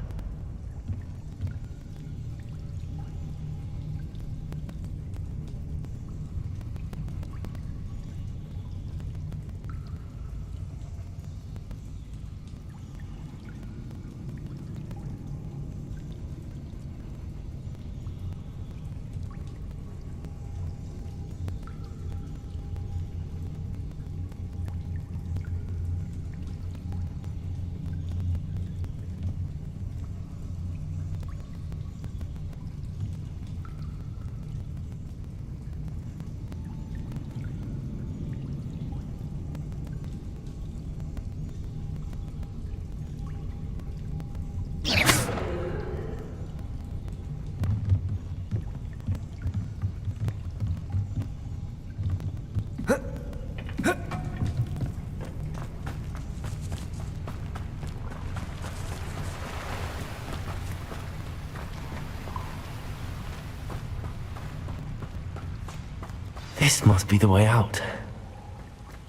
This must be the way out.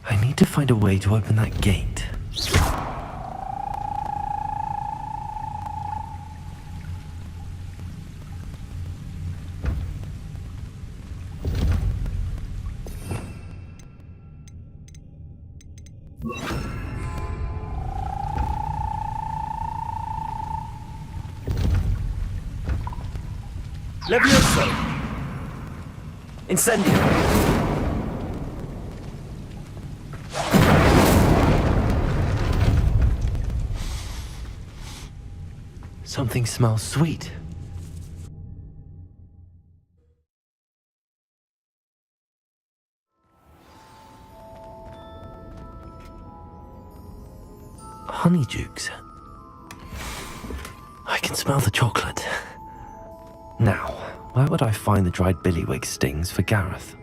I need to find a way to open that gate. Levioso! Incendio! Something smells sweet. Honeydukes. I can smell the chocolate. Now, where would I find the dried billywig stings for Gareth?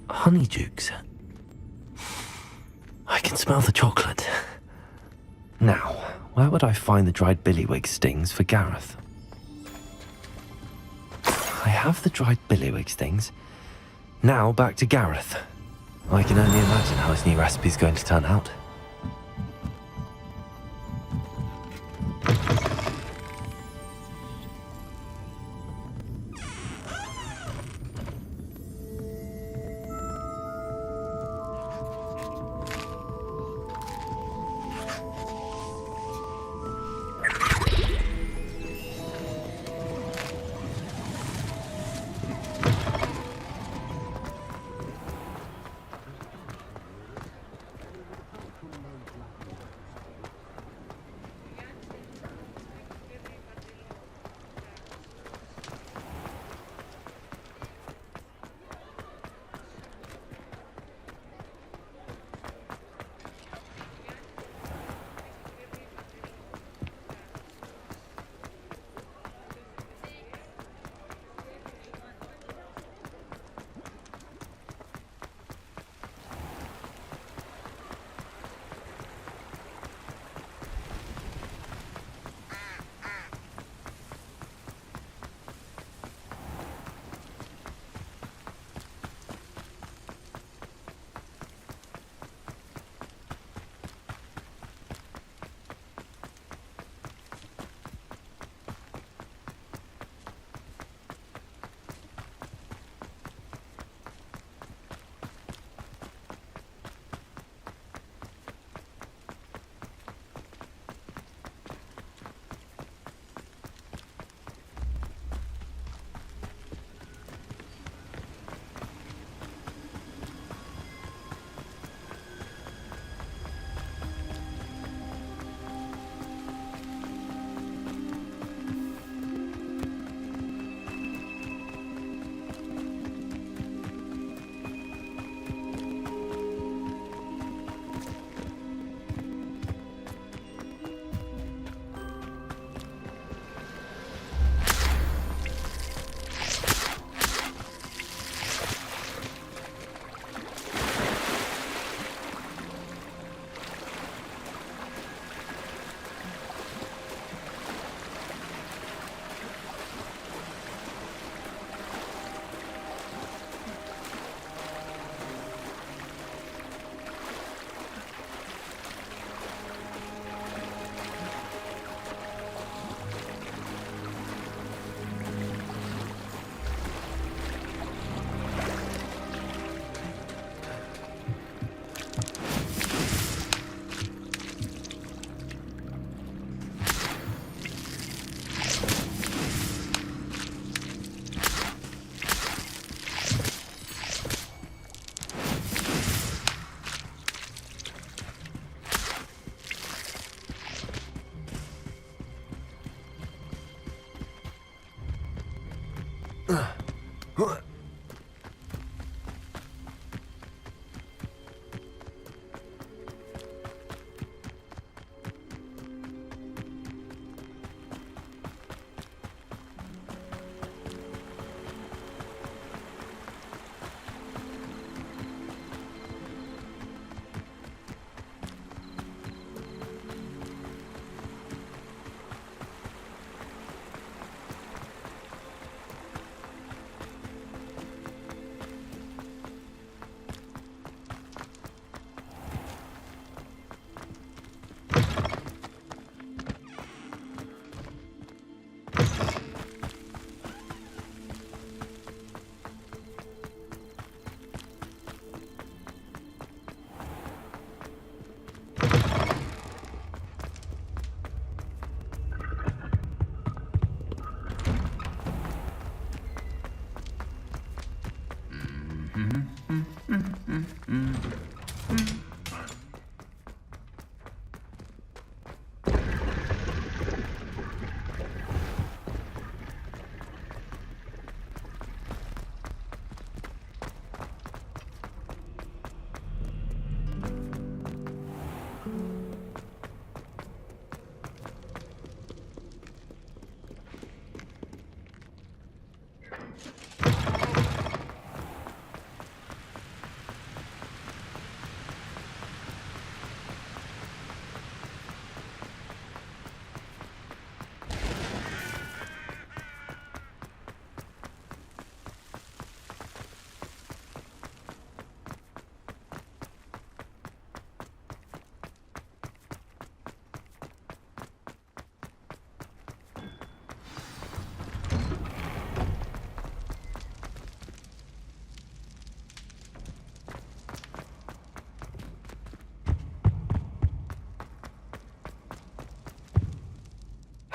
Honeydukes. I can smell the chocolate. Now, where would I find the dried billywig stings for Gareth? I have the dried billywig stings. Now back to Gareth. I can only imagine how his new recipe's going to turn out.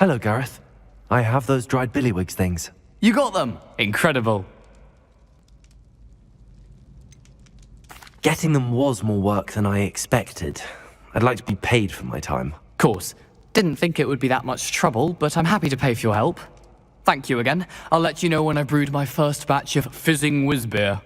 Hello, Gareth. I have those dried billywigs things. You got them! Incredible. Getting them was more work than I expected. I'd like to be paid for my time. Course. Didn't think it would be that much trouble, but I'm happy to pay for your help. Thank you again. I'll let you know when I brewed my first batch of fizzing whiz beer.